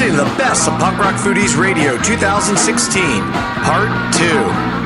listening to the best of Punk Rock Foodies Radio 2016, Part 2.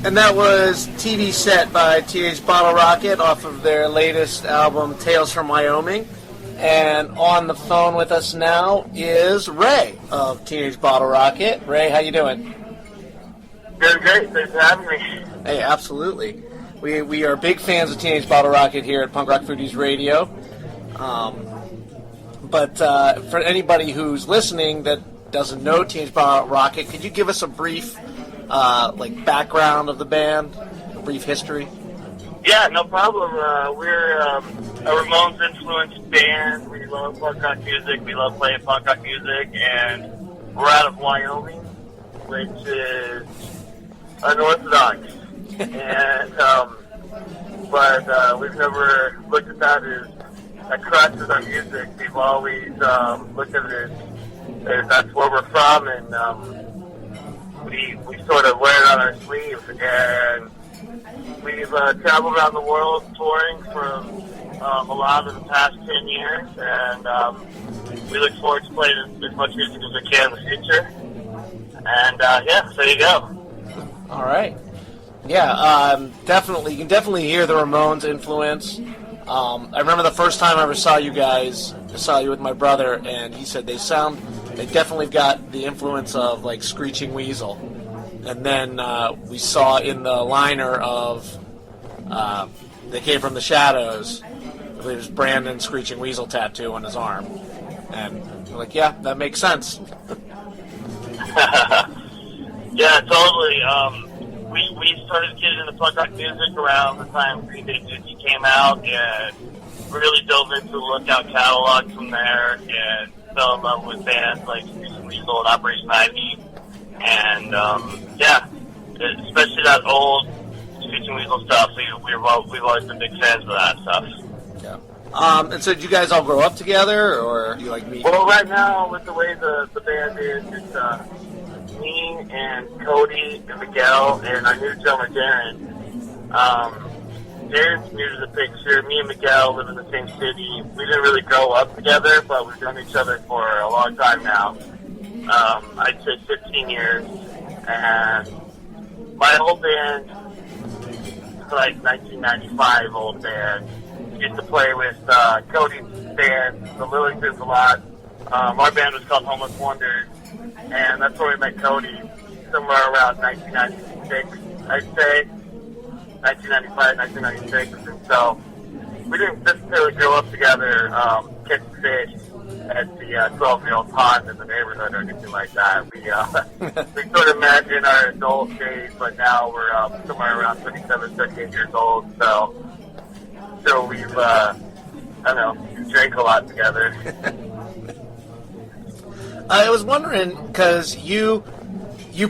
And that was TV Set by Teenage Bottlerocket off of their latest album, Tales from Wyoming. And on the phone with us now is Ray of Teenage Bottlerocket. Ray, how you doing? Doing great. Thanks for having me. Hey, absolutely. We are big fans of Teenage Bottlerocket here at Punk Rock Foodies Radio. But for anybody who's listening that doesn't know Teenage Bottlerocket, could you give us a brief background of the band, a brief history? Yeah, no problem. We're a Ramones-influenced band. We love punk rock music. We love playing punk rock music, and we're out of Wyoming, which is unorthodox. And but we've never looked at that as a crutch with our music. We've always looked at it as that's where we're from, and we sort of wear it on our sleeve, and we've traveled around the world touring for a lot of the past 10 years, and we look forward to playing as much music as we can in the future. And yeah, so there you go. All right. Yeah, definitely. You can definitely hear the Ramones influence. I remember the first time I ever saw you guys, I saw you with my brother, and he said they definitely got the influence of, like, Screeching Weasel. And then we saw in the liner of They Came From the Shadows, I believe it was Branden Screeching Weasel tattoo on his arm. And we're like, yeah, that makes sense. Yeah, totally. We started getting into punk rock music around the time Green Day came out, and really dove into the Lookout catalog from there, and fell in love with bands like Screeching Weasel and Operation Ivy, and yeah, especially that old Screeching Weasel stuff. We've always been big fans of that stuff. Yeah. And so did you guys all grow up together, or do you like meet? Well, right now, with the way the band is, it's me and Cody and Miguel and our new drummer Darren. Darren's new to the picture. Me and Miguel live in the same city. We didn't really grow up together, but we've known each other for a long time now. I'd say 15 years. And my old band, like 1995 old band, used to play with Cody's band, the Lillingtons, a lot. Our band was called Homeless Wonders, and that's where we met Cody, somewhere around 1996, I'd say. 1995, 1996, and so we didn't necessarily grow up together, catch fish at the 12-year-old pond in the neighborhood or anything like that. We sort of met in our adult days, but now we're somewhere around 27, 38 years old, so we've, I don't know, we drank a lot together. I was wondering, because you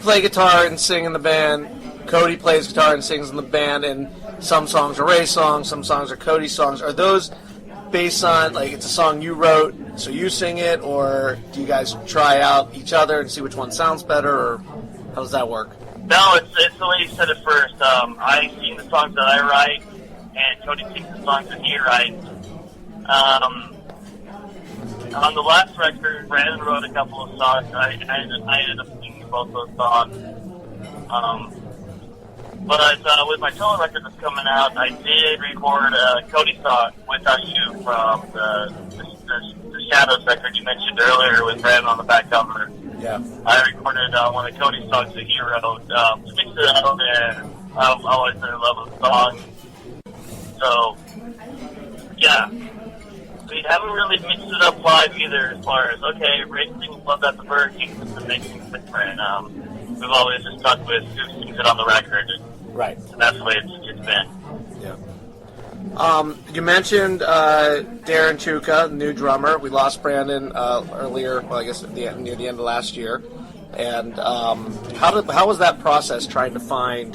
play guitar and sing in the band, Cody plays guitar and sings in the band, and some songs are Ray's songs, some songs are Cody's songs. Are those based on, like, it's a song you wrote, so you sing it, or do you guys try out each other and see which one sounds better, or how does that work? No, it's the way you said it first. I sing the songs that I write, and Cody sings the songs that he writes. On the last record, Brandon wrote a couple of songs. I ended up singing both those songs. But with my solo record that's coming out, I did record a Cody song, Without You, from the Shadows record you mentioned earlier with Brandon on the back cover. Yeah. I recorded one of Cody's songs that he wrote, mixed it up, and I've always been in love with the song. So, yeah. We haven't really mixed it up live either, as far as, okay, racing love at the Burger King to make things different. We've always just stuck with who sings it on the record. Right. And that's the way it's been. Yeah. You mentioned Darren Chuka, new drummer. We lost Branden earlier, well, I guess near the end of last year. And how was that process trying to find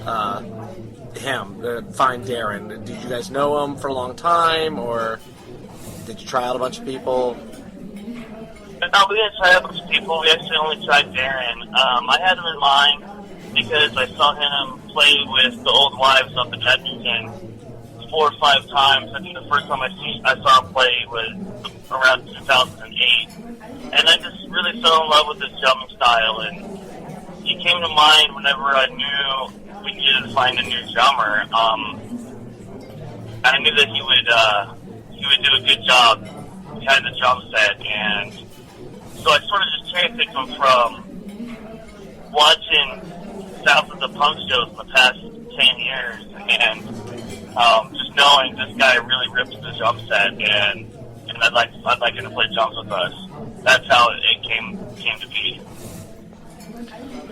find Darren? Did you guys know him for a long time, or did you try out a bunch of people? No, we didn't try out a bunch of people. We actually only tried Darren. I had him in mind because I saw him play with the Old Wives up in Edmonton 4 or 5 times. I think the first time I saw him play was around 2008. And I just really fell in love with his drumming style. And he came to mind whenever I knew we needed to find a new drummer. I knew that he would do a good job behind the drum set. And so I sort of just cherry-picked him from watching South of the Punk shows in the past 10 years, and just knowing this guy really rips the drum set, and I'd like him to play drums with us. That's how it came to be.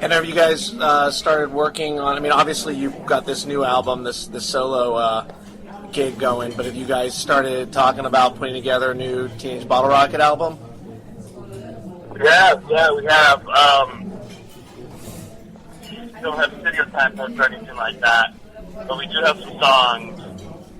And have you guys started working on? I mean, obviously you've got this new album, this solo gig going, but have you guys started talking about putting together a new Teenage Bottlerocket album? Yeah, we have. We don't have studio time or anything like that, but we do have some songs,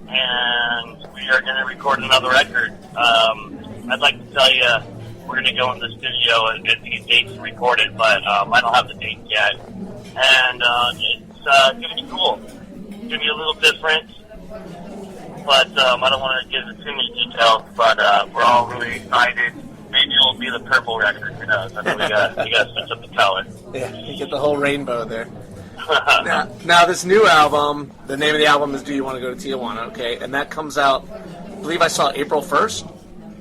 and we are going to record another record. I'd like to tell you we're going to go in the studio and get these dates recorded, but I don't have the dates yet. And it's going to be cool. It's going to be a little different, but I don't want to give too many details, but we're all really excited. Maybe it'll be the purple record, who knows? I know we got to switch up the color. Yeah, you get the whole rainbow there. Now, this new album, the name of the album is Do You Want to Go to Tijuana, okay? And that comes out, I believe I saw April 1st?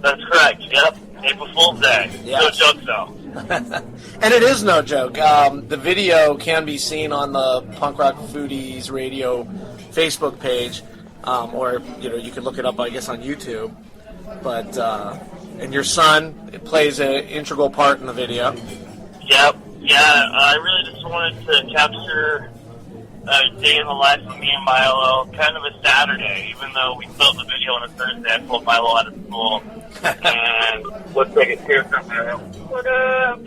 That's correct, yep. April Fool's Day. Yeah. No joke, though. And it is no joke. The video can be seen on the Punk Rock Foodies radio Facebook page, or you can look it up, I guess, on YouTube. But and your son plays an integral part in the video. Yep. Yeah, I really just wanted to capture a day in the life of me and Milo, kind of a Saturday, even though we filmed the video on a Thursday. I pulled Milo out of school, and looks like it's here somewhere. What up?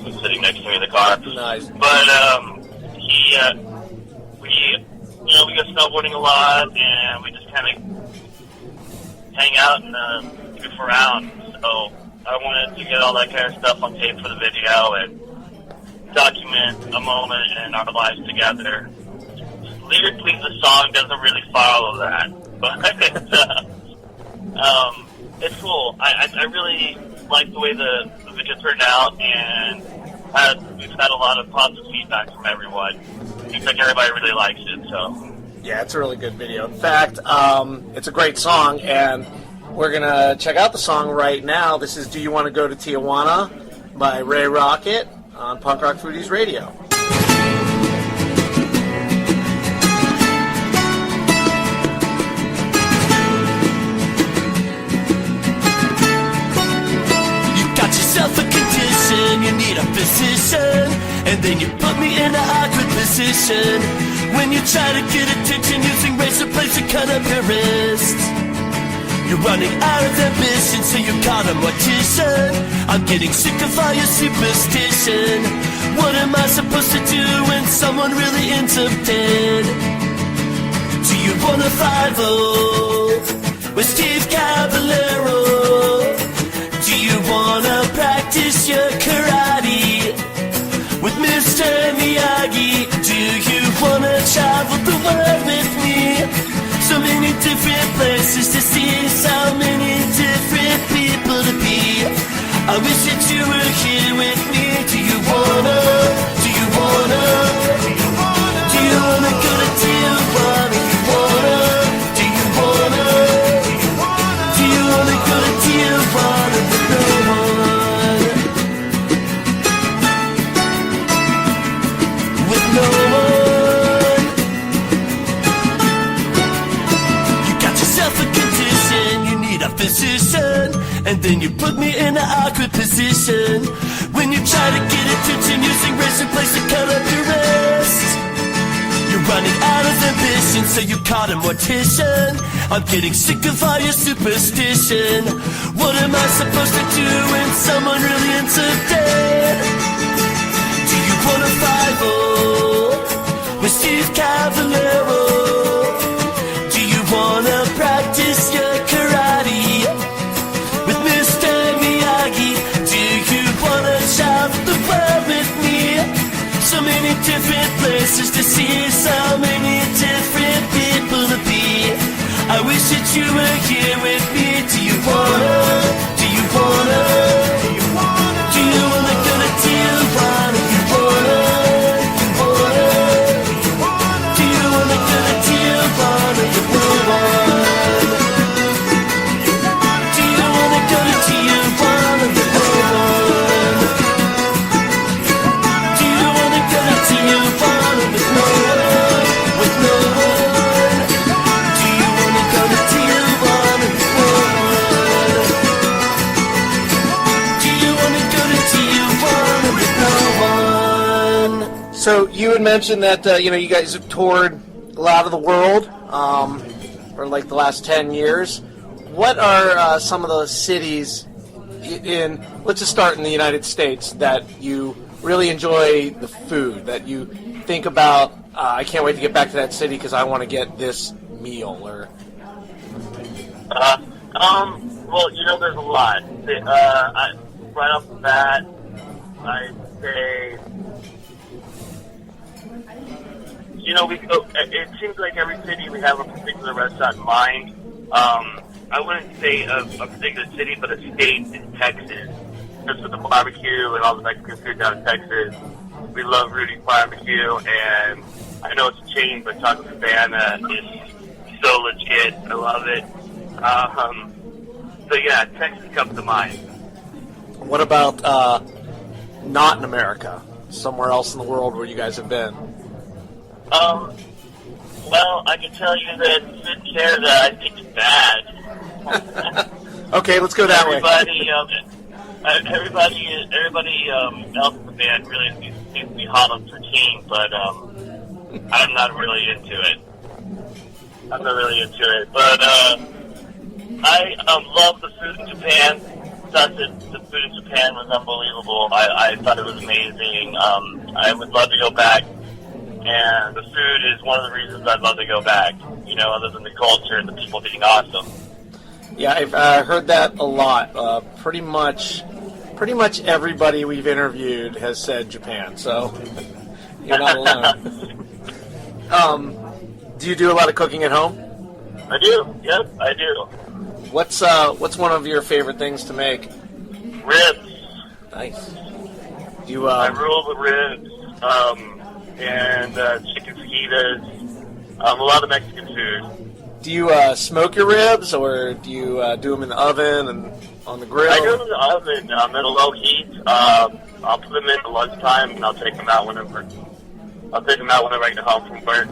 He's sitting next to me in the car. Nice. But we go snowboarding a lot, and we just kind of hang out and goof around. So I wanted to get all that kind of stuff on tape for the video and document a moment in our lives together. Lyrically, the song doesn't really follow that, but it's cool. I really like the way the video turned out, and we've had a lot of positive feedback from everyone. Seems like everybody really likes it, so. Yeah, it's a really good video. In fact, it's a great song, and we're going to check out the song right now. This is Do You Want to Go to Tijuana by Ray Rocket on Punk Rock Foodies Radio. You got yourself a condition, you need a physician, and then you put me in an awkward position when you try to get attention using razor blades to cut up your wrist. You're running out of ambition, so you call a mortician. I'm getting sick of all your superstition. What am I supposed to do when someone really ends up dead? Do you want a 5-0 with Steve Caballero? Do you want to practice your karate with Mr. Miyagi? Do you want to travel the world with me? So many different places to see, so many different people to be. I wish that you were here with me. Do you wanna go to Tijuana? Do you wanna go to Tijuana with no one? With no one. A condition, and then you put me in an awkward position when you try to get attention using razor blades to cut up your wrist. You're running out of ambition, so you caught a mortician. I'm getting sick of all your superstition. What am I supposed to do when someone really ends up dead? Do you want a 5-0 with Steve Cavallero? Do you wanna practice your karate with Mr. Miyagi? Do you wanna travel the world with me? So many different places to see, so many different people to be. I wish that you were here with me. Do you wanna? Do you wanna? Do you wanna? Do you wanna go to Tijuana? You wanna? You wanna? You wanna? Do you wanna go to Tijuana? You wanna? Do you wanna go to Tijuana? You wanna? Do you wanna go to Tijuana with no one? With no one? Do you wanna go to Tijuana with no one? Do you wanna go to Tijuana with no one? So you had mentioned that you guys have toured a lot of the world for like the last 10 years. What are some of the cities in? Let's just start in the United States that you really enjoy the food that you think about. I can't wait to get back to that city because I want to get this meal. Or well, there's a lot. Right off the bat, I'd say, it seems like every city we have a particular restaurant in mind. I wouldn't say a particular city, but a state in Texas. Just with the barbecue and all the Mexican food down in Texas. We love Rudy's Barbecue, and I know it's a chain, but Taco Cabana is so legit. I love it. So yeah, Texas comes to mind. what about not in America? Somewhere else in the world where you guys have been? Well, I can tell you that in Canada, I think it's bad. Okay, let's go that way. Everybody else in the band really seems to be hot on poutine, but I'm not really into it. But I love the food in Japan. Thought that the food in Japan was unbelievable. I thought it was amazing. I would love to go back, and the food is one of the reasons I'd love to go back. Other than the culture and the people being awesome. Yeah, I've heard that a lot. Pretty much everybody we've interviewed has said Japan, so you're not alone. Do you do a lot of cooking at home? I do. Yep, I do. What's one of your favorite things to make? Ribs. Nice. Do you? I rule the ribs and chicken fajitas. A lot of Mexican food. Do you smoke your ribs, or do you do them in the oven and on the grill? I do them in the oven at a low heat. I'll put them in at lunchtime, and I'll take them out whenever I get home from work.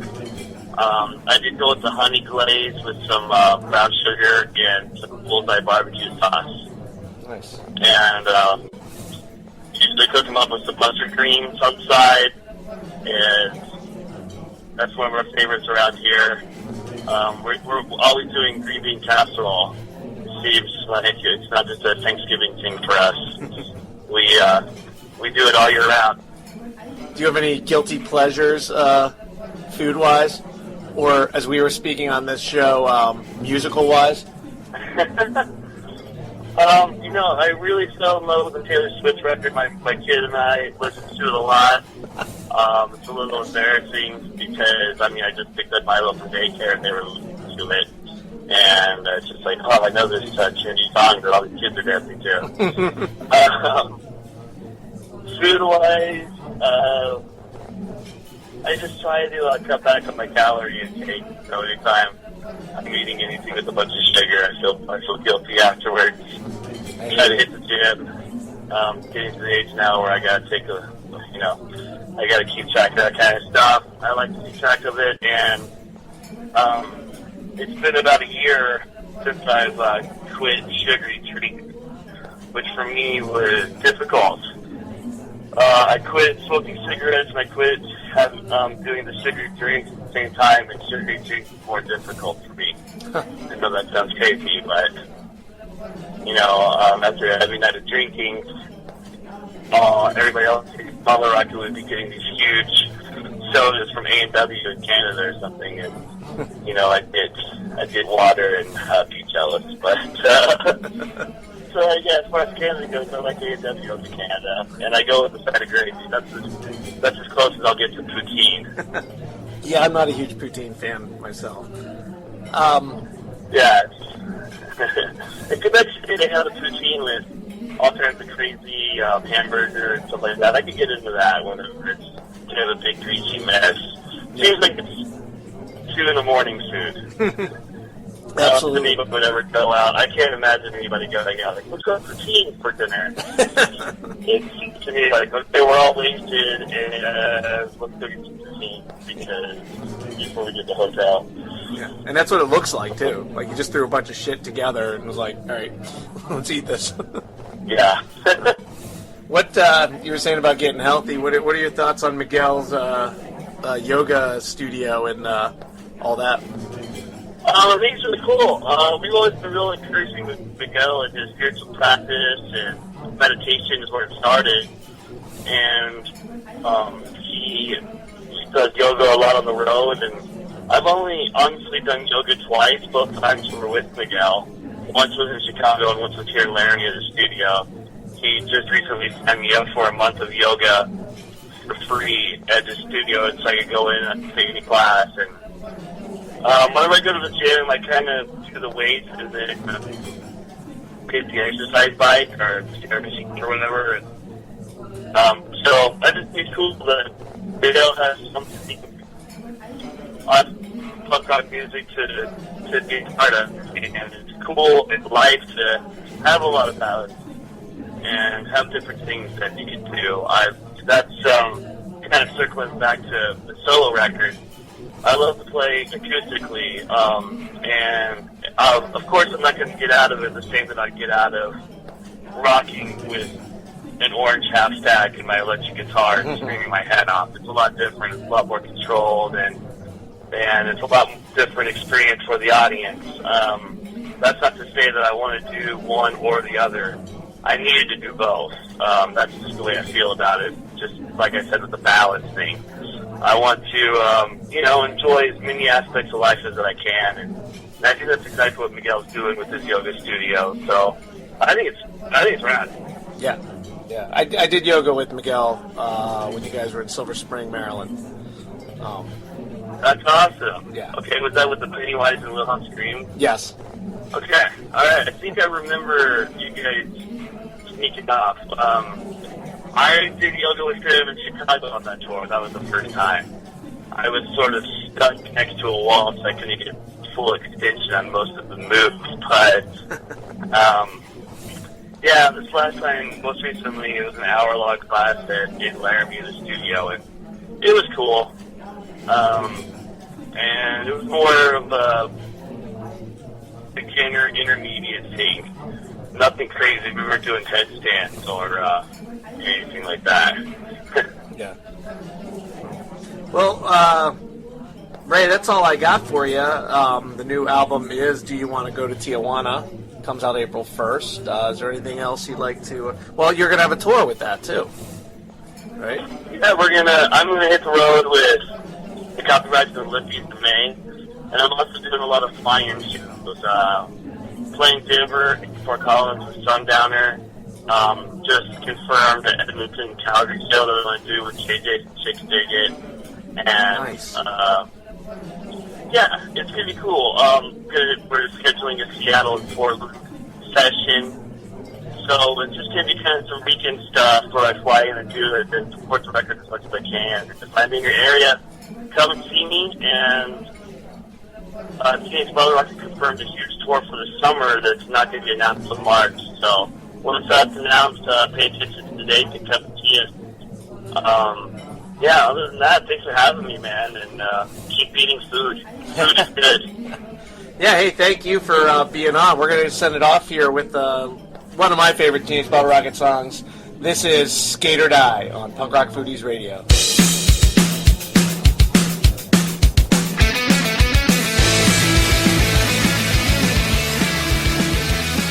I do go with the honey glaze with some brown sugar and some bullseye barbecue sauce. Nice. And usually cook them up with some mustard creams on the side, and that's one of our favorites around here. We're always doing green bean casserole. Seems like it's not just a Thanksgiving thing for us. We do it all year round. Do you have any guilty pleasures, food-wise, or as we were speaking on this show, musical-wise? I really fell in love with the Taylor Swift record. My kid and I listen to it a lot. It's a little embarrassing because, I just picked up Milo from daycare and they were listening to it. And it's just like, I know this trendy song that all these kids are dancing to. Food-wise, I just try to cut back on my calorie intake. So anytime I'm eating anything with a bunch of sugar, I feel guilty afterwards. I try to hit the gym. Getting to the age now where I gotta take I gotta keep track of that kind of stuff. I like to keep track of it, and it's been about a year since I've quit sugary treats. which for me was difficult. I quit smoking cigarettes and I quit doing the sugary drinks at the same time, and sugary drinks was more difficult for me. I know that sounds crazy, but, after every night of drinking, everybody else in Bottlerocket would be getting these huge sodas from A&W in Canada or something, and, I did water and be jealous, but, so yeah, as far as Canada goes, I like A&W over Canada, and I go with the side of gravy. That's as close as I'll get to poutine. Yeah, I'm not a huge poutine fan myself. Yeah. In Quebec City, they have the poutine with all kinds of crazy hamburger and stuff like that. I could get into that whenever it's kind of a big greasy mess. Seems like it's 2 in the morning food. Absolutely. People would ever go out. I can't imagine anybody going out like, let's go poutine for dinner. It seems to me like, okay, we're all wasted, and let's go get some poutine before we get to the hotel. Yeah, and that's what it looks like, too. Like, you just threw a bunch of shit together and was like, all right, let's eat this. Yeah. What you were saying about getting healthy, what are your thoughts on Miguel's yoga studio and all that? I think it's really cool. We've always been real encouraging with Miguel and his spiritual practice, and meditation is where it started. And he does yoga a lot on the road, and I've only honestly done yoga twice. Both times were with Miguel. Once was in Chicago and once was here in Laramie at the studio. He just recently signed me up for a month of yoga for free at the studio, so I could go in and take any class. And whenever I go to the gym, I kind of do the weights and then get the exercise bike or the stair machine or whatever. And, so I just think it's cool that Miguel has something on punk rock music to be a part of. And it's cool in life to have a lot of balance and have different things that you can do. That's kind of circling back to the solo record. I love to play acoustically, and of course I'm not going to get out of it the same that I get out of rocking with an orange half stack and my electric guitar and screaming my head off. It's a lot different, it's a lot more controlled, and it's a lot different experience for the audience. That's not to say that I want to do one or the other. I needed to do both. That's just the way I feel about it. Just like I said with the balance thing. I want to, enjoy as many aspects of life as that I can, and I think that's exactly what Miguel's doing with his yoga studio. So I think it's rad. Yeah. I did yoga with Miguel when you guys were in Silver Spring, Maryland. That's awesome. Yeah. Okay, was that with the Pennywise and Wilhelm Scream? Yes. Okay. All right. I think I remember you guys sneaking off. I did yoga with him in Chicago on that tour. That was the first time. I was sort of stuck next to a wall, so I couldn't get full extension on most of the moves. But, this last time, most recently, it was an hour-long class in Laramie in the studio, and it was cool. And it was more of a beginner, intermediate thing. Nothing crazy. We weren't doing headstands or anything like that. Yeah. Well, Ray, that's all I got for you. The new album is Do You Want to Go to Tijuana? Comes out April 1st. Is there anything else you'd like to... Well, you're going to have a tour with that, too. Right? Yeah, I'm going to hit the road with the Copyrights and Lippies in May. And I'm also doing a lot of fly-in shows. Playing Denver, Fort Collins with Sundowner. Just confirmed the Edmonton Calgary show that I'm going to do with JJ from Chicks Dig It. And, nice. It's going to be cool. We're scheduling a Seattle and Portland session. So it's just going to be kind of some weekend stuff where I fly in and do it and support the record as much as I can. If I'm in your area, come and see me. And Teenage Bottlerocket confirmed a huge tour for the summer that's not going to be announced until March. So once that's announced, pay attention to the date and come and see us. Other than that, thanks for having me, man, and keep eating food. Food is good. Yeah, hey, thank you for being on. We're going to send it off here with one of my favorite Teenage Bottlerocket songs. This is Skate or Die on Punk Rock Foodies Radio.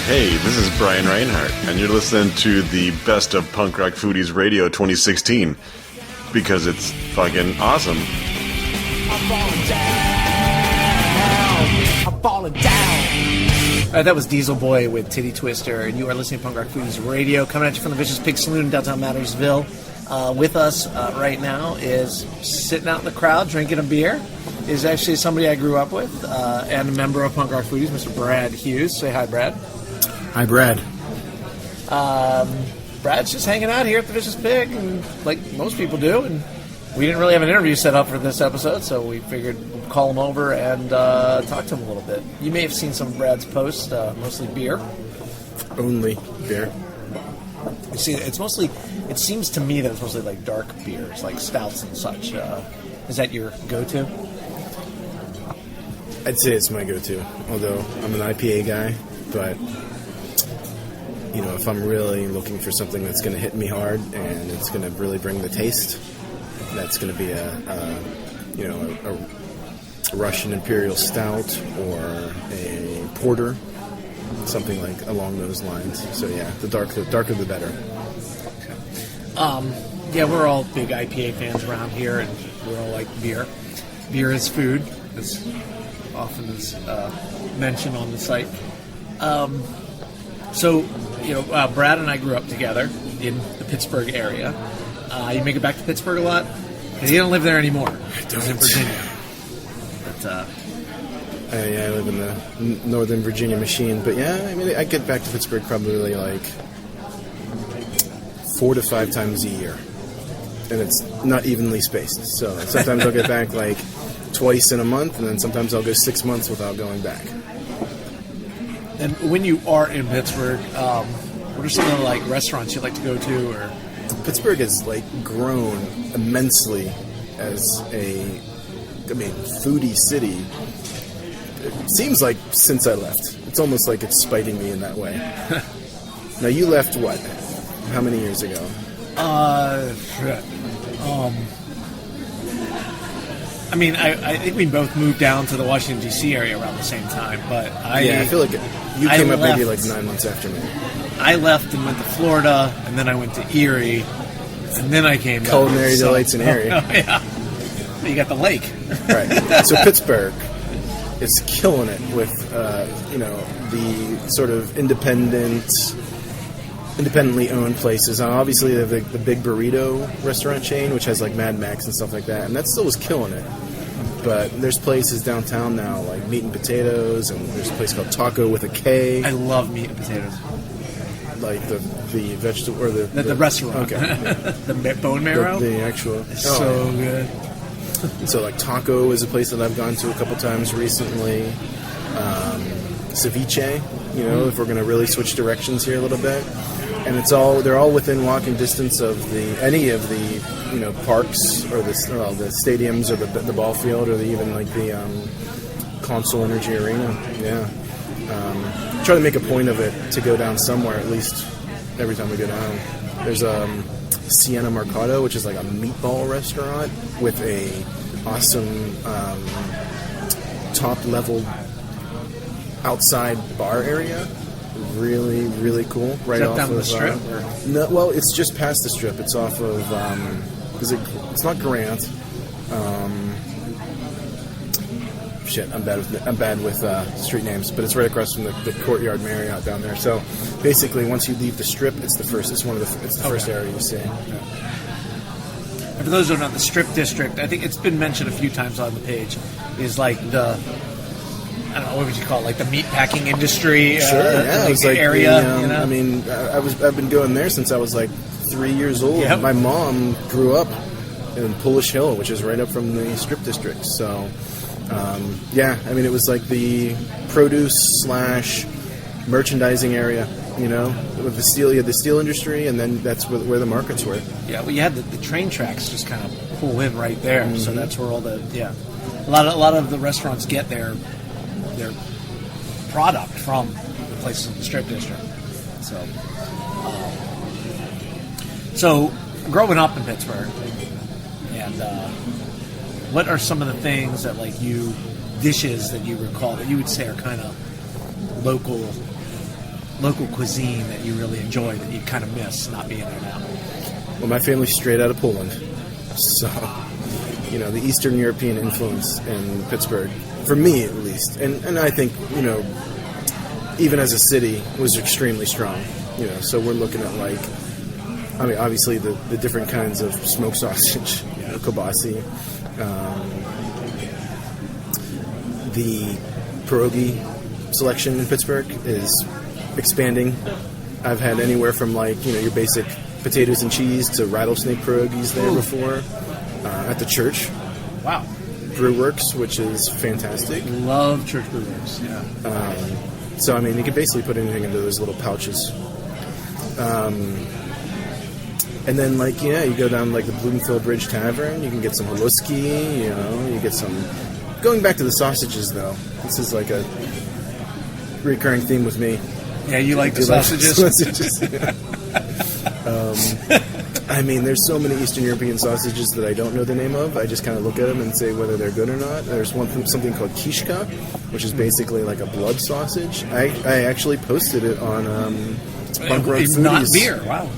Hey, this is Brian Reinhardt, and you're listening to the Best of Punk Rock Foodies Radio 2016, because it's fucking awesome. I'm falling down. I'm falling down. All right, that was Diesel Boy with Titty Twister, and you are listening to Punk Rock Foodies Radio, coming at you from the Vicious Pig Saloon in downtown Mattersville. With us right now is sitting out in the crowd drinking a beer. Is actually somebody I grew up with and a member of Punk Rock Foodies, Mr. Brad Hughes. Say hi, Brad. Hi, Brad. Brad's just hanging out here at the Vicious Pig, and like most people do, and we didn't really have an interview set up for this episode, so we figured we'd call him over and talk to him a little bit. You may have seen some of Brad's posts, mostly beer. Only beer. You see, it's mostly, it seems to me that it's mostly like dark beers, like stouts and such. Is that your go-to? I'd say it's my go-to, although I'm an IPA guy, but you know, if I'm really looking for something that's going to hit me hard and it's going to really bring the taste, that's going to be a Russian Imperial Stout or a Porter, something like along those lines. So yeah, the darker the better. Yeah, we're all big IPA fans around here, and we all like beer. Beer is food, as often is mentioned on the site. So, you know, Brad and I grew up together in the Pittsburgh area. You make it back to Pittsburgh a lot? Because you don't live there anymore. I don't. In Virginia. But, I live in the Northern Virginia machine. But yeah, I mean, I get back to Pittsburgh probably like 4 to 5 times a year. And it's not evenly spaced. So sometimes I'll get back like twice in a month, and then sometimes I'll go 6 months without going back. and when you are in Pittsburgh, what are some of the like restaurants you like to go to? Or Pittsburgh has like grown immensely as a foodie city. It seems like since I left. It's almost like it's spiting me in that way. Now, you left what? How many years ago? I think we both moved down to the Washington, D.C. area around the same time. But I feel like you came up maybe like 9 months after me. I left and went to Florida, and then I went to Erie, and then I came back. Culinary delights in Erie. Oh, yeah. You got the lake. Right. So Pittsburgh is killing it with, the sort of independently owned places. Obviously, they have the big burrito restaurant chain, which has like Mad Max and stuff like that, and that still was killing it. But there's places downtown now like Meat and Potatoes, and there's a place called Taco with a K. I love Meat and Potatoes. Like the vegetable or the restaurant. Okay. The bone marrow. The actual. It's so good. So like Taco is a place that I've gone to a couple times recently. Ceviche, if we're going to really switch directions here a little bit. And they're all within walking distance of any of the parks or the stadiums or the ball field or even like the Consol Energy Arena. Yeah. Try to make a point of it to go down somewhere at least every time we go down. There's Sienna Mercado, which is like a meatball restaurant with a awesome top level outside bar area. Really, really cool. Right off down of the strip. No, well, it's just past the strip. It's off of it's not Grant. I'm bad with street names, but it's right across from the Courtyard Marriott down there. So basically, once you leave the strip, it's the first area you see. Yeah. And for those who don't know, the Strip District, I think it's been mentioned a few times on the page, is like I don't know, what would you call it? Like the meat packing industry it's like area. I've been going there since I was like 3 years old. Yep. My mom grew up in Polish Hill, which is right up from the Strip District. So, it was like the produce / merchandising area. With the steel, you had the steel industry, and then that's where the markets were. Yeah, well, you had the train tracks just kind of pull in right there, so that's where all a lot of the restaurants get their product from the places in the Strip District. So growing up in Pittsburgh, and what are some of the things that dishes that you recall that you would say are kind of local cuisine that you really enjoy that you kind of miss not being there now? Well, my family's straight out of Poland, so the Eastern European influence in Pittsburgh, for me at least, and I think even as a city, was extremely strong. So we're looking at obviously the different kinds of smoked sausage, kielbasi, the pierogi selection in Pittsburgh is expanding. I've had anywhere from your basic potatoes and cheese to rattlesnake pierogies there before at the church. Wow. Brewworks, which is fantastic. Love church brewworks. Yeah. So you can basically put anything into those little pouches. And then you go down the Bloomfield Bridge Tavern. You can get some haluski. You get some. Going back to the sausages though, this is a recurring theme with me. Yeah, you like the sausages. There's so many Eastern European sausages that I don't know the name of. I just kind of look at them and say whether they're good or not. There's one from something called kishka, which is basically like a blood sausage. I actually posted it on Punk Rock Foodies. Not beer, wow.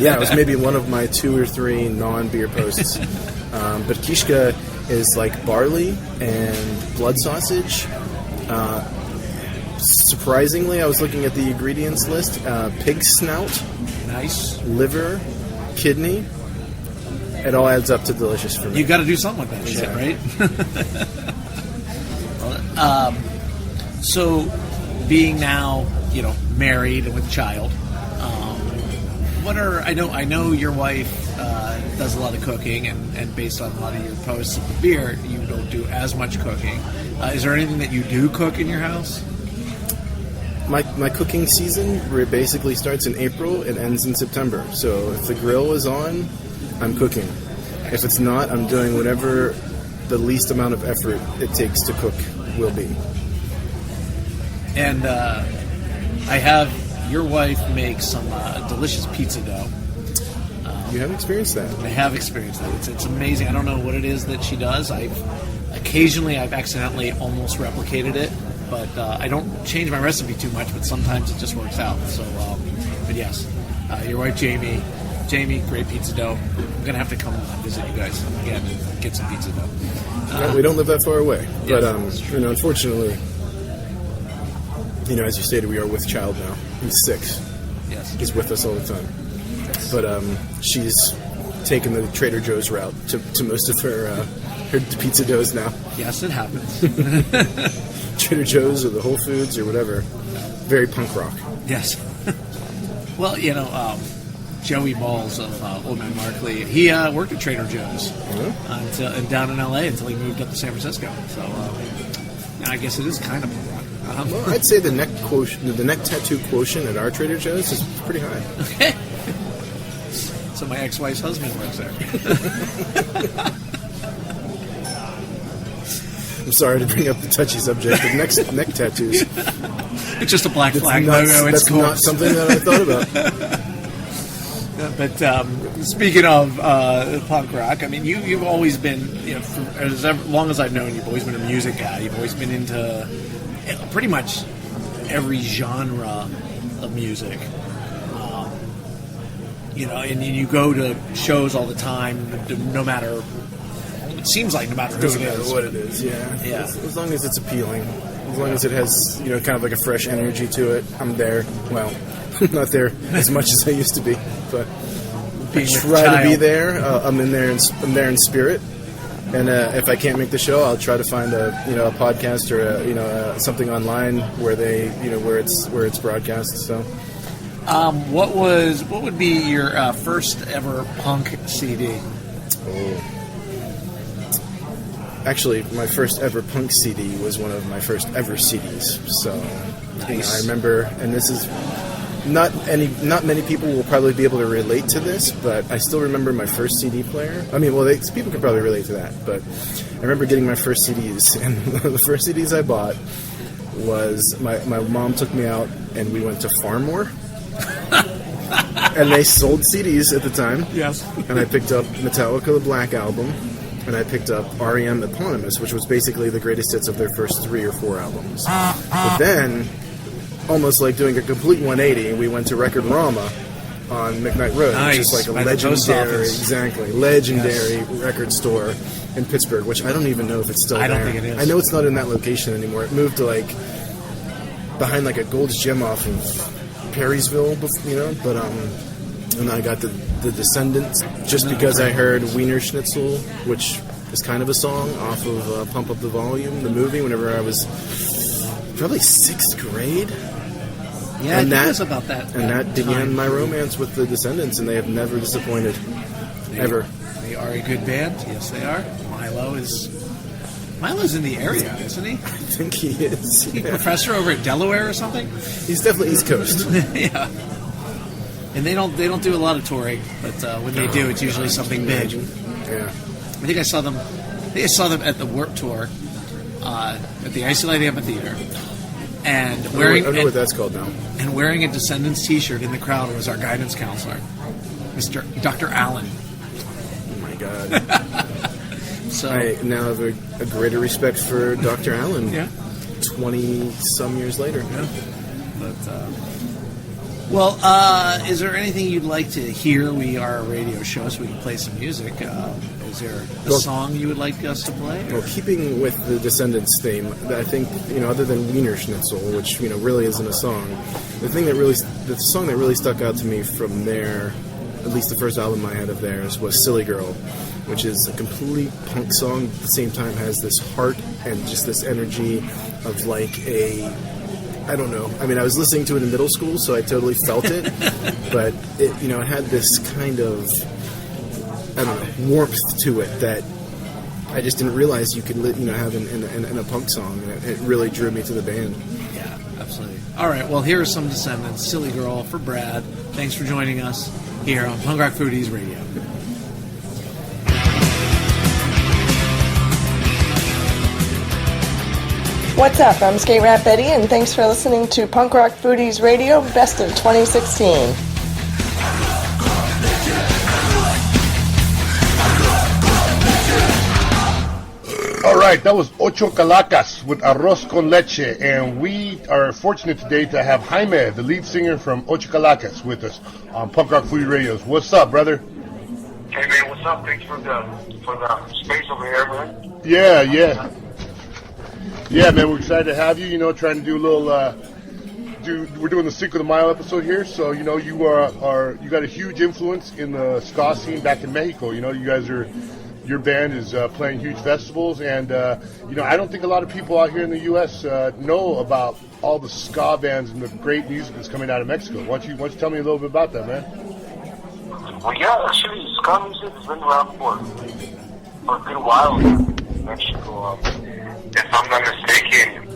Yeah, it was maybe one of my 2 or 3 non-beer posts. But kishka is like barley and blood sausage. Surprisingly, I was looking at the ingredients list. Pig snout. Nice. Liver. Kidney. It all adds up to delicious for me. You got to do something with that shit, right? So, being now, married and with a child, I know your wife does a lot of cooking, and based on a lot of your posts of the beer, you don't do as much cooking. Is there anything that you do cook in your house? My cooking season basically starts in April and ends in September. So if the grill is on, I'm cooking. If it's not, I'm doing whatever the least amount of effort it takes to cook will be. And I have your wife make some delicious pizza dough. You have experienced that? I have experienced that. It's amazing. I don't know what it is that she does. I've accidentally almost replicated it. But I don't change my recipe too much, but sometimes it just works out. So, but yes, your wife Jamie, great pizza dough. I'm going to have to come and visit you guys again and get some pizza dough. We don't live that far away. Yes, but, unfortunately, as you stated, we are with child now. He's 6. Yes. He's with us all the time. But she's taken the Trader Joe's route to most of her pizza doughs now. Yes, it happens. Trader Joe's or the Whole Foods or whatever. Very punk rock. Yes. Well, Joey Balls of Old Man Markley, he worked at Trader Joe's down in L.A. until he moved up to San Francisco. So I guess it is kind of punk rock. Well, I'd say the neck tattoo quotient at our Trader Joe's is pretty high. Okay. So my ex-wife's husband works there. I'm sorry to bring up the touchy subject of neck tattoos. It's just a black flag logo. It's cool. Not something that I thought about. But speaking of punk rock, you've always been, for as long as I've known you, you've always been a music guy. You've always been into pretty much every genre of music. And you go to shows all the time, no matter. It seems like no matter who it is. What it is, yeah. As long as it's appealing, as long Yeah. as it has, kind of like a fresh energy to it, I'm there. Well, I'm not there as much as I used to be, but I try to be there. I'm there in spirit. And if I can't make the show, I'll try to find a podcast or something online where they where it's broadcast. So, what would be your first ever punk CD? Oh. Actually, my first ever punk CD was one of my first ever CDs. So, Nice. I remember, and this is not many people will probably be able to relate to this, but I still remember my first CD player. People could probably relate to that, but I remember getting my first CDs, and the first CDs I bought was my mom took me out, and we went to Farmore. And they sold CDs at the time. Yes. And I picked up Metallica, the Black Album, and I picked up REM Eponymous, which was basically the greatest hits of their first 3 or 4 albums. But then, almost like doing a complete 180, we went to Record Rama on McKnight Road, which is like a legendary record store in Pittsburgh, which I don't even know if it's still there. I don't think it is. I know it's not in that location anymore. It moved to like behind like a Gold's Gym off of Perrysville, but and I got the Descendants just because I heard Wiener Schnitzel, which is kind of a song off of Pump Up the Volume, the movie, whenever I was probably 6th grade. Yeah, and that was about that. And that began my romance with the Descendants, and they have never disappointed, ever. They are a good band. Yes, they are. Milo's in the area, isn't he? I think he is. Is he a professor over at Delaware or something? He's definitely East Coast. Yeah. And they don't do a lot of touring, but when they do, it's usually something big. Yeah. I think I saw them at the Warped Tour at the Isolated Amphitheater. And I know what that's called now. And wearing a Descendants t-shirt in the crowd was our guidance counselor, Dr. Allen. Oh my God. So I now have a greater respect for Dr. Allen. Yeah. 20-some years later. Yeah. But, is there anything you'd like to hear? We are a radio show, so we can play some music. Is there a song you would like us to play? Well, keeping with the Descendants theme, I think, other than Wiener Schnitzel, which, really isn't a song, the song that really stuck out to me from there, at least the first album I had of theirs, was Silly Girl, which is a complete punk song, at the same time has this heart and just this energy of like I don't know. I mean, I was listening to it in middle school, so I totally felt it, but it had this kind of, I don't know, warmth to it that I just didn't realize you could have in a punk song, and it really drew me to the band. Yeah, absolutely. All right, well, here are some Descendants. Silly Girl for Brad. Thanks for joining us here on Punk Rock Foodies Radio. What's up? I'm Skate Rap Betty, and thanks for listening to Punk Rock Foodies Radio Best of 2016. All right, that was Ocho Kalacas with Arroz con Leche, and we are fortunate today to have Jaime, the lead singer from Ocho Kalacas, with us on Punk Rock Foodie Radios. What's up, brother? Hey man, what's up? Thanks for the space over here, man. Yeah, man, we're excited to have you. Trying to do a little. We're doing the Cinco de Mayo episode here, so you got a huge influence in the ska scene back in Mexico. You guys are. Your band is playing huge festivals, and I don't think a lot of people out here in the U.S. Know about all the ska bands and the great music that's coming out of Mexico. Why don't you tell me a little bit about that, man? Well, yeah, actually, ska music has been around for a good while in Mexico. If I'm not mistaken,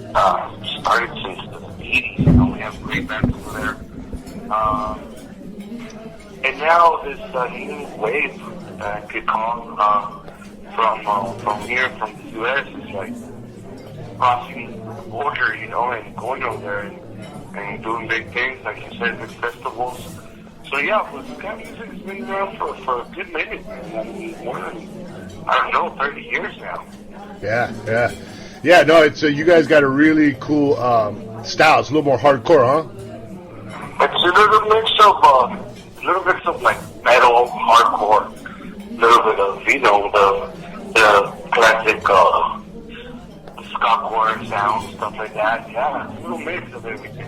started since the 80s. We have great bands over there, and now this new wave could come from here, from the U.S. It's like crossing the border, and going over there and doing big things, like you said, big festivals. So yeah, but ska music has been around for a good minute, man. I mean, more than 30 years now. Yeah. No, it's you guys got a really cool style. It's a little more hardcore, huh? It's a little mix of like metal, hardcore. Little bit of, the classic ska-core sound, stuff like that. Yeah, a little mix of everything.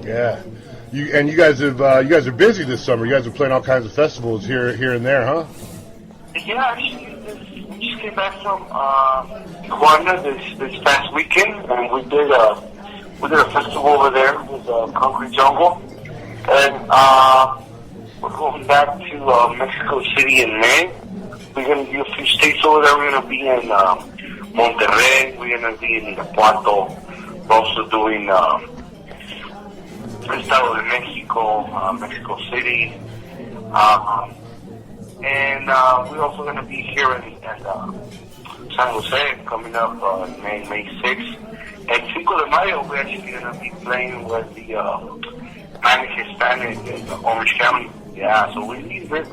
Yeah, you guys are busy this summer. You guys are playing all kinds of festivals here and there, huh? Yeah, actually, we just came back from Tijuana this past weekend, and we did a festival over there with Concrete Jungle, and we're going back to Mexico City in May. We're going to do a few states over there. We're going to be in Monterrey. We're going to be in Irapuato. We're also doing Estado de Mexico, Mexico City. And we're also going to be here in San Jose coming up May 6th. And Cinco de Mayo, we're actually going to be playing with the Hispanic in Orange County. Yeah, so we need to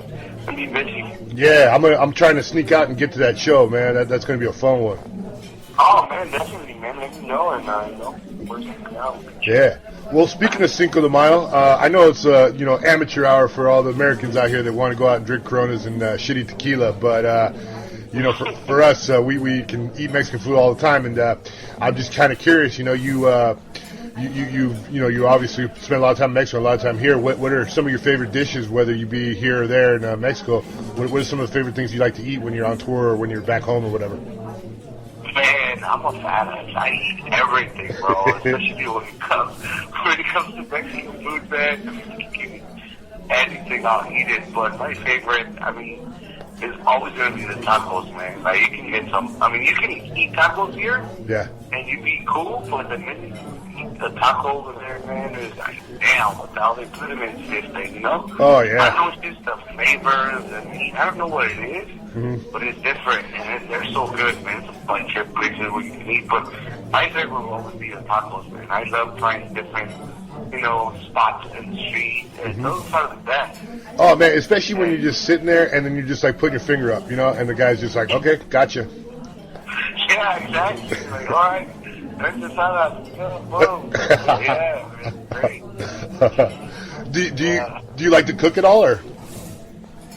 be busy. Yeah, I'm trying to sneak out and get to that show, man. That's going to be a fun one. Oh, man, definitely, man. Let me know, and, we're something out. Yeah. Well, speaking of Cinco de Mayo, I know it's, amateur hour for all the Americans out here that want to go out and drink Coronas and shitty tequila, but, for us, we can eat Mexican food all the time, and I'm just kind of curious, you obviously spend a lot of time in Mexico, a lot of time here. What are some of your favorite dishes, whether you be here or there in Mexico? What are some of the favorite things you like to eat when you're on tour or when you're back home or whatever? Man, I'm a fat ass. I eat everything, bro. Especially when it comes to Mexican food, man. I mean, you can give me anything, I'll eat it. But my favorite, is always going to be the tacos, man. Like, you can get some. You can eat tacos here. Yeah. And you be cool, but the minute you eat the taco over there, man, it's like, damn, what the hell they put them in this thing, you know? Oh, yeah. I know it's just the flavor, the meat. I don't know what it is, but it's different, and they're so good, man. It's a bunch of places where you can eat, but my favorite will always be the tacos, man. I love trying different, spots in the street, and those are the best. Oh, man, especially when you're just sitting there and then you're just, like, putting your finger up, and the guy's just like, okay, gotcha. Yeah, exactly. Like, all right, there's the salad. Boom. Yeah, man, great. Do you like to cook at all, or?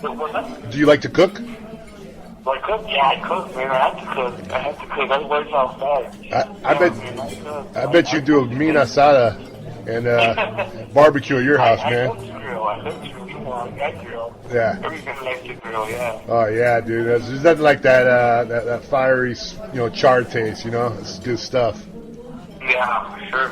What's that? Do you like to cook? Do I cook? Yeah, I cook, man. I have to cook. Otherwise, I'll starve. I bet you do a mean asada and barbecue at your house, man. I love to grill. I grill. Yeah. Everybody likes to grill, yeah. Oh, yeah, dude. There's nothing like that fiery, char taste, It's good stuff. Yeah, for sure.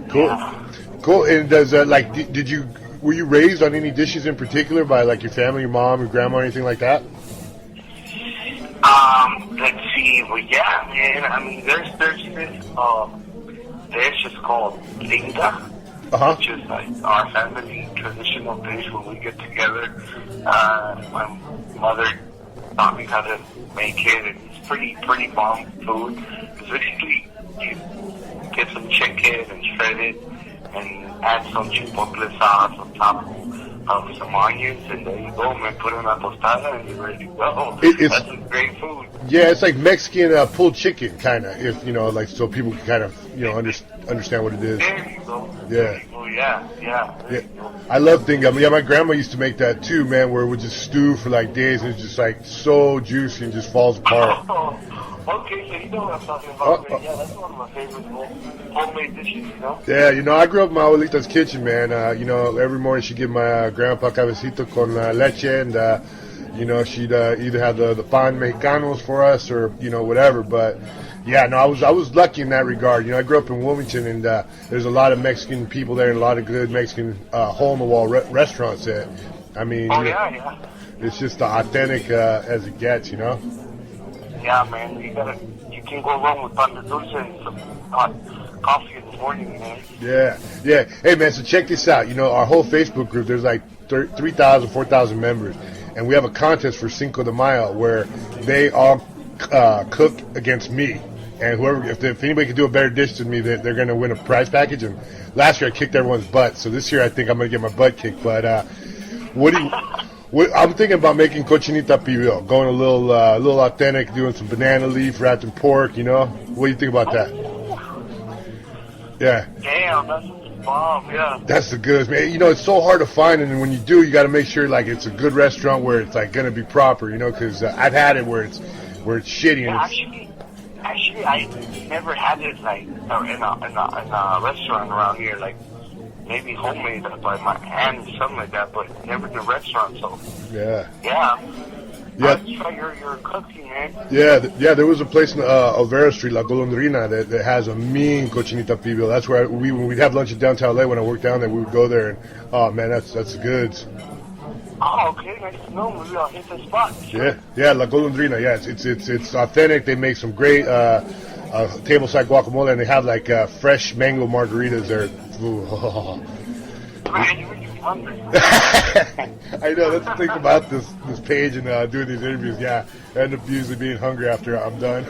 Cool. Yeah. Cool. And does, were you raised on any dishes in particular by, like, your family, your mom, your grandma, or anything like that? Let's see. Well, yeah, man. There's this dish is called linga. Which is like our family traditional dish when we get together. My mother taught me how to make it, and it's pretty bomb food. It's basically you get some chicken and shred it, and add some chipotle sauce on top of some onions, and there you go, man. Put it on a tostada, and you're ready to go. That's some great food. Yeah, it's like Mexican pulled chicken, kind of. If so people can kind of understand what it is. There you go. Yeah. There you go. Yeah. I love tinga. Yeah, my grandma used to make that too, man. Where it would just stew for like days, and it's just like so juicy and just falls apart. Okay, so you know what I'm talking about, man. Yeah, that's one of my favorite homemade dishes, Yeah, I grew up in my abuelita's kitchen, man. Every morning she'd give my grandpa cafecito con leche, and she'd either have the pan mexicanos for us or whatever. But yeah, no, I was lucky in that regard. I grew up in Wilmington, and there's a lot of Mexican people there and a lot of good Mexican hole-in-the-wall restaurants there. Yeah. It's just authentic as it gets, Yeah, man, you can go wrong with pan de dulce and some hot coffee in the morning, man. Yeah. Hey, man, so check this out. Our whole Facebook group, there's like 3,000, 4,000 members, and we have a contest for Cinco de Mayo where they all cook against me. And if anybody can do a better dish than me, they're going to win a prize package. And last year I kicked everyone's butt, so this year I think I'm going to get my butt kicked. But I'm thinking about making cochinita pibil, going a little authentic, doing some banana leaf wrapped in pork. What do you think about that? Yeah. Damn, that's bomb. Yeah. That's the goods, man. It's so hard to find, and when you do, you got to make sure like it's a good restaurant where it's like going to be proper. Because I've had it where it's shitty. Yeah, and actually, I never had it like in a restaurant around here, like. Maybe homemade by my hand, something like that, but never in a restaurant. So yeah. Let's try your cooking, man. Yeah. There was a place in Olvera Street, La Golondrina, that has a mean cochinita pibil. That's where when we'd have lunch in downtown LA. When I worked down there, we would go there, and oh man, that's the goods. Oh, okay, nice to know. Maybe I'll hit the spot. Yeah, La Golondrina. Yeah, it's authentic. They make some great tableside guacamole, and they have like fresh mango margaritas there. Man, you make me hungry. I know, that's the thing about this page and doing these interviews. Yeah, I end up usually being hungry after I'm done.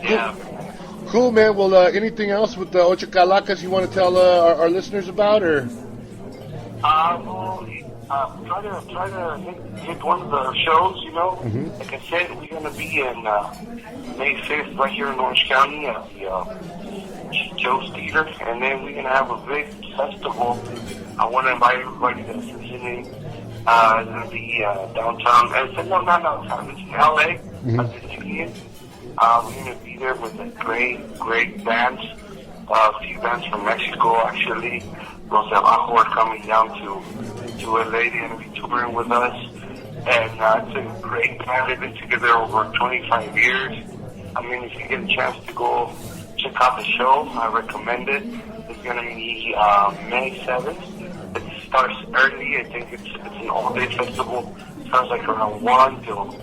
Yeah. Cool, man. Well, anything else with the Ocho Kalacas you want to tell our listeners about, or? Try to hit one of the shows, you know. Mm-hmm. Like I said, we're going to be in May 5th right here in Orange County at the Joe's Theater, and then we're going to have a big festival. I want to invite everybody that's listening. It's going to be downtown. No, not downtown. It's in L.A. At the Union. We're going to be there with a great bands. A few bands from Mexico, actually. Los de Abajo are coming down to LA. They're going to be touring with us. And it's a great band. They've been together over 25 years. I mean, if you get a chance to go check out the show, I recommend it. It's going to be May 7th. It starts early. I think it's an all-day festival. It starts like around 1 till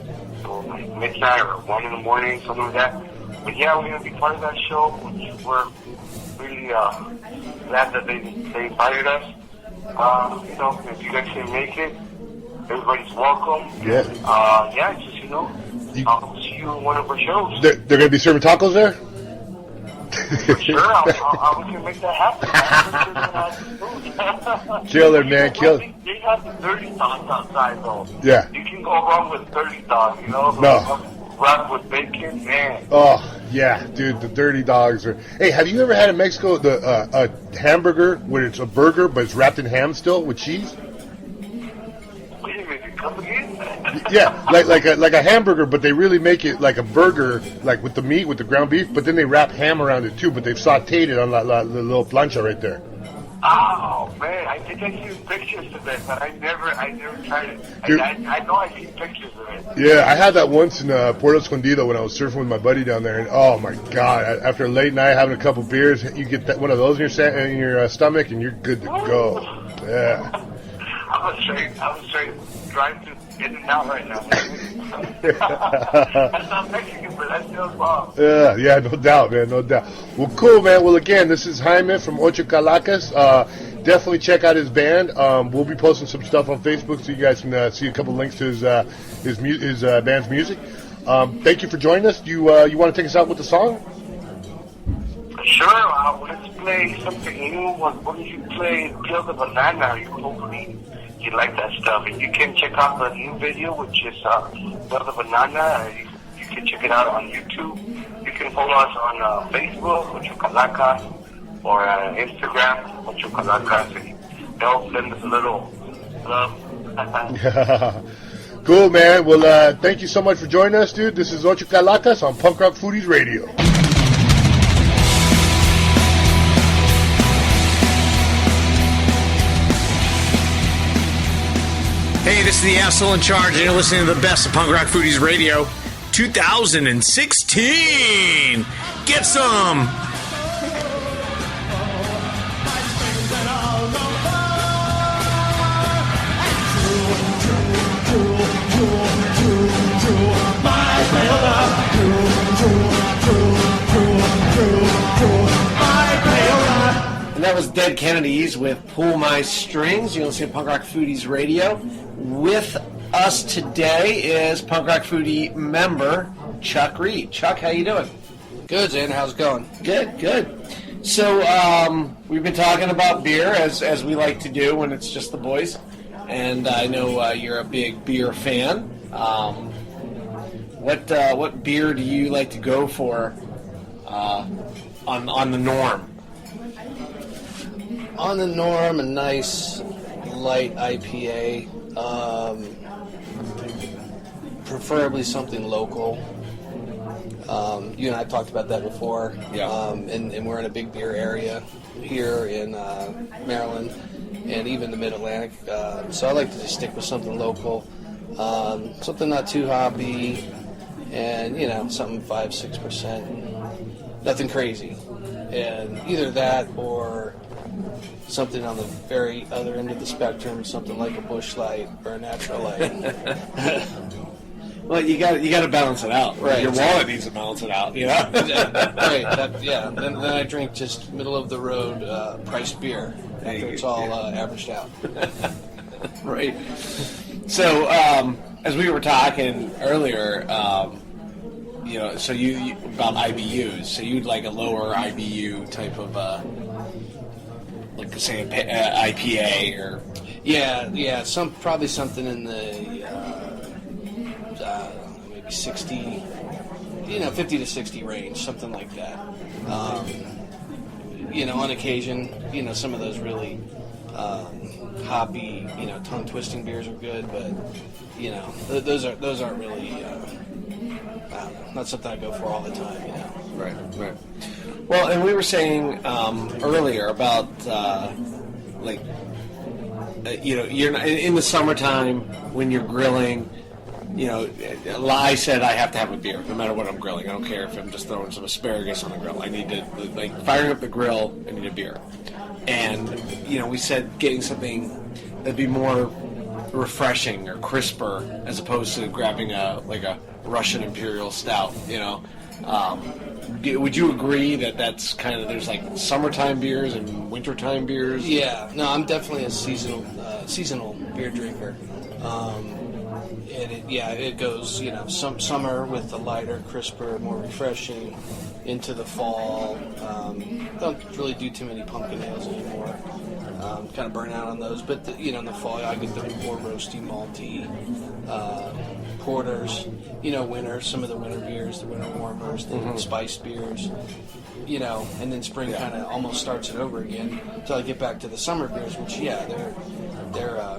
like midnight or 1 in the morning, something like that. But yeah, we're going to be part of that show, which we're really glad that they invited us. You know, if you guys can make it, everybody's welcome. Yeah. Yeah, just, you know, I'll see you in one of our shows. They're going to be serving tacos there? Sure, we can make that happen. Killer, man, killer. They have the dirty dogs outside, though. Yeah. You can go wrong with dirty dogs, you know? No. Wrapped with bacon, man. Oh, yeah, dude, the dirty dogs are... Hey, have you ever had in Mexico a hamburger where it's a burger, but it's wrapped in ham still with cheese? Wait a minute, come again? Yeah, like a hamburger, but they really make it like a burger, like with the meat, with the ground beef, but then they wrap ham around it too, but they've sauteed it on the little plancha right there. Oh, man, I think I've seen pictures of it, but I never tried it. I know I've seen pictures of it. Yeah, I had that once in Puerto Escondido when I was surfing with my buddy down there, and oh my God, after a late night having a couple beers, you get one of those in your stomach, and you're good to go. Yeah. I was straight driving to in and out right now. That's not Mexican, but that's still bomb. Yeah, no doubt, man, no doubt. Well, cool, man. Well, again, this is Jaime from Ocho Kalacas. Definitely check out his band. We'll be posting some stuff on Facebook so you guys can see a couple links to his band's music. Thank you for joining us. You want to take us out with the song? Sure. Let's play something new. Why don't you play Peel the Banana? Hopefully you like that stuff. And you can check out the new video, which is Peel the Banana. You can check it out on YouTube. You can follow us on Facebook, Ocho Kalacas, or Instagram, Ocho Kalacas. And they'll send us a little love. Cool, man. Well, thank you so much for joining us, dude. This is Ocho Kalacas on Punk Rock Foodies Radio. Hey, this is the asshole in charge, and you're listening to the best of Punk Rock Foodies Radio 2016. Get some! And that was Dead Kennedys with Pull My Strings. You're listening to Punk Rock Foodies Radio. With us today is Punk Rock Foodie member Chuck Reid. Chuck, how you doing? Good, Zan. How's it going? Good. So we've been talking about beer as we like to do when it's just the boys, and I know you're a big beer fan. What beer do you like to go for on the norm? On the norm, a nice light IPA. Preferably something local. You and I have talked about that before. Yeah. And we're in a big beer area here in Maryland and even the Mid-Atlantic. So I like to just stick with something local. Something not too hoppy and, something 5-6%. Nothing crazy. And either that or something on the very other end of the spectrum, something like a Busch Light or a Natural Light. Well, you got to balance it out. Right. Your wallet needs to balance it out. Right. Then I drink just middle of the road priced beer after it's all averaged out. Right. So as we were talking earlier, so you about IBUs. So you'd like a lower IBU type of, like say IPA or. Yeah. Probably something in the maybe 60, 50 to 60 range, something like that. On occasion, some of those really hoppy, tongue twisting beers are good, but those aren't really not something I go for all the time. Right. Well, and we were saying earlier about you're not, in the summertime when you're grilling. I said I have to have a beer no matter what I'm grilling. I don't care if I'm just throwing some asparagus on the grill. I need to, firing up the grill, I need a beer. And, we said getting something that'd be more refreshing or crisper as opposed to grabbing a Russian Imperial Stout, Would you agree that that's kind of, there's like summertime beers and wintertime beers? Yeah, no, I'm definitely a seasonal beer drinker. And it goes, some summer with the lighter, crisper, more refreshing, into the fall. Don't really do too many pumpkin ales anymore. Kind of burn out on those. But, in the fall, I get the more roasty, malty porters. Winter, some of the winter beers, the winter warmers, the spiced beers. And then spring kind of almost starts it over again until I get back to the summer beers, which, they're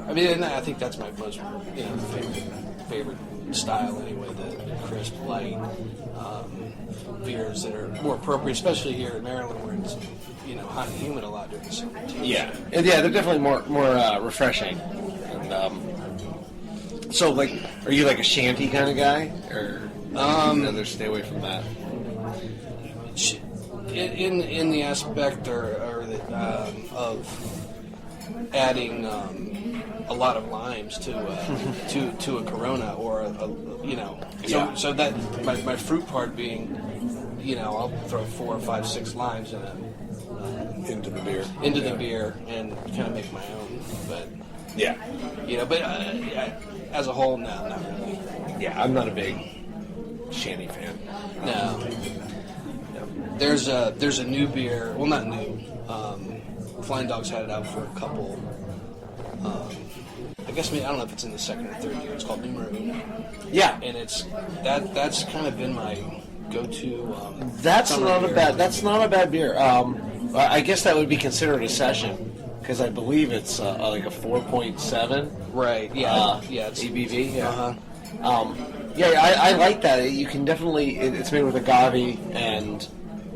and I think that's my most, favorite style anyway, the crisp, light beers that are more appropriate, especially here in Maryland where it's, hot and humid a lot during the summer too. Yeah, they're definitely more refreshing. And so, are you like a shanty kind of guy, or rather stay away from that? In the aspect of adding a lot of limes to a Corona or so that my fruit part being, I'll throw 4, 5, 6 limes into the beer and kind of make my own, but but as a whole, no, not really. Yeah, I'm not a big shanty fan. No. There's a new beer, well, not new. Flying Dog's had it out for a couple. I don't know if it's in the second or third year. It's called Numero Uno. Yeah, and that's kind of been my go-to. That's not a bad beer. I guess that would be considered a session because I believe it's like a 4.7. Right. Yeah. It's ABV. Yeah. Uh-huh. I like that. You can definitely. It's made with agave and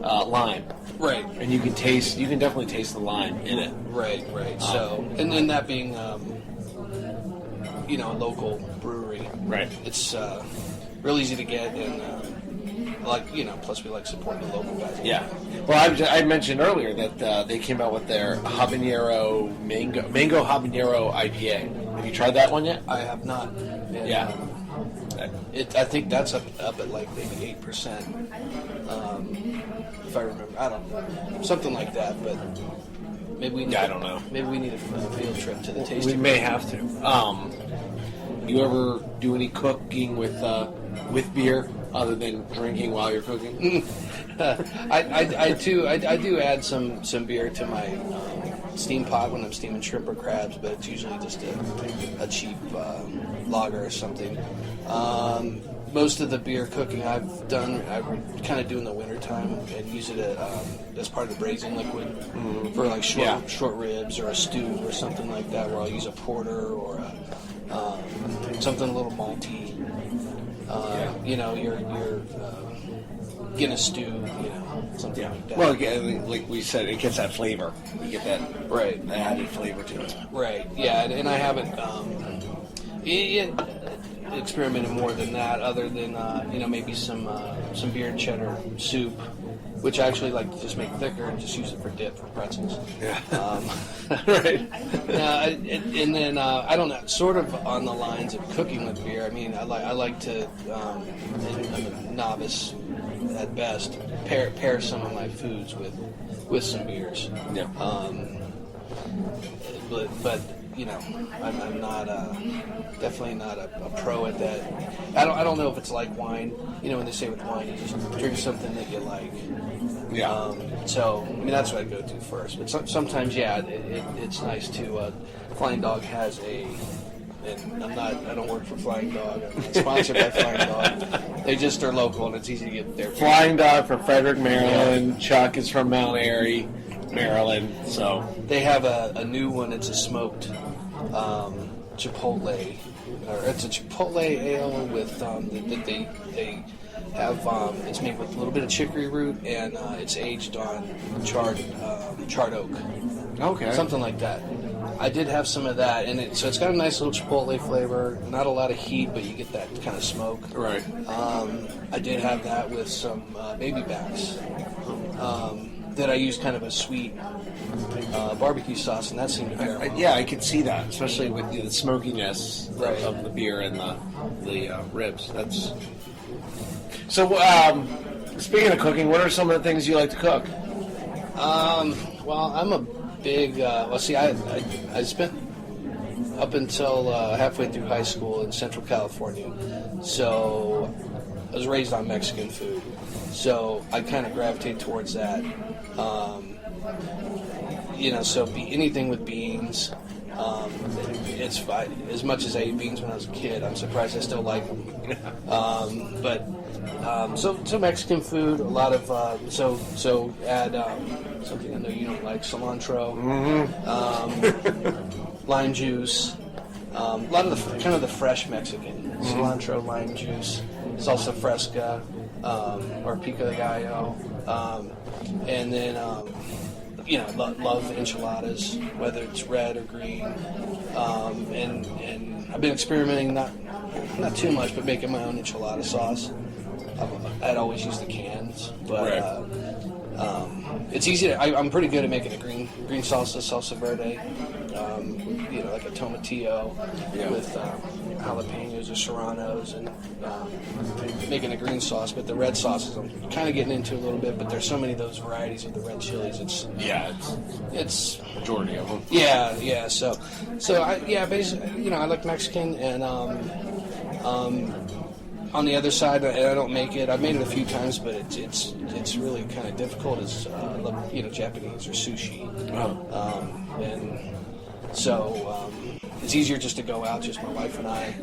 lime. Right. And you can definitely taste the lime in it. Right. So, and then that being, a local brewery. Right. It's real easy to get, and plus we like supporting the local guys. Yeah. Well, I mentioned earlier that they came out with their habanero mango habanero IPA. Have you tried that one yet? I have not. And, yeah. I think that's up at like maybe 8%. If I remember, I don't know, something like that. But maybe we need. I don't know. Maybe we need a field trip to the tasting. We may have to. You ever do any cooking with beer other than drinking while you're cooking? I do add some beer to my steam pot when I'm steaming shrimp or crabs, but it's usually just a cheap lager or something. Most of the beer cooking I've done, I kind of do in the wintertime and use it as part of the braising liquid for like short ribs or a stew or something like that, where I'll use a porter or something a little malty. Your Guinness stew, something like that. Well, again, like we said, it gets that flavor. You get that added flavor to it. Right. Yeah, and I haven't experimented more than that, other than maybe some beer and cheddar soup, which I actually like to just make thicker and just use it for dip for pretzels. Yeah. Right. And then I don't know, sort of on the lines of cooking with beer. I mean, I like to, and I'm a novice at best, pair some of my foods with some beers. Yeah. But I'm not definitely not a pro at that. I don't know if it's like wine. When they say with wine, you just drink something that you like. Yeah. So that's what I go to first. But sometimes, it's nice to. Flying Dog has and I don't work for Flying Dog. I'm sponsored by Flying Dog. They just are local, and it's easy to get there. Flying Dog from Frederick, Maryland. Yeah. Chuck is from Mount Airy, Maryland. So they have a new one. It's a smoked Chipotle, or it's a Chipotle ale with that they have. It's made with a little bit of chicory root, and it's aged on charred oak. Okay. Something like that. I did have some of that, and so it's got a nice little Chipotle flavor. Not a lot of heat, but you get that kind of smoke. Right. I did have that with some baby backs that I used kind of a sweet barbecue sauce, and that seemed to pair well. Yeah, I could see that, especially with the smokiness right. of the beer and the ribs. That's so. Speaking of cooking, what are some of the things you like to cook? Well, I'm a big. I spent up until halfway through high school in Central California, so I was raised on Mexican food. So I kind of gravitate towards that. So anything with beans. It's fine. As much as I ate beans when I was a kid, I'm surprised I still like them. So Mexican food, a lot of so add something I know you don't like, cilantro, lime juice, a lot of the fresh Mexican cilantro, lime juice, salsa fresca, or pico de gallo, and then love enchiladas, whether it's red or green, and I've been experimenting not too much, but making my own enchilada sauce. I'd always use the cans, but it's easy. I'm pretty good at making a green salsa verde, like a tomatillo with jalapenos or serranos, and making a green sauce. But the red sauces I'm kind of getting into a little bit. But there's so many of those varieties of the red chilies. It's majority of them. Yeah. So basically, I like Mexican, and on the other side, and I don't make it. I've made it a few times, but it's really kind of difficult. I love Japanese or sushi, and so it's easier just to go out, just my wife and I,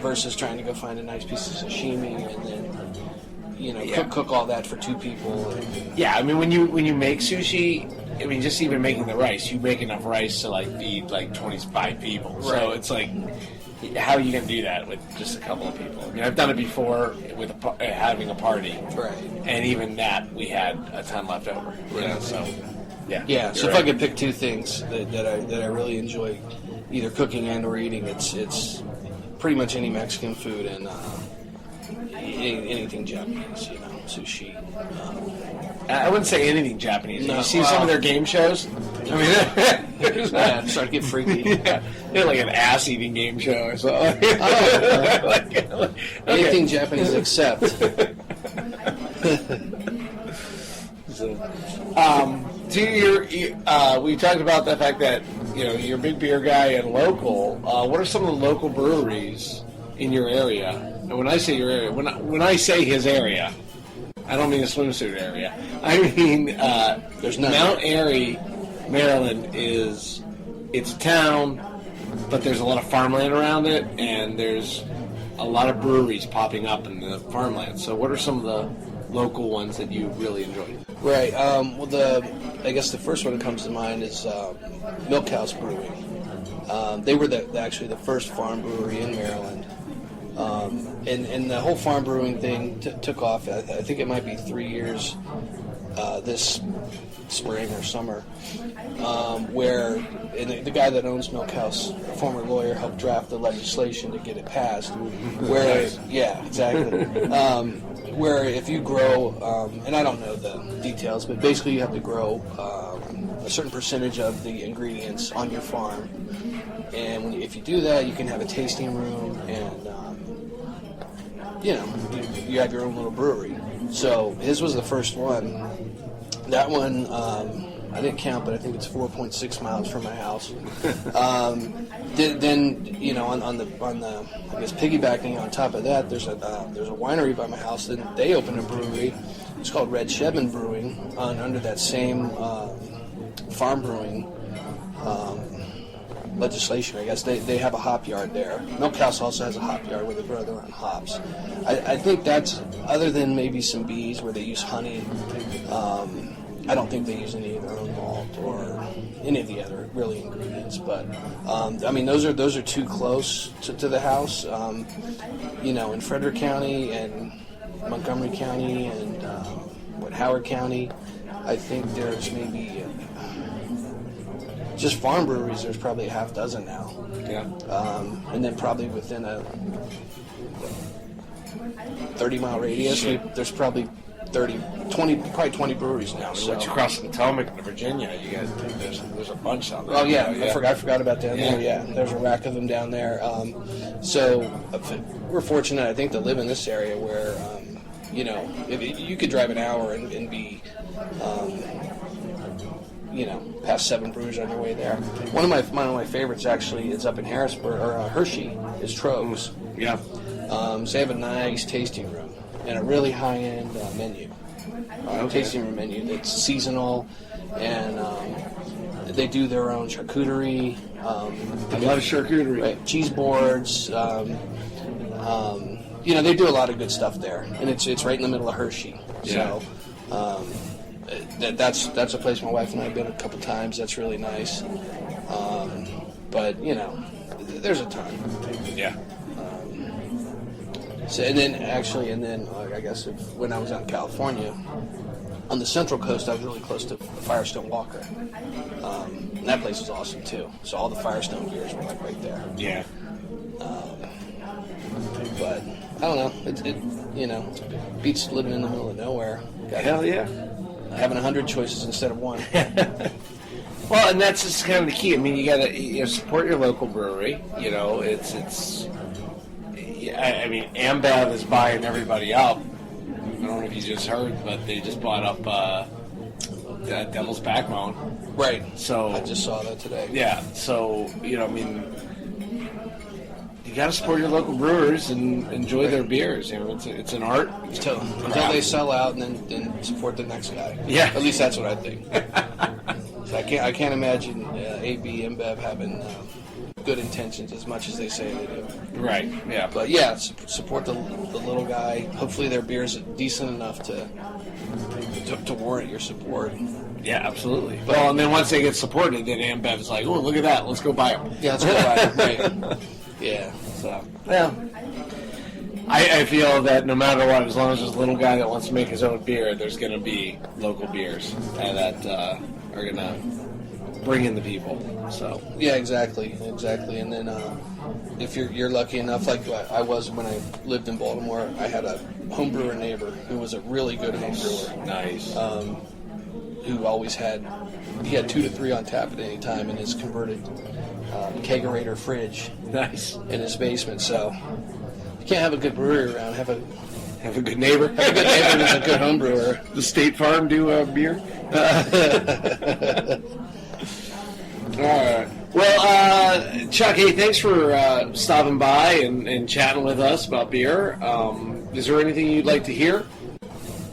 versus trying to go find a nice piece of sashimi and then cook all that for two people. Yeah, I mean when you make sushi, I mean just even making the rice, you make enough rice to feed 25 people. Right. So it's like, how are you going to do that with just a couple of people? I mean, I've done it before with having a party, right? And even that we had a ton left over. Right. So yeah. So if I could pick two things that I really enjoy, either cooking and or eating, it's pretty much any Mexican food and anything Japanese, sushi. I wouldn't say anything Japanese. No, you see some of their game shows? I mean, start to get freaky. They're like an ass-eating game show or something. Anything Japanese except. We talked about the fact that you're a big beer guy and local. What are some of the local breweries in your area? And when I say your area, when I say his area, I don't mean the swimsuit area. I mean there's none. Mount Airy, Maryland it's a town, but there's a lot of farmland around it, and there's a lot of breweries popping up in the farmland. So what are some of the local ones that you really enjoy? Right. I guess the first one that comes to mind is Milk House Brewing. They were actually the first farm brewery in Maryland. And the whole farm brewing thing took off. I think it might be 3 years this spring or summer, where the guy that owns Milk House, a former lawyer, helped draft the legislation to get it passed. Where, yeah, exactly. Where if you grow, and I don't know the details, but basically you have to grow a certain percentage of the ingredients on your farm, and if you do that, you can have a tasting room, and you have your own little brewery. So his was the first one. That one I didn't count, but I think it's 4.6 miles from my house. Then you know, on the I guess piggybacking on top of that, there's a winery by my house. Then they opened a brewery. It's called Red Shebman Brewing under that same farm brewing legislation. I guess they have a hop yard there. Milk House also has a hop yard where they grow their own hops. I think that's, other than maybe some bees where they use honey. I don't think they use any of their own malt or any of the other really ingredients. But I mean, those are too close to the house. You know, in Frederick County and Montgomery County and Howard County, I think there's maybe just farm breweries. There's probably a half dozen now. Yeah. And then probably within a 30-mile radius, there's probably 20 breweries now. So once you cross the Potomac into Virginia, you guys, there's a bunch out there. Oh yeah, I forgot about down there. Yeah, there's a rack of them down there. So we're fortunate, I think, to live in this area where you know, you could drive an hour and be you know, past 7 breweries on your way there. One of my favorites actually is up in Harrisburg or Hershey is Trogues. Yeah. So they have a nice tasting room and a really high-end menu. Tasting room menu that's seasonal, and they do their own charcuterie. I love charcuterie. Right, cheese boards. You know, they do a lot of good stuff there, and it's right in the middle of Hershey. Yeah. So that's a place my wife and I have been a couple times. That's really nice. But you know, there's a ton. Yeah. So and then I guess when I was out in California, on the Central Coast, I was really close to Firestone Walker. And that place was awesome too. So all the Firestone beers were like right there. Yeah. But I don't know. It you know, beats living in the middle of nowhere. Hell yeah. Having 100 choices instead of one. Well, and that's just kind of the key. I mean, you gotta support your local brewery. You know, it's. I mean, Ambev is buying everybody up. I don't know if you just heard, but they just bought up Devil's Backbone. Right. So I just saw that today. Yeah. So you know, I mean, you got to support your local brewers and enjoy their beers. You know, it's an art. Until they sell out, and then support the next guy. Yeah. At least that's what I think. So I can't imagine AB InBev having good intentions as much as they say they do. Right. Yeah. But yeah, support the little guy. Hopefully their beer's decent enough to warrant your support. Yeah, absolutely. Well, and then once they get supported, then Ambev's like, oh, look at that, let's go buy them. Yeah, let's go buy them. Right. Yeah. So, well, I feel that no matter what, as long as there's a little guy that wants to make his own beer, there's going to be local beers that are going to bring in the people. So yeah, exactly. And then if you're lucky enough, like I was when I lived in Baltimore, I had a homebrewer neighbor who was a really good homebrewer. Nice. Who always had 2 to 3 on tap at any time in his converted kegerator fridge. Nice. In his basement. So you can't have a good brewery around. Have a good neighbor. Have a good neighbor who's a good home brewer. Does State Farm do beer? All right. Well, Chuck, hey, thanks for stopping by and chatting with us about beer. Is there anything you'd like to hear?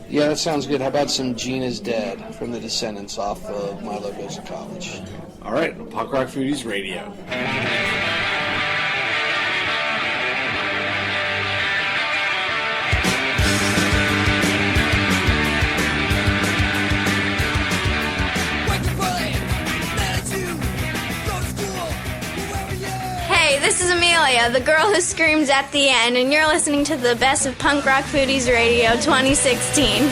Yeah, that sounds good. How about some Gina's Dead from the Descendants off of Milo Goes to College? All right, Punk Rock Foodies Radio. Hey, this is Amelia, the girl who screams at the end, and you're listening to the best of Punk Rock Foodies Radio 2016.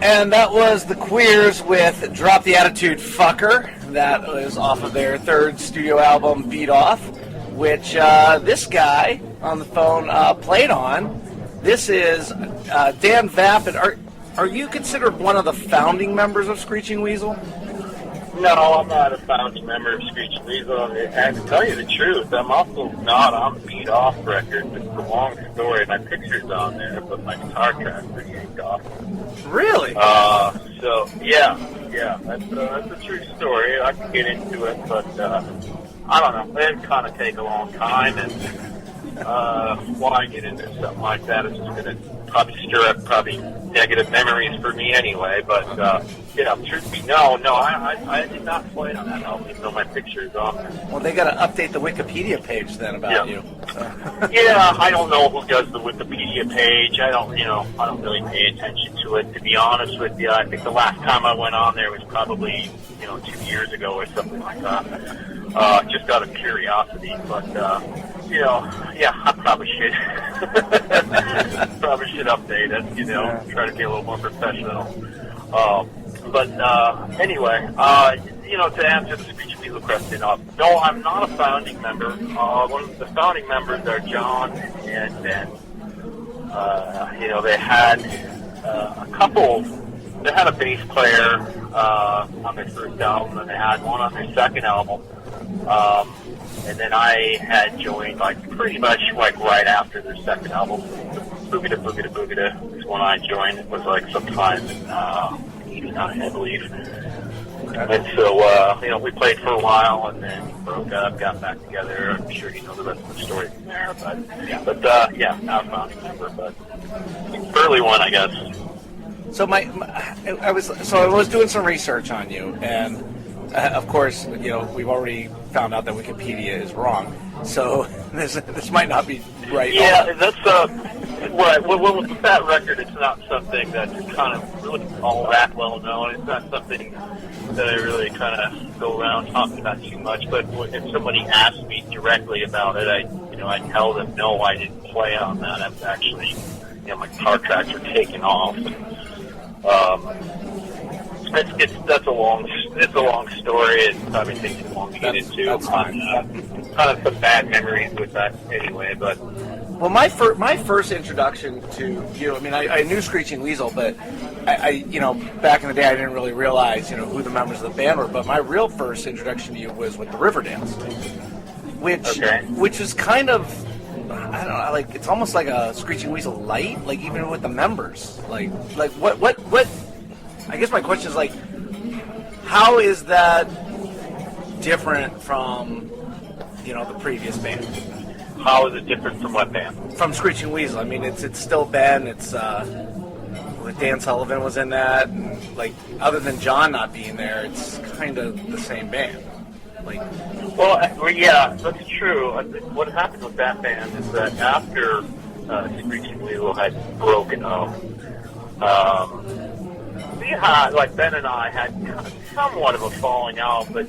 And that was the Queers with Drop the Attitude Fucker. That was off of their 3rd studio album, Beat Off, which this guy on the phone played on. This is Dan Vapid. Are you considered one of the founding members of Screeching Weasel? No, I'm not a founding member of Screeching Weasel, and to tell you the truth, I'm also not on the Beat yanked off record. It's a long story. My picture's on there, but my guitar tracks were yanked off. Really? So yeah, that's a true story. I can get into it, but I don't know. It'd kind of take a long time, and why get into something like that? It's just going to probably stir up negative memories for me anyway. But truth be known, no, I did not play on that album, even though my picture is on there. Well, they got to update the Wikipedia page then about you. So. Yeah, I don't know who does the Wikipedia page. I don't really pay attention to it, to be honest with you. I think the last time I went on there was probably 2 years ago or something like that. Just out of curiosity, but I probably should update it. Try to be a little more professional. But anyway, to answer the Screeching Weasel question, no, I'm not a founding member. One of the founding members are John and Ben. They had a couple. They had a bass player on their first album, and they had one on their second album. And then I had joined pretty much right after their second album. Boogada Boogada Boogada is when I joined. It was sometime in 89, I believe. Okay. And so, we played for a while and then broke up, got back together. I'm sure you know the rest of the story from there. But now I'm founding member, but early one, I guess. So I was doing some research on you, and of course, we've already found out that Wikipedia is wrong. So this might not be right. Yeah, that's right. Well, with that record, it's not something that's kind of really all that well known. It's not something that I really kind of go around talking about too much. But if somebody asks me directly about it, I tell them no, I didn't play on that. I've actually, my guitar tracks were taken off. That's a long story. It probably takes too long to get into. That's fine. Kind of some bad memories with that anyway. But my first introduction to you, I knew Screeching Weasel, but I back in the day I didn't really realize who the members of the band were. But my real first introduction to you was with the Riverdales, which is kind of, I don't know, it's almost like a Screeching Weasel light, even with the members, what. I guess my question is how is that different from the previous band? How is it different from what band? From Screeching Weasel. It's still Ben. It's Dan Sullivan was in that. And, other than John not being there, it's kind of the same band. Well, yeah, that's true. What happened with that band is that after Screeching Weasel had broken up, we had, Ben and I had somewhat of a falling out, but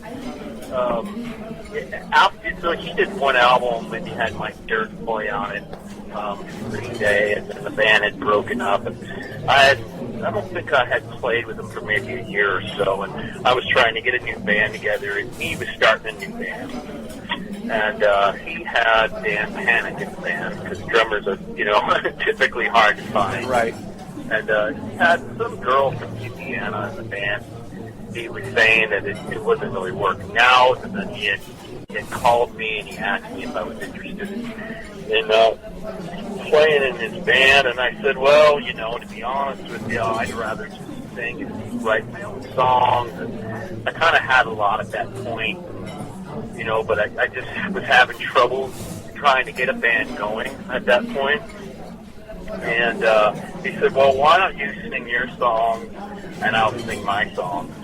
so he did one album and he had Mike Dirt play on it, Green Day, and then the band had broken up, and I don't think I had played with him for maybe a year or so, and I was trying to get a new band together, and he was starting a new band. And he had Dan Panic in the band, because drummers are, typically hard to find. Right. And he had some girl from Indiana in the band. He was saying that it wasn't really working out, and then he had called me and he asked me if I was interested in playing in his band, and I said, well, to be honest with you, I'd rather just sing and write my own songs. And I kind of had a lot at that point, but I just was having trouble trying to get a band going at that point. And he said, well, why don't you sing your songs and I'll sing my songs?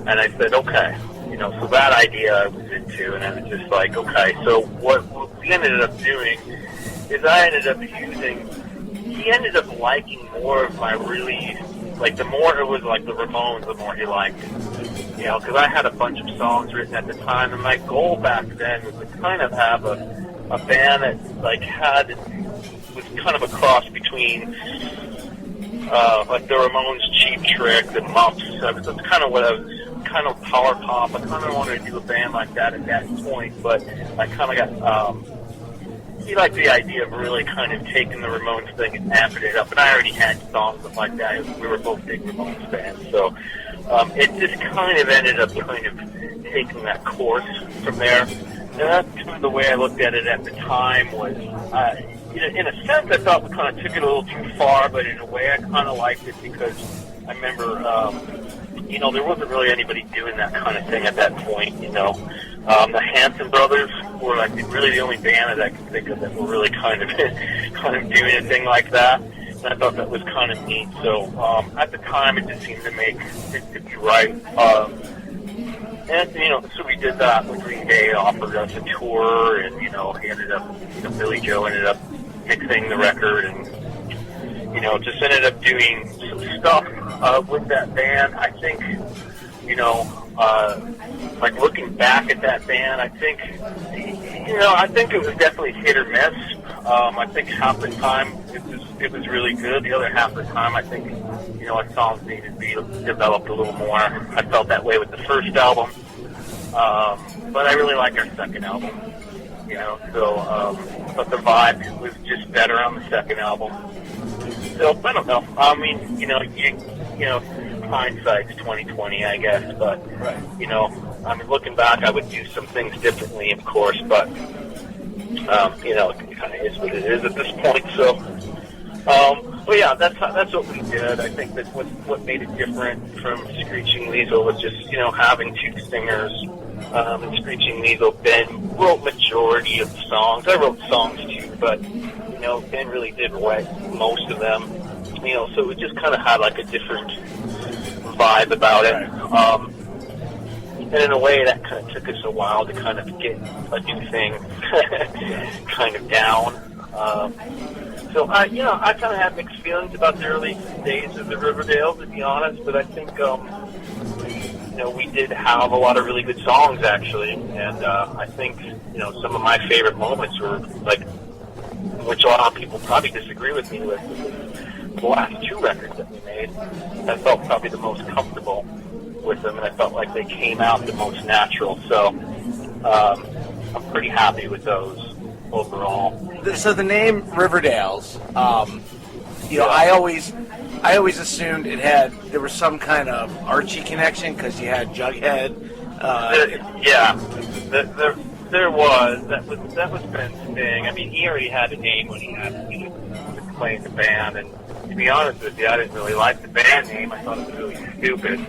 And I said, okay. So that idea I was into, and I was just okay. So what we ended up doing is he ended up liking more of my really, the more it was the Ramones, the more he liked it. Because I had a bunch of songs written at the time, and my goal back then was to kind of have a band that was kind of a cross between the Ramones, Cheap Trick, and Mumps. That's kind of what I was, kind of power pop. I kind of wanted to do a band like that at that point, but I kind of got, he liked the idea of really kind of taking the Ramones thing and amping it up, and I already had songs like that. We were both big Ramones fans, so it just kind of ended up kind of taking that course from there. that's kind of the way I looked at it at the time was, in a sense, I thought we kind of took it a little too far, but in a way I kind of liked it because I remember, there wasn't really anybody doing that kind of thing at that point, The Hanson brothers were like really the only band that I could think of that were really kind of doing a thing like that. And I thought that was kind of neat. So at the time, it just seemed to be right. And so we did that with Green Day, offered us a tour, and he ended up, Billy Joe ended up mixing the record, and just ended up doing some stuff with that band. I think, like looking back at that band, I think it was definitely hit or miss. I think half the time it was really good. The other half of the time, I think, our songs needed to be developed a little more. I felt that way with the first album, but I really like our second album. But the vibe was just better on the second album. So I don't know. I mean, hindsight's 20/20, I guess. But looking back, I would do some things differently, of course. But it kind of is what it is at this point. So, but yeah, that's what we did. I think that what made it different from Screeching Weasel was just having two singers. And Screeching Weasel, Ben wrote majority of the songs. I wrote songs too, but Ben really did write most of them. So it just kind of had like a different vibe about it. And in a way, that kind of took us a while to kind of get a new thing kind of down. So I kind of had mixed feelings about the early days of the Riverdales, to be honest. But I think, we did have a lot of really good songs, actually. And I think, some of my favorite moments were, like, which a lot of people probably disagree with me with, the last two records that we made. I felt probably the most comfortable with them, and I felt like they came out the most natural. So I'm pretty happy with those overall. So the name Riverdales, I always assumed there was some kind of Archie connection because you had Jughead. There was. That was Ben's thing. I mean, he already had a name when he had to play in the band, and to be honest with you, I didn't really like the band name. I thought it was really stupid.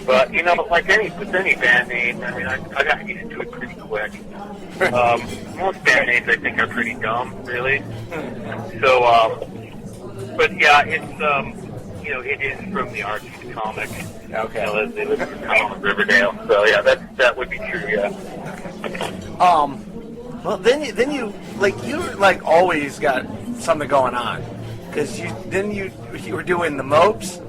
But like with any band name, I mean, I got used to it pretty quick. Most band names I think are pretty dumb, really. So, but yeah, it's it is from the Archie comic. Okay. They live in the town of Riverdale. So yeah, that would be true. Yeah. Well, then you always got something going on, because you were doing the Mopes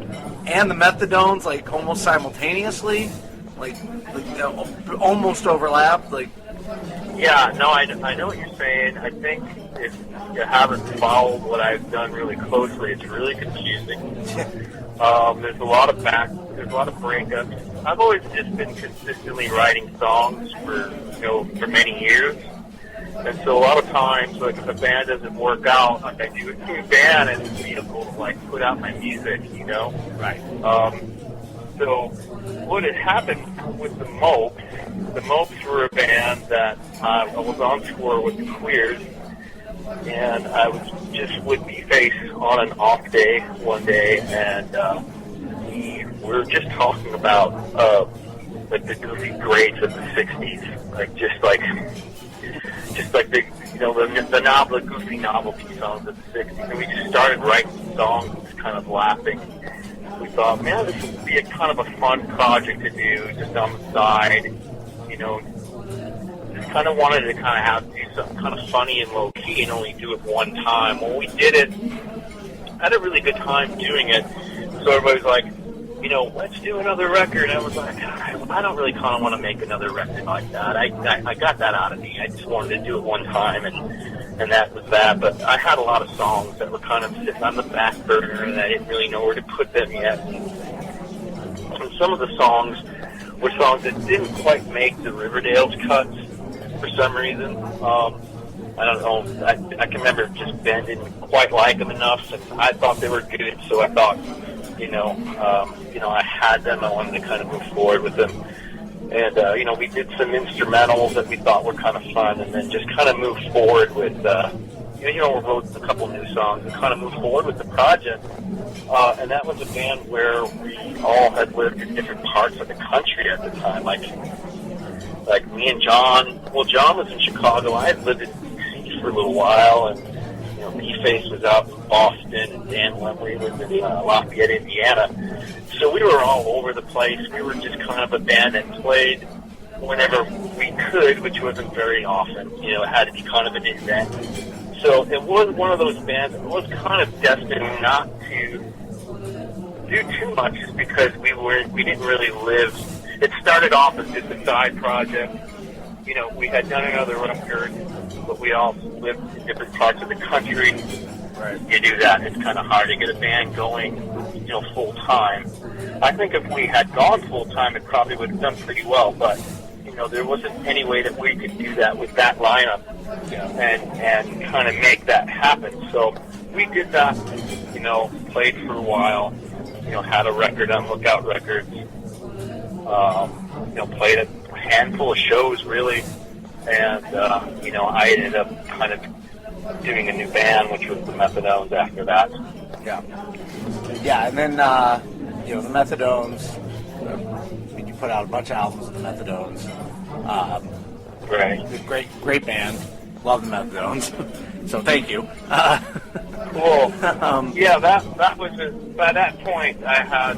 and the Methadones like almost simultaneously, like almost overlapped, like. Yeah, no, I know what you're saying. I think if you haven't followed what I've done really closely, it's really confusing. There's a lot of breakups. I've always just been consistently writing songs for many years. And so a lot of times, like, if a band doesn't work out, like, I do a new band and it's vehicle to, like, put out my music, Right. So what had happened with the Mopes were a band that I was on tour with the Queers, and I was just with Face on an off day one day, and we were just talking about like the goofy grades of the '60s, just like the the goofy novelty songs of the '60s, and we just started writing songs, kind of laughing. We thought, man, this would be a kind of a fun project to do, just on the side, Just kind of wanted to do something kind of funny and low key and only do it one time. When we did it, I had a really good time doing it. So everybody's like, let's do another record. And I was like, I don't really kind of want to make another record like that. I got that out of me. I just wanted to do it one time, and that was that. But I had a lot of songs that were kind of sitting on the back burner, and I didn't really know where to put them yet. And some of the songs were songs that didn't quite make the Riverdales cuts for some reason. I don't know. I can remember just Ben didn't quite like them enough, and I thought they were good, so I thought, I had them. I wanted to kind of move forward with them. And, we did some instrumentals that we thought were kind of fun, and then just kind of moved forward with, we wrote a couple new songs and kind of moved forward with the project. And that was a band where we all had lived in different parts of the country at the time. Like me and John. Well, John was in Chicago. I had lived in D.C. for a little while, and B-Face was out in Boston, and Dan Lemley was in Lafayette, Indiana. So we were all over the place. We were just kind of a band that played whenever we could, which wasn't very often. It had to be kind of an event. So it was one of those bands that was kind of destined not to do too much, just because we didn't really live. It started off as just a side project. We had done another record, but we all lived in different parts of the country. Right. You do that, it's kind of hard to get a band going, full time. I think if we had gone full time, it probably would have done pretty well, but there wasn't any way that we could do that with that lineup and kind of make that happen. So we did that, played for a while, had a record on Lookout Records, played a handful of shows really, and I ended up kind of doing a new band, which was the Methadones after that. Yeah, and then the Methadones. You put out a bunch of albums of the Methadones. Right. Great band. Love the Methadones. So thank you. Cool. That was by that point I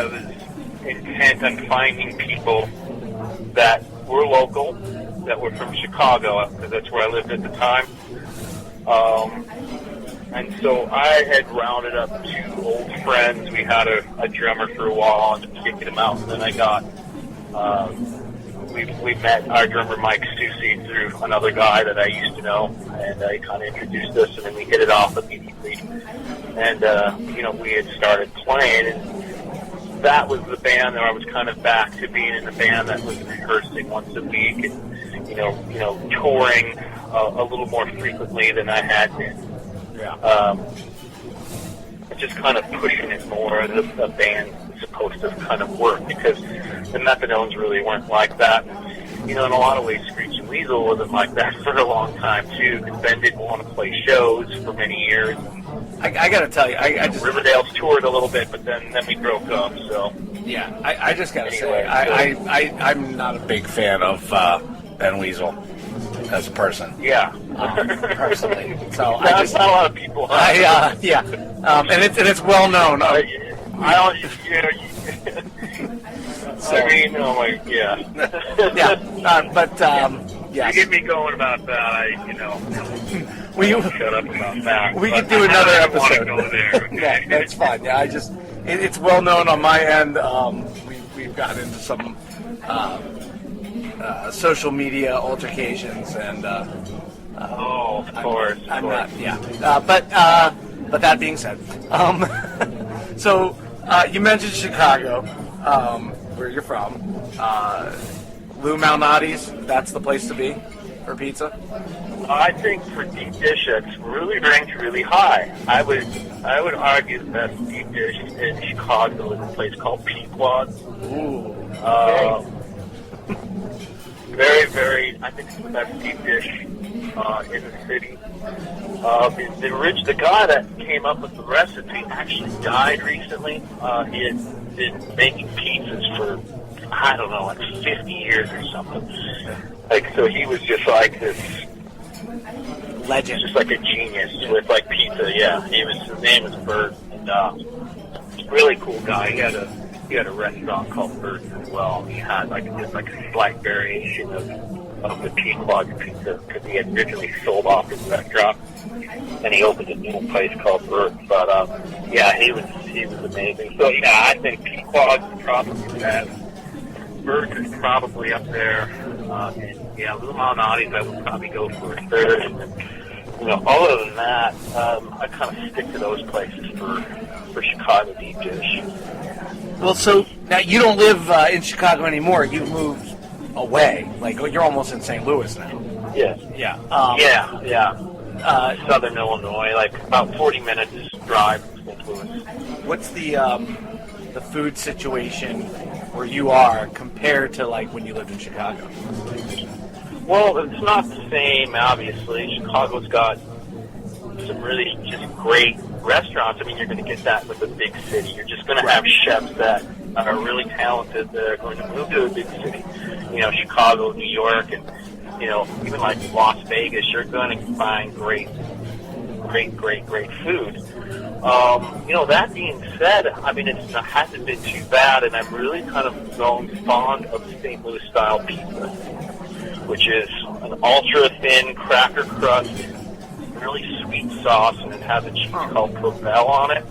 was intent on finding people that were local, that were from Chicago, because that's where I lived at the time. And so I had rounded up 2 old friends. We had a drummer for a while and kicked him out. And then I got, we met our drummer Mike Stacey through another guy that I used to know. And he kind of introduced us, and then we hit it off immediately. And, we had started playing, and that was the band that I was kind of back to being in the band that was rehearsing once a week and, touring a little more frequently than I had been. Just kind of pushing it more as a band is supposed to kind of work, because the Methadones really weren't like that. In a lot of ways, Screeching Weasel wasn't like that for a long time, too, because Ben didn't want to play shows for many years. I got to tell you, I just... Riverdales toured a little bit, but then we broke up, so... Yeah, I just got to say, I'm not a big fan of Ben Weasel as a person. Yeah. Personally. So not a lot of people have. And it's well known. I don't, You get me going about that, shut up about that. We could do another episode. Go there, okay? Yeah, that's fine. Yeah, it's well known on my end. We've gotten into some social media altercations, and of course. But that being said, so you mentioned Chicago, where you're from. Lou Malnati's, that's the place to be for pizza? I think for deep dish, it's really ranked really high. I would argue the best deep dish in Chicago is a place called Pequod. Ooh. Very, very, I think it's the best deep dish in the city. The guy that came up with the recipe actually died recently. He had been making pizzas for, I don't know, like 50 years or something. So he was just like this legend, just like a genius with like pizza. Yeah, his name was Bert, and really cool guy. He had a restaurant called Bert as well. He had just a slight variation of the Pequod pizza, because he had originally sold off his restaurant, and he opened a new place called Bert. But he was amazing. So I think Pequod is probably the best. Bert is probably up there. Lou Malnati's I would probably go for a third. And then, other than that, I kind of stick to those places for Chicago deep dish. Well, so now you don't live in Chicago anymore. You've moved away. Like, you're almost in St. Louis now. Yeah. Yeah. Southern Illinois, like about 40 minutes drive from St. Louis. What's the food situation where you are compared to like when you lived in Chicago? Well, it's not the same, obviously. Chicago's got some really just great restaurants. I mean, you're going to get that with a big city. You're just going to have chefs that are really talented that are going to move to a big city. You know, Chicago, New York, and, you know, even like Las Vegas, you're going to find great food. You know, that being said, I mean, it hasn't been too bad, and I'm really kind of grown fond of St. Louis style pizza, which is an ultra thin cracker crust, really sweet sauce, and it has a cheese called Provel on it,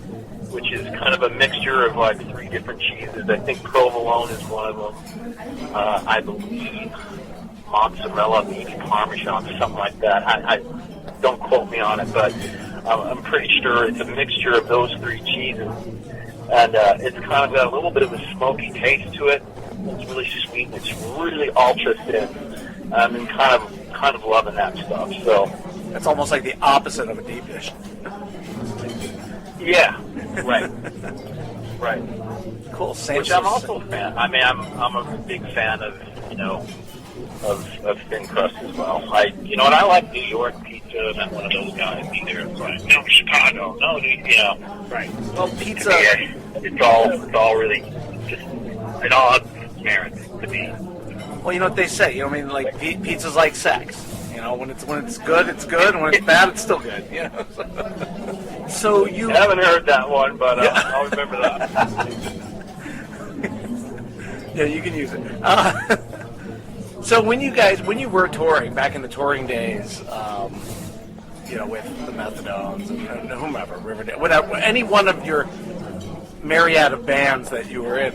which is kind of a mixture of like 3 different cheeses. I think provolone is one of them. I believe mozzarella, maybe Parmesan, something like that. I don't quote me on it, but I'm pretty sure it's a mixture of those 3 cheeses, and it's kind of got a little bit of a smoky taste to it. It's really sweet. It's really ultra thin. I'm kind of loving that stuff. So it's almost like the opposite of a deep dish. Yeah, right, right. Cool. Which I'm also a fan. I mean, I'm a big fan of, you know, of thin crust as well. You know, and I like New York pizza. I'm not one of those guys either. It's like, no, Chicago, no, you know. Right. Well, pizza. It's all really just, it all has merits to be. Well, you know what they say. You know, I mean, like pizza's like sex. You know, when it's good, it's good, and when it's bad, it's still good. You know. So you. I haven't heard that one, but I'll remember that. Yeah, you can use it. So when you were touring back in the touring days, you know, with the Methadones and whomever, Riverdale, whatever, any one of your myriad of bands that you were in,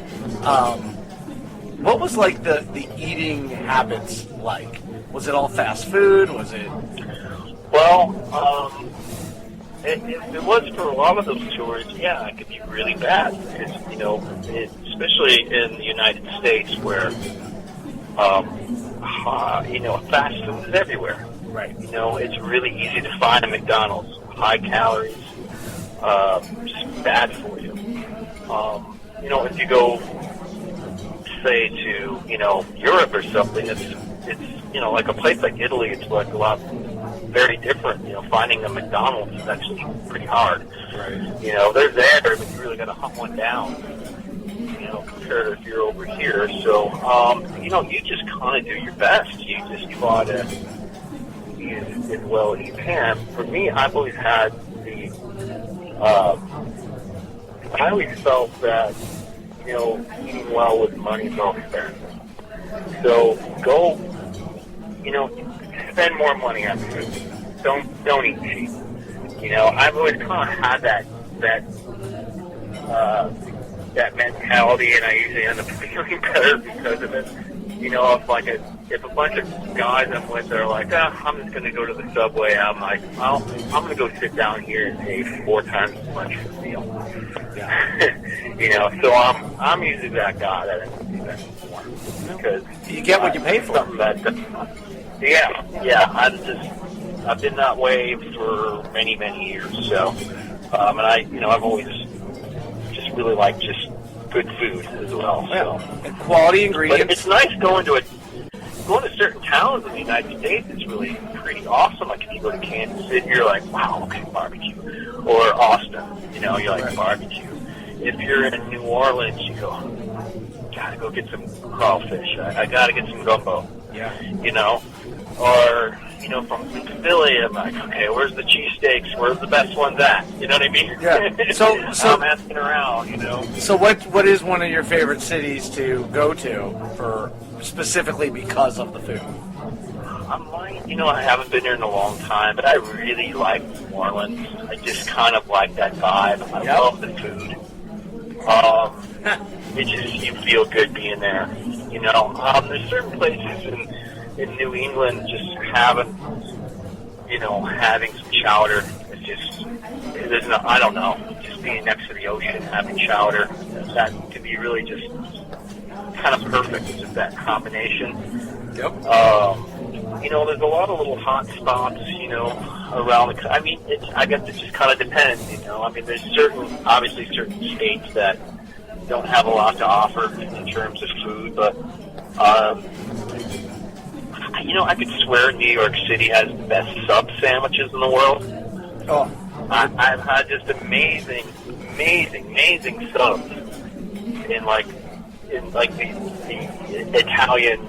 what was like the eating habits like? Was it all fast food? Was it? Well, it was for a lot of those tours. Yeah, it could be really bad because, you know, especially in the United States where, you know, fast food is everywhere. Right. You know, it's really easy to find a McDonald's. High calories, just bad for you. You know, if you go, say, to, you know, Europe or something, it's you know, like a place like Italy, it's like a lot very different. You know, finding a McDonald's is actually pretty hard. Right. You know, they're there, but you really got to hunt one down. You know, compared to if you're over here. So, you know, you just kind of do your best. You just try to eat as well as you can. For me, I've always had I always felt that, you know, eating well with money is all expensive. So go, you know, spend more money on food. Don't eat cheap. You know, I've always kind of had that mentality, and I usually end up feeling better because of it. You know, if a bunch of guys I'm with are like, I'm just going to go to the Subway, I'm like, well, I'm going to go sit down here and pay 4 times as much for the meal. Yeah. You know, so I'm usually that guy that ends up doing that more because you get what you pay for. I've been that way for many years. So, and I've always just really liked just good food as well. So. And quality ingredients. But it's nice going to certain towns in the United States. It's really pretty awesome. Like if you go to Kansas City, you're like, wow, okay, barbecue. Or Austin, you know, you're like barbecue. If you're in New Orleans, you go, gotta go get some crawfish. I gotta get some gumbo. Yeah. You know, or you know, from Philly, I'm like, okay, where's the cheesesteaks? Where's the best ones at? You know what I mean? Yeah. So I'm asking around, you know. So what is one of your favorite cities to go to for specifically because of the food? You know, I haven't been there in a long time, but I really like New Orleans. I just kind of like that vibe. I love the food. It just, you feel good being there. You know, there's certain places in New England just having some chowder. It's just, I don't know, just being next to the ocean, having chowder, that could be really just kind of perfect, just that combination. Yep. You know, there's a lot of little hot spots, you know, around the, I mean, I guess it just kind of depends, you know. I mean, there's obviously certain states that don't have a lot to offer in terms of food, but I could swear New York City has the best sub sandwiches in the world. Oh, I've had just amazing subs in the Italian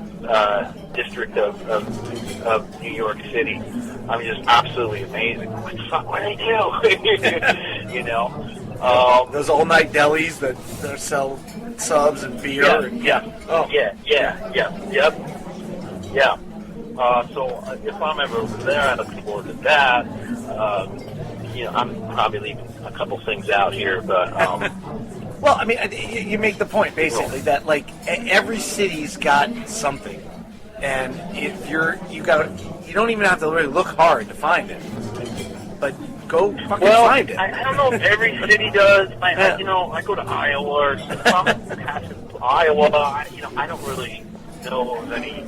district of New York City. I mean, just absolutely amazing. What the fuck? What do they do? those all-night delis that sell subs and beer. Yeah. So if I'm ever over there, I look forward to that. I'm probably leaving a couple things out here, but. Well, I mean, you make the point basically that like every city's got something, and if you don't even have to really look hard to find it, but go fucking find it. I don't know if every city does. I go to Iowa or Iowa. I don't really know of any.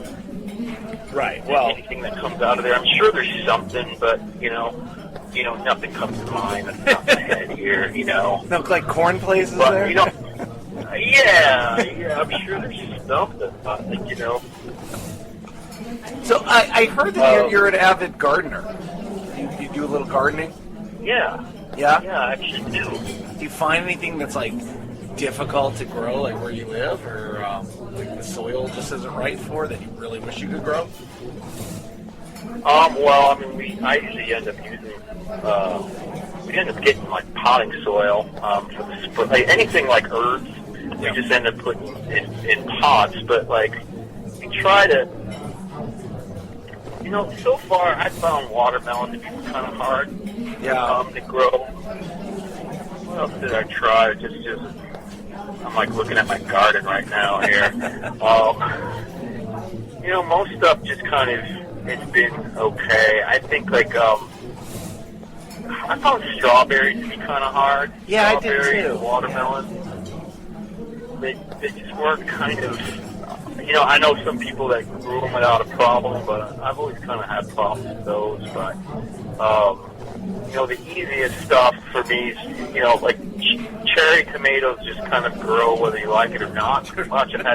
Right. Well, anything that comes out of there, I'm sure there's something, but nothing comes to mind. That's not my head here. No, like corn places but, there. Yeah. I'm sure there's stuff that So I heard that you're an avid gardener. You do a little gardening. Yeah. Yeah. Yeah, I actually do. Do you find anything that's like difficult to grow, like where you live, or like the soil just isn't right for that you really wish you could grow? Well, I mean, I usually end up using, we end up getting like potting soil for the spring. Like anything like herbs, we just end up putting in pots. But like, we try to, so far I found watermelon to be kind of hard to grow. What else did I try? Just I'm like looking at my garden right now here. Most stuff just kind of. It's been okay. I think, I found strawberries to be kind of hard. Yeah, I did Strawberries too. And watermelon. They just weren't kind of, I know some people that grew them without a problem, but I've always kind of had problems with those. But, the easiest stuff for me is, like cherry tomatoes just kind of grow whether you like it or not. Pretty much I've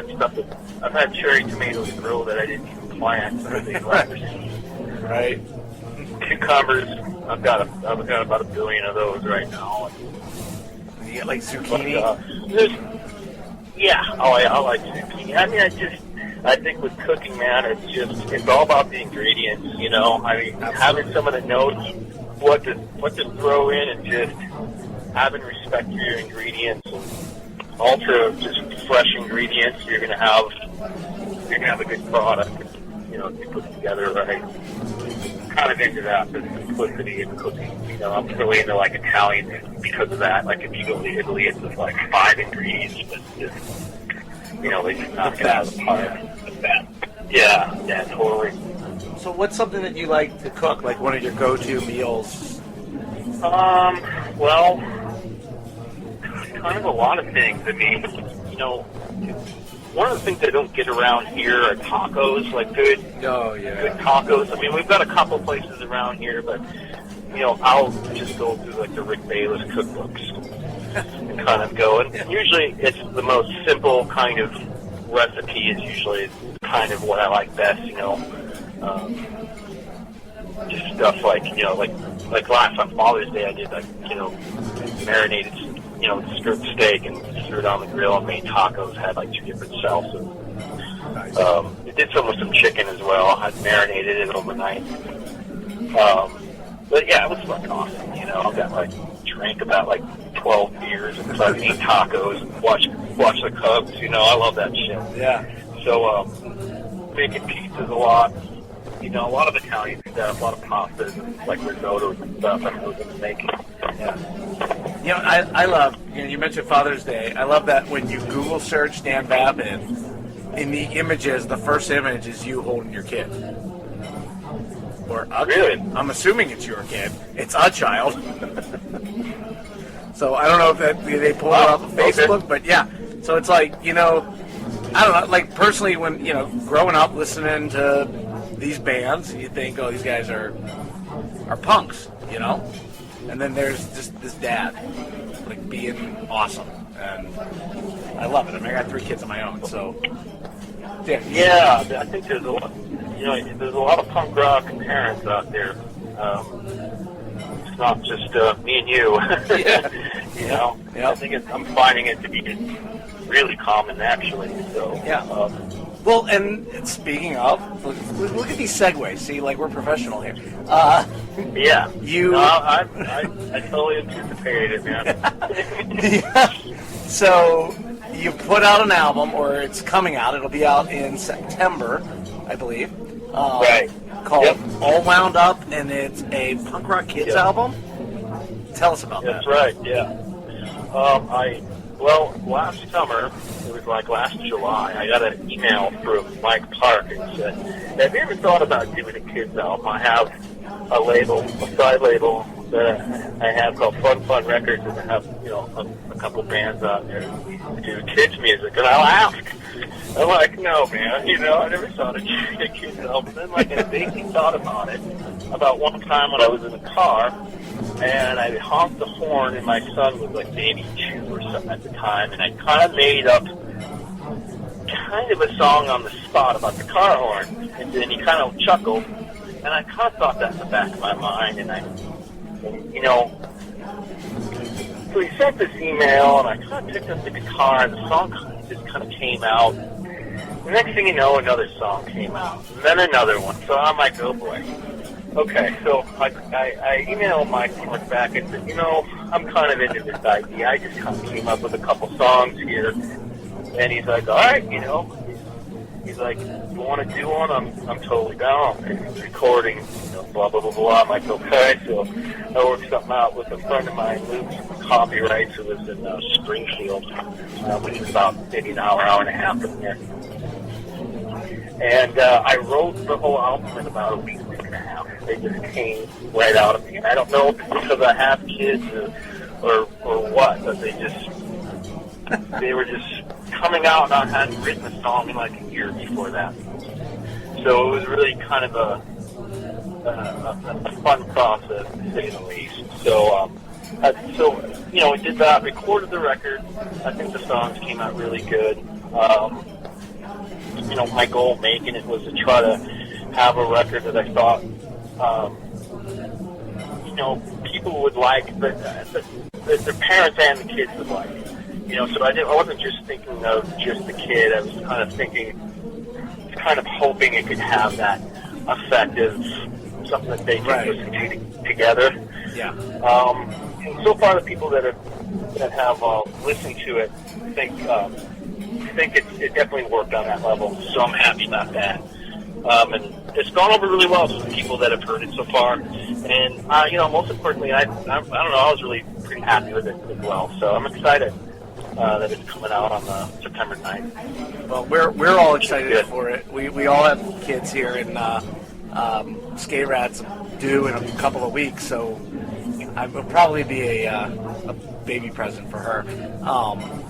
had cherry tomatoes grow that I didn't even plant. Right. Cucumbers, I've got about 1 billion of those right now. You get like zucchini. I like zucchini. I mean, I think with cooking, man, it's all about the ingredients. I mean, having someone that knows what to throw in and just having respect for your ingredients and ultra just fresh ingredients, you're gonna have a good product. If you put it together right. Kind of into that, the simplicity of cooking. I'm really into like Italian because of that. Like if you go to Italy, it's just like 5 ingredients, but just they just knock it out of the park. Yeah, totally. So what's something that you like to cook, like one of your go-to meals? Well, kind of a lot of things. I mean, one of the things I don't get around here are tacos, like good tacos. I mean, we've got a couple places around here, but, I'll just go through like the Rick Bayless cookbooks and kind of go. And usually it's the most simple kind of recipe is usually kind of what I like best, just stuff like, like last on Father's Day I did marinated strip steak and threw it on the grill and made tacos. Had like 2 different salsas. Nice. It did some with some chicken as well. I marinated it overnight. But yeah, it was fucking awesome. I drank about 12 beers and fucking ate tacos and watch the Cubs. I love that shit. Yeah. So making pizzas a lot. A lot of Italian stuff, a lot of pastas and like risottos and stuff. I'm really good at making. Yeah. I love, you mentioned Father's Day. I love that when you Google search Dan Vapid, in the images, the first image is you holding your kid. Or a kid. I'm assuming it's your kid. It's a child. So I don't know if they pulled it off of Facebook, but yeah. So it's like, I don't know, like personally when, growing up listening to these bands, you think, oh, these guys are punks, And then there's just this dad, being awesome. And I love it. I mean, I got 3 kids of my own, so. Yeah, I think there's a lot. There's a lot of punk rock parents out there. It's not just me and you. Yeah. I think I'm finding it to be really common, actually. So yeah. Well, and speaking of, look at these segues. See, like we're professional here. Yeah. I totally anticipated it, man. Yeah. So you put out an album, or it's coming out. It'll be out in September, I believe. Right. Called All Wound Up, and it's a punk rock kids album. Tell us about that. That's right. Yeah. Last summer, it was like last July, I got an email from Mike Park and said, have you ever thought about doing a kids album? I have a side label that I have called Fun Records, and I have, a couple bands out there who do kids music, and I'll ask. I'm like, no, man, I never thought of doing a kids album. Then, I vaguely thought about it about one time when I was in a car, and I honked the horn, and my son was like maybe 2 or something at the time, and I kind of made up kind of a song on the spot about the car horn, and then he kind of chuckled, and I kind of thought that in the back of my mind, so he sent this email, and I kind of picked up the guitar, and the song just kind of came out. The next thing you know, another song came out, and then another one. So I'm like, oh boy. Okay, so I emailed Mike back and said, I'm kind of into this idea. I just kind of came up with a couple songs here. And he's like, all right, he's like, you want to do one? I'm totally down. And he's recording, blah, blah, blah, blah. I'm like, okay. So I worked something out with a friend of mine who copyrights, who lives in Springfield, which is about maybe an hour and a half from here. And I wrote the whole album in about a week and a half. They just came right out of me. And I don't know if it's because I have kids or what, but they were just coming out, and I hadn't written a song in like a year before that. So it was really kind of a fun process, to say the least. So we did that, recorded the record. I think the songs came out really good. My goal making it was to try to have a record that I thought, people would like, but their parents and the kids would like. So I wasn't just thinking of just the kid. I was kind of hoping it could have that effect of something that they can listen to together. Yeah. And so far, the people that have listened to it think it definitely worked on that level. So I'm happy about that. And it's gone over really well with the people that have heard it so far. And most importantly, I don't know, I was really pretty happy with it as well. So I'm excited that it's coming out on September 9th. Well, we're all excited for it. We all have kids here, and Skate Rat's due in a couple of weeks, so it will probably be a baby present for her.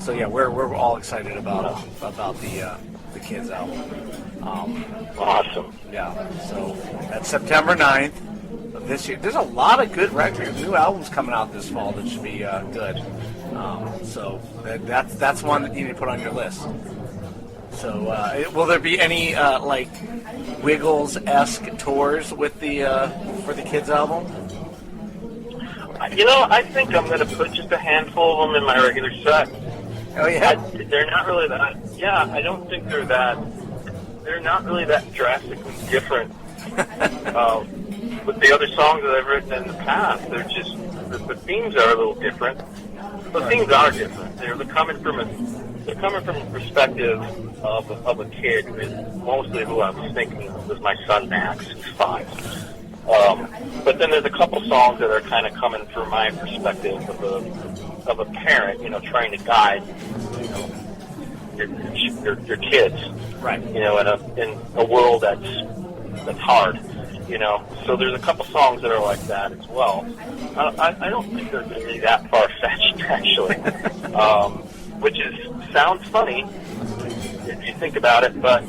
So yeah, we're all excited about the kids album. Awesome. Yeah. So that's September 9th of this year. There's a lot of good records, new albums coming out this fall that should be good. So that's one that you need to put on your list. So will there be any Wiggles-esque tours with for the kids album? I think I'm going to put just a handful of them in my regular set. Oh yeah. They're not really that. Yeah, I don't think they're that. They're not really that drastically different with the other songs that I've written in the past. They're just the themes are a little different. The themes are different. They're coming from a perspective of a kid who is mostly who I was thinking of was my son Max, who's 5. But then there's a couple songs that are kind of coming from my perspective of a parent, trying to guide, your kids, right? In a world that's hard, So there's a couple songs that are like that as well. I don't think they're really that far-fetched, actually, which sounds funny if you think about it, but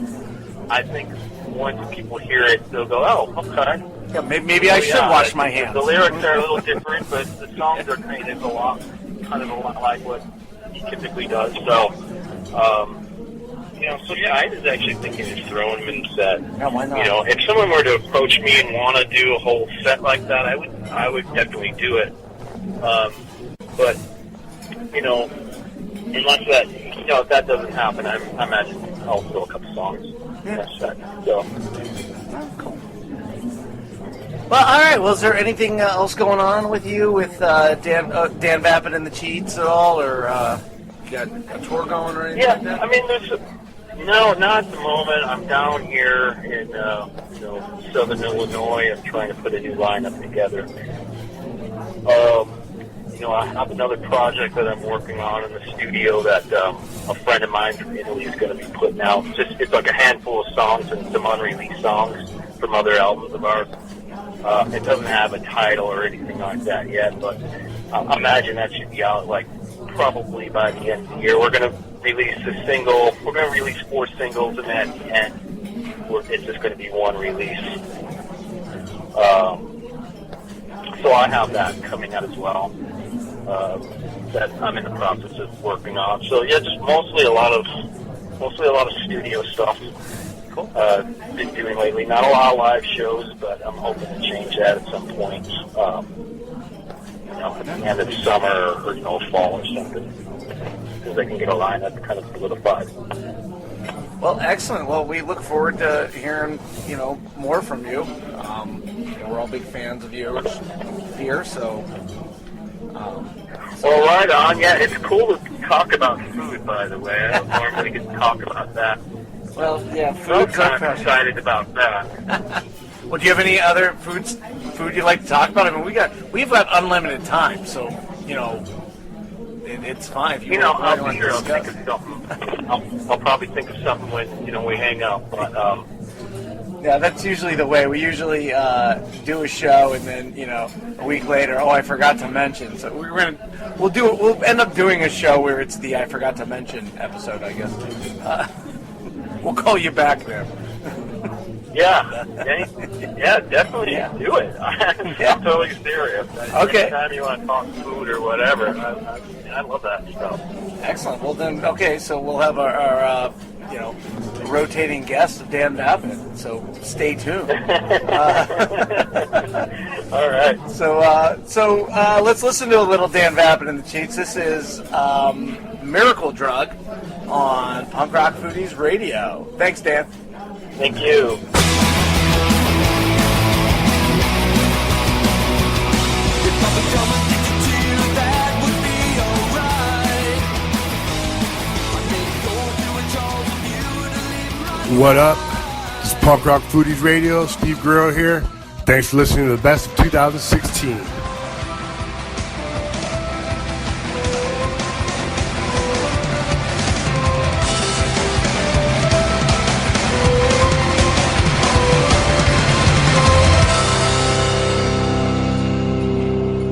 I think once people hear it, they'll go, "Oh, okay." Yeah, maybe I should wash my hands. The lyrics are a little different, but the songs are kind of a lot like what he typically does. So So yeah, I was actually thinking of throwing them in the set. Yeah, why not? If someone were to approach me and want to do a whole set like that, I would definitely do it. But unless that, if that doesn't happen, I imagine I'll throw a couple songs in that set. So. Cool. Well, all right. Well, is there anything else going on with you with Dan Vapid and the Cheats at all, or you got a tour going or anything like that? I mean, no, not at the moment. I'm down here in Southern Illinois. I'm trying to put a new lineup together. I have another project that I'm working on in the studio that a friend of mine from Italy is going to be putting out. It's like a handful of songs and some unreleased songs from other albums of ours. It doesn't have a title or anything like that yet, but I imagine that should be out probably by the end of the year. We're going to release a single. We're going to release 4 singles, and at the end, it's just going to be one release. So I have that coming out as well. That I'm in the process of working on. So yeah, just mostly a lot of studio stuff. Cool. Been doing lately. Not a lot of live shows, but I'm hoping to change that at some point. At the end of the summer or fall or something, because I can get a lineup kind of solidified. Well, excellent. Well, we look forward to hearing more from you. We're all big fans of yours here, so. Well, right on. Yeah, it's cool to talk about food, by the way. I don't normally get to talk about that. Well, yeah, I'm kind of excited about that. Well, do you have any other food you'd like to talk about? I mean, we've got unlimited time, so it's fine. If you I'm sure I'll think of something. I'll probably think of something when we hang out. But yeah, that's usually the way. We usually do a show, and then a week later, I forgot to mention. So we'll end up doing a show where it's the I forgot to mention episode, I guess. We'll call you back there. Yeah, definitely do it. I'm totally serious. Okay. Anytime you want to talk food or whatever, I love that stuff. Excellent. Well then, okay, so we'll have our rotating guest of Dan Vapid. So stay tuned. All right. So let's listen to a little Dan Vapid and the Cheats. This is Miracle Drug on Punk Rock Foodies Radio. Thanks, Dan. Thank you. What up? This is Punk Rock Foodies Radio. Steve Guerrero here. Thanks for listening to the best of 2016.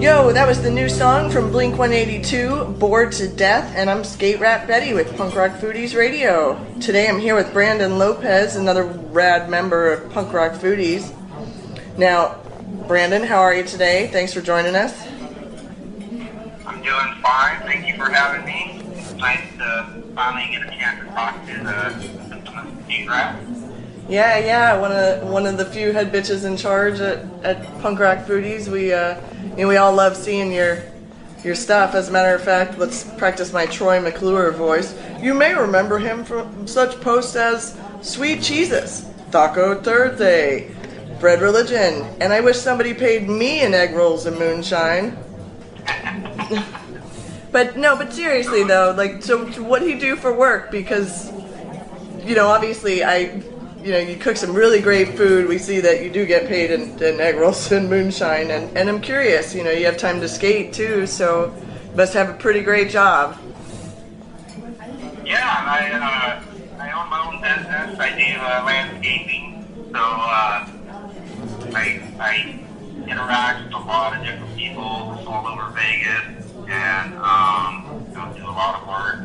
Yo, that was the new song from Blink-182, Bored to Death, and I'm Skate Rat Betty with Punk Rock Foodies Radio. Today I'm here with Branden Lopez, another rad member of Punk Rock Foodies. Now, Branden, how are you today? Thanks for joining us. I'm doing fine. Thank you for having me. It's nice to finally get a chance to talk to the Skate Rat. Yeah, one of the few head bitches in charge at Punk Rock Foodies. We all love seeing your stuff. As a matter of fact, let's practice my Troy McClure voice. You may remember him from such posts as Sweet Jesus, Taco Thursday, Bread Religion, and I wish somebody paid me in egg rolls and moonshine. But seriously though, so what do you do for work? Because, obviously you cook some really great food. We see that you do get paid in egg rolls and moonshine, and I'm curious, you have time to skate too, so you must have a pretty great job. Yeah, I own my own business. I do landscaping, so I interact with a lot of different people all over Vegas, and do a lot of work.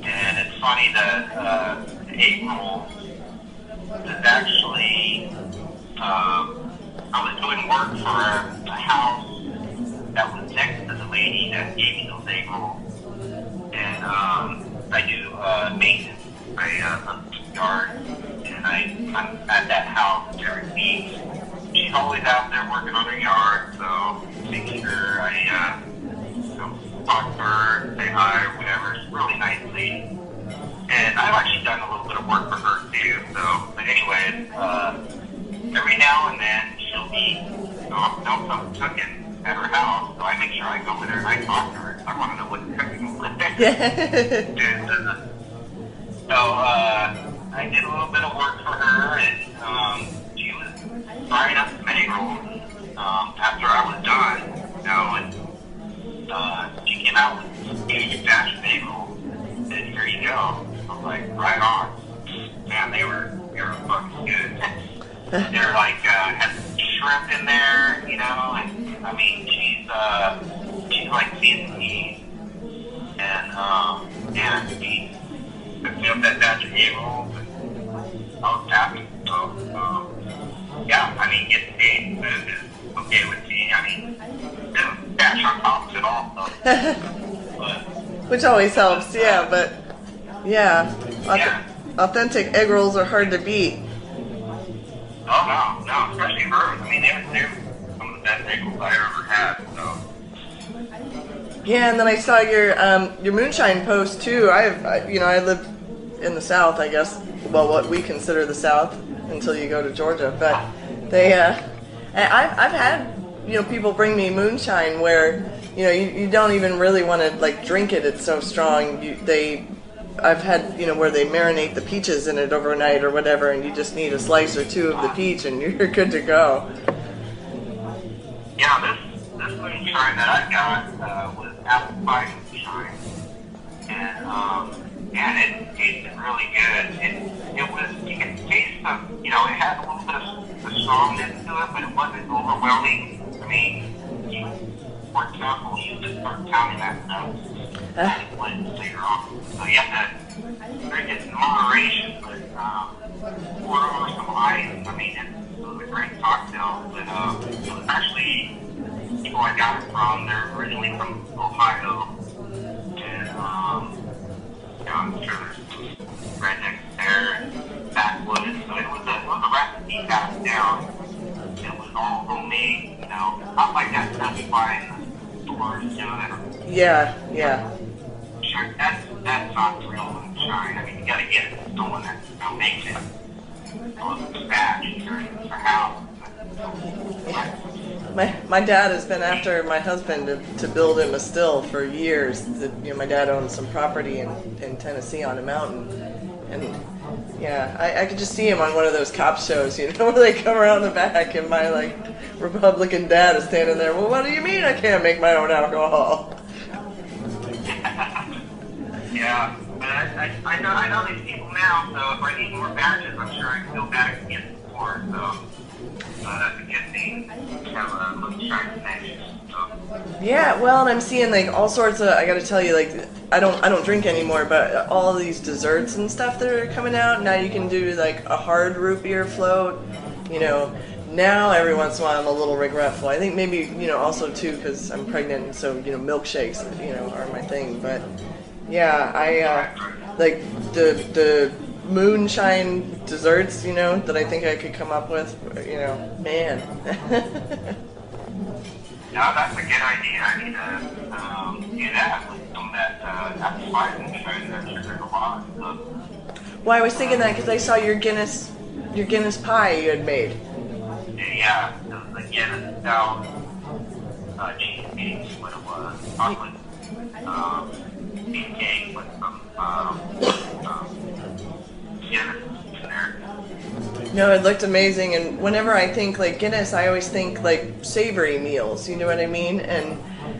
And it's funny that egg rolls is actually, I was doing work for a house that was next to the lady that gave me those egg rolls. And I do maintenance. I yard, and I'm at that house every week. She's always out there working on her yard, so making sure I talk to her, say hi, or whatever. She's really nice lady. And I've actually done a little bit of work for her too. So, but anyways, every now and then she'll be something cooking at her house. So I make sure I go over there and I talk to her. I want to know what's cooking over there. And, so I did a little bit of work for her, and she was frying up some egg rolls after I was done. And she came out with a huge batch of egg rolls. And said, "Here you go." I was like, "Right on." Man, they were fucking good. They're like had shrimp in there, and I mean she's like Vietnamese, and she picked me up that batch of egg rolls, and I was happy. So yeah, I mean getting paid food is okay with me. I mean there's cash on top of it all, but Which always helps, yeah, but yeah. Authentic egg rolls are hard to beat. Oh no, especially hers. I mean, they're some of the best egg rolls I ever had. So. Yeah, and then I saw your moonshine post too. I live in the South, I guess. Well, what we consider the South until you go to Georgia. But I've had people bring me moonshine where you don't even really want to like drink it. It's so strong. I've had, where they marinate the peaches in it overnight or whatever, and you just need a slice or two of the peach and you're good to go. Yeah, this moonshine that I got was apple pie moonshine. And it tasted really good. It was, you could taste it had a little bit of the strongness to it, but it wasn't overwhelming. I mean, you weren't careful, you just start counting that stuff. It went later on. So you have to drink it in moderation, but pour over some ice. I mean, it was a great cocktail. But it was actually people I got it from. They're originally from Ohio, and I'm sure there's rednecks there and backwoods. So it was a recipe passed down. It was all homemade, not like that stuff you buy in the stores, Yeah. Sure, that's not real moonshine. I mean, you gotta get it from someone that makes it. Or batch or house. My dad has been after my husband to build him a still for years. My dad owns some property in Tennessee on a mountain, and yeah, I could just see him on one of those cop shows, where they come around the back and my like Republican dad is standing there. Well, what do you mean I can't make my own alcohol? Yeah, but I know these people now, so if I need more batches, I'm sure I can go back and get more. So that's a good thing. Have a moonshine connection. Yeah, well, and I'm seeing like all sorts of. I got to tell you, like I don't drink anymore, but all of these desserts and stuff that are coming out now. You can do like a hard root beer float. Now every once in a while I'm a little regretful. I think maybe also too because I'm pregnant, and so milkshakes are my thing. But yeah, I like the moonshine desserts, that I think I could come up with. Man. No, that's a good idea. I need to do that with some of that apple pie moonshine. I'm sure there's a lot of stuff. Well, I was thinking that because I saw your Guinness pie you had made. Yeah, it was the Guinness style cheesecake, what it was. Chocolate cheesecake with some Guinness in there. No, it looked amazing, and whenever I think like Guinness, I always think like savory meals. You know what I mean? And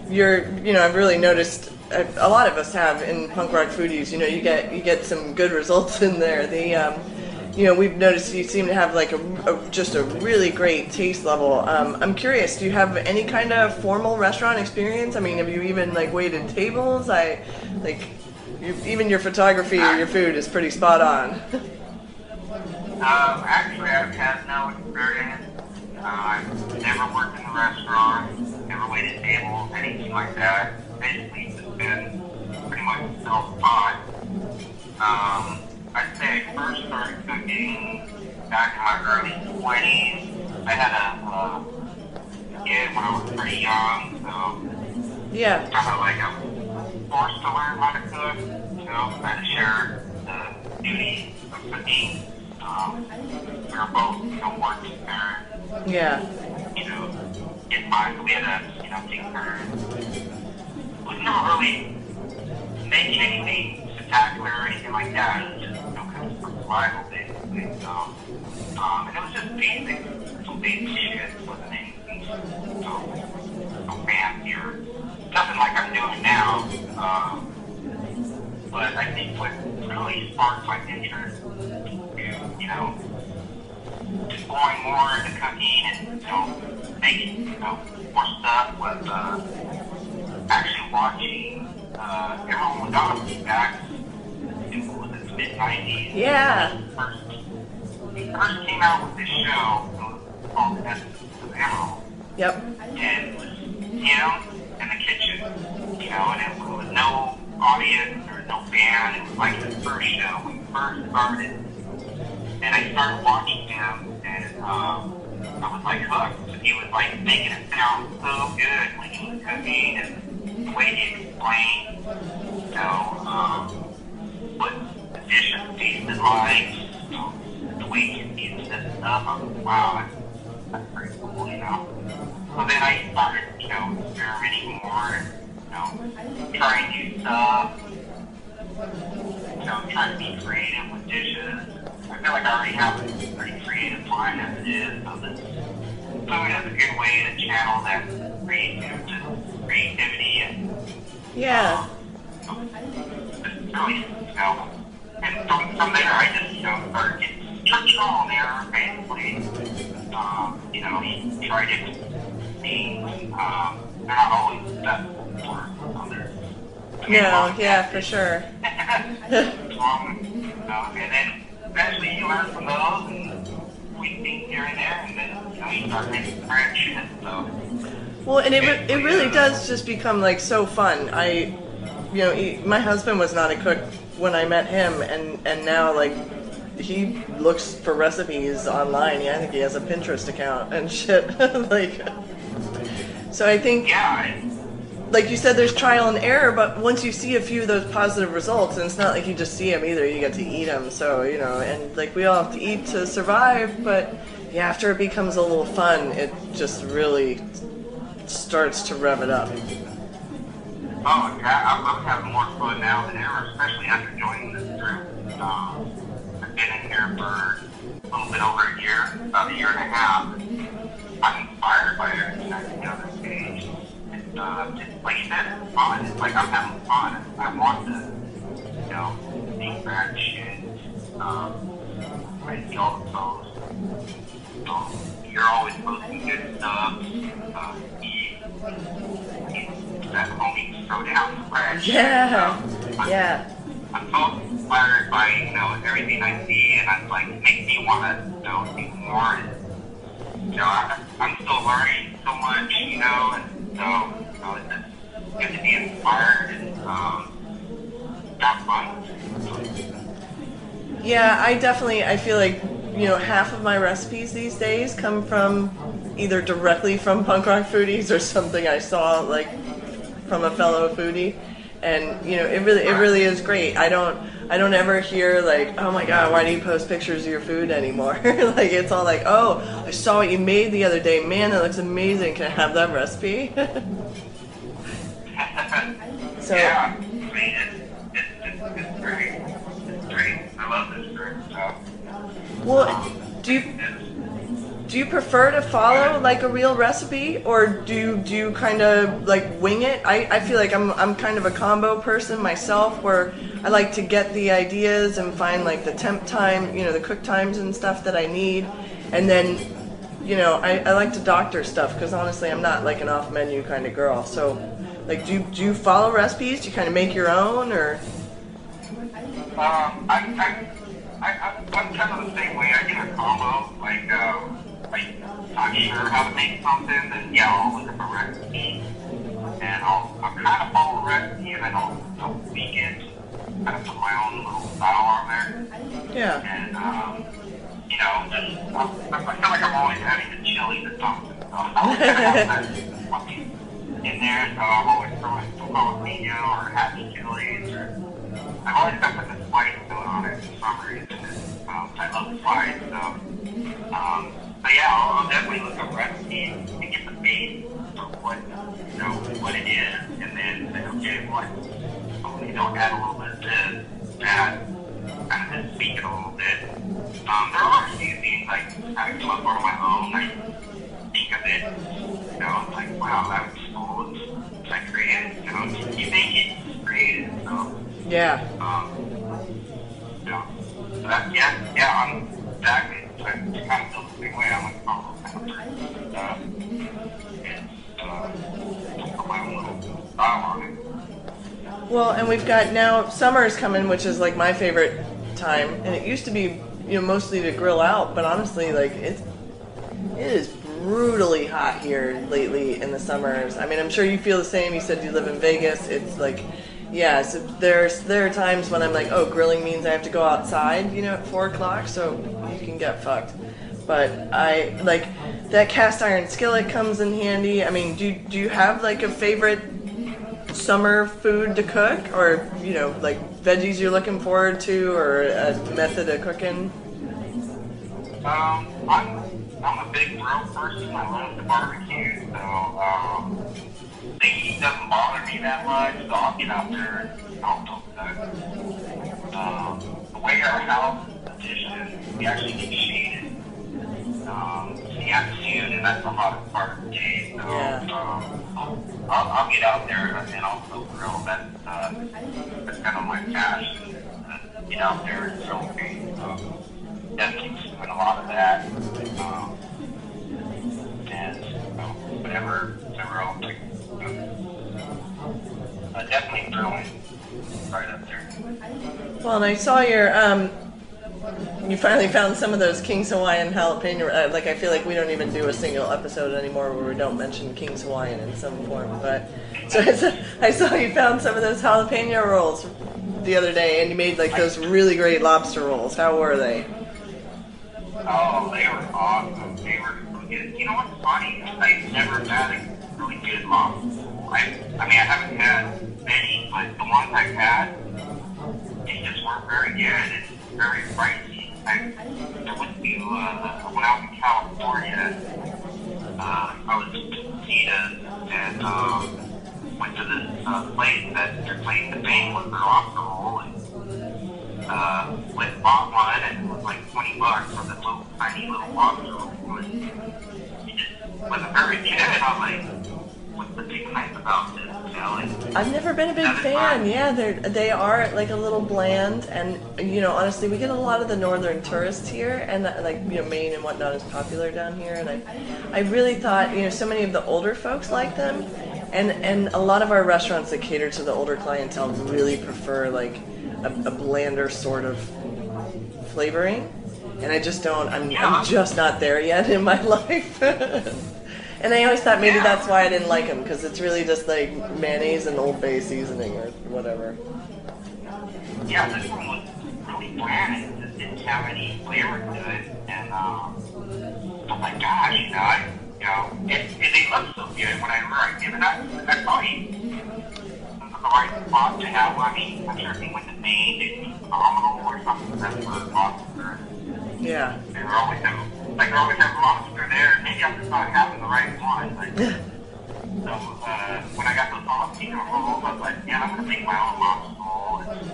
I've really noticed a lot of us have in Punk Rock Foodies. You get some good results in there. We've noticed you seem to have like just a really great taste level. I'm curious, do you have any kind of formal restaurant experience? I mean, have you even like waited tables? Even your photography or your food is pretty spot on. Actually, I've had no experience. I've never worked in a restaurant, never waited tables, anything like that. Basically, just been pretty much self-taught. early 20s. I had a kid when I was pretty young, so Yeah. kind of like I'm forced to learn how to cook. So I had to share the duty of cooking. We were both, working parents. Yeah. In mind, we had to, take turns. We never really making anything spectacular or anything like that. It was just, kind of survival, basically. And it was just basic, some basic shit. It wasn't anything so fancy or nothing like I'm doing now. But I think what really sparked my interest to, just going more into cooking and, making, more stuff was actually watching everyone was on back in the mid-90s. Yeah. He first came out with this show called Essence of Emerald. Yep. And it was him in the kitchen, and it was no audience or no band. It was like the first show when we first started. And I started watching him, and I was like hooked. He was like making it sound so good when he was cooking, and the way he explained, what the dishes tasted like, the way he used this stuff. I was like, wow, that's pretty cool, So then I started, experimenting more, and, trying new stuff, trying to be creative with dishes. I feel like I already have a pretty creative mind as it is, so this food is a good way to channel that creativity and Yeah. really, and from there I just, started getting church on there, basically. He tried different things, they're not always the best for others. No, yeah, for sure. And then eventually you learn from those and tweak things here and there, and then you start making brand shit. So. Well, and it really does just become like so fun. My husband was not a cook when I met him, and now like he looks for recipes online. I think he has a Pinterest account and shit. So I think. Yeah. Like you said, there's trial and error, but once you see a few of those positive results, and it's not like you just see them either, you get to eat them, so, and like we all have to eat to survive, but yeah, after it becomes a little fun, it just really starts to rev it up. Oh, yeah, I'm having more fun now than ever, especially after joining this group. I've been in here for a little bit over a year, about a year and a half. I'm inspired by everything I see on this stage. Just like you said, it's fun. It's like I'm having fun. I want to, make bad shit. I see all the posts. You're always posting good stuff. That homie throw down some bad shit. Yeah. I'm so inspired by, everything I see, and it's like, it makes me want to, do more. And, I'm still learning so much, and so, it's just good to be inspired and have fun. Yeah, I feel like, half of my recipes these days come from either directly from Punk Rock Foodies or something I saw, like, from a fellow foodie. And, it really is great. I don't ever hear, like, oh my god, why do you post pictures of your food anymore? Like, it's all like, oh, I saw what you made the other day. Man, that looks amazing. Can I have that recipe? So, yeah, I mean, it's great. It's great. I love this group. So, well, do you prefer to follow like a real recipe, or do you kind of like wing it? I feel like I'm kind of a combo person myself, where I like to get the ideas and find like the temp time, the cook times and stuff that I need, and then I like to doctor stuff because honestly I'm not like an off menu kind of girl. So like do you follow recipes? Do you kind of make your own, or? I'm kind of the same way. I do a combo. Like not sure how to make something, then I'll look up a recipe, and I'll kind of follow the recipe, and then I'll tweak it, kind of put my own little style on there. Yeah. And I feel like I'm always having the chili or something. So I'm always going to have that in there, so I'm always throwing some jalapeno or happy chilies, or I've always got like a spice going on it for some reason. I love spice, so but yeah, I'll definitely look up recipes and get the base of what it is, and then say, okay, add a little bit of this, add kind of just tweak it a little bit. There are a few things I come up on my own. I think of it, it's like, wow, that was cool. I created, you make it creative, so. Yeah. So that, I'm exactly. I kind of feel the same way. I'm like, oh, put my own little style on it. Well, and we've got now summer's coming, which is like my favorite time, and it used to be, mostly to grill out, but honestly, like it is brutally hot here lately in the summers. I mean, I'm sure you feel the same. You said you live in Vegas. It's like, yeah, so there are times when I'm like, oh, grilling means I have to go outside, at 4 o'clock, so you can get fucked. But I like that cast iron skillet comes in handy. I mean, do you have like a favorite summer food to cook, or like veggies you're looking forward to, or a method of cooking? I'm a big grill person. I love the barbecue, so the heat doesn't bother me that much. So I'll get out there and I'll cook that. The way our house is positioned, we actually get shaded in the afternoon, and that's the hottest part of the day. So I'll get out there and I'll cook grill. That's kind of my passion. Get out there and grill things. Definitely doing a lot of that. And whatever else, definitely grilling right up there. Well, and I saw your you finally found some of those King's Hawaiian jalapeno. Like, I feel like we don't even do a single episode anymore where we don't mention King's Hawaiian in some form. But so I saw you found some of those jalapeno rolls the other day, and you made like those really great lobster rolls. How were they? Oh, they were awesome. They were good. You know what's funny? I've never had a really good lobster roll. I mean, I haven't had many, but the ones I've had, they just weren't very good. It's very pricey. I went to, when I was in California, I was in Teresa, and went to this place that they're playing the bang with their lobster roll, and bought one, and it was like $20 for the little tiny little lobster roll. It just wasn't very good. I'm like, what's the big nice about this? I've never been a big fan. Yeah, they are like a little bland, and honestly, we get a lot of the northern tourists here, and like Maine and whatnot is popular down here, and I really thought so many of the older folks like them, and a lot of our restaurants that cater to the older clientele really prefer like a blander sort of flavoring, and I just don't. I'm just not there yet in my life. And I always thought maybe that's why I didn't like them, because it's really just like mayonnaise and Old Bay seasoning or whatever. Yeah, this one was really bland. It just didn't have any flavor to it, and oh my gosh, they look so good. Whenever I give it up, I thought he was the right spot to have. I mean, I'm sure if he went to Maine, they'd be phenomenal or something. That's for lobster. Yeah. They were always have lobster there. Maybe I'm just not having the right one. So when I got those jalapeno rolls, I was like, I'm going to make my own lobster roll. And,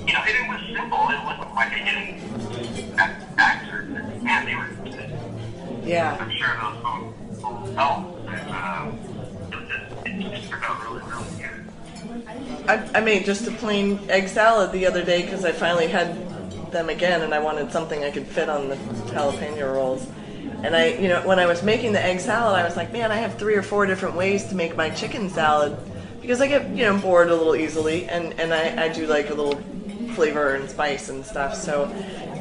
it was simple. It wasn't like I didn't have factors. Man, they were good. Yeah. I'm sure those folks will help. It just turned out really, really good. I made just a plain egg salad the other day because I finally had them again, and I wanted something I could fit on the jalapeno rolls. And I, when I was making the egg salad, I was like, man, I have 3 or 4 different ways to make my chicken salad, because I get, bored a little easily, and I do like a little flavor and spice and stuff. So,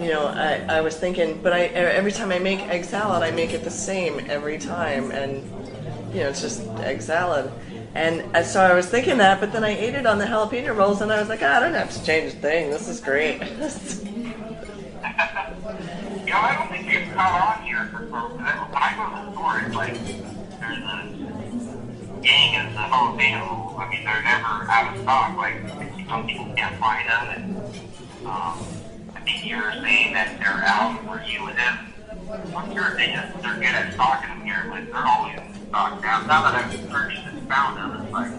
I was thinking, but every time I make egg salad, I make it the same every time, and it's just egg salad. And so I was thinking that, but then I ate it on the jalapeno rolls, and I was like, I don't have to change a thing. This is great. know, I don't think they've caught on here for folks. When I go to the store, it's like there's a gang as the whole thing. I mean, they're never out of stock. Like, some people can't find them. And I think you're saying that they're out where you live. I'm sure they're good at stocking them here, but they're always in stock now. Now that I've searched and found them, it's like,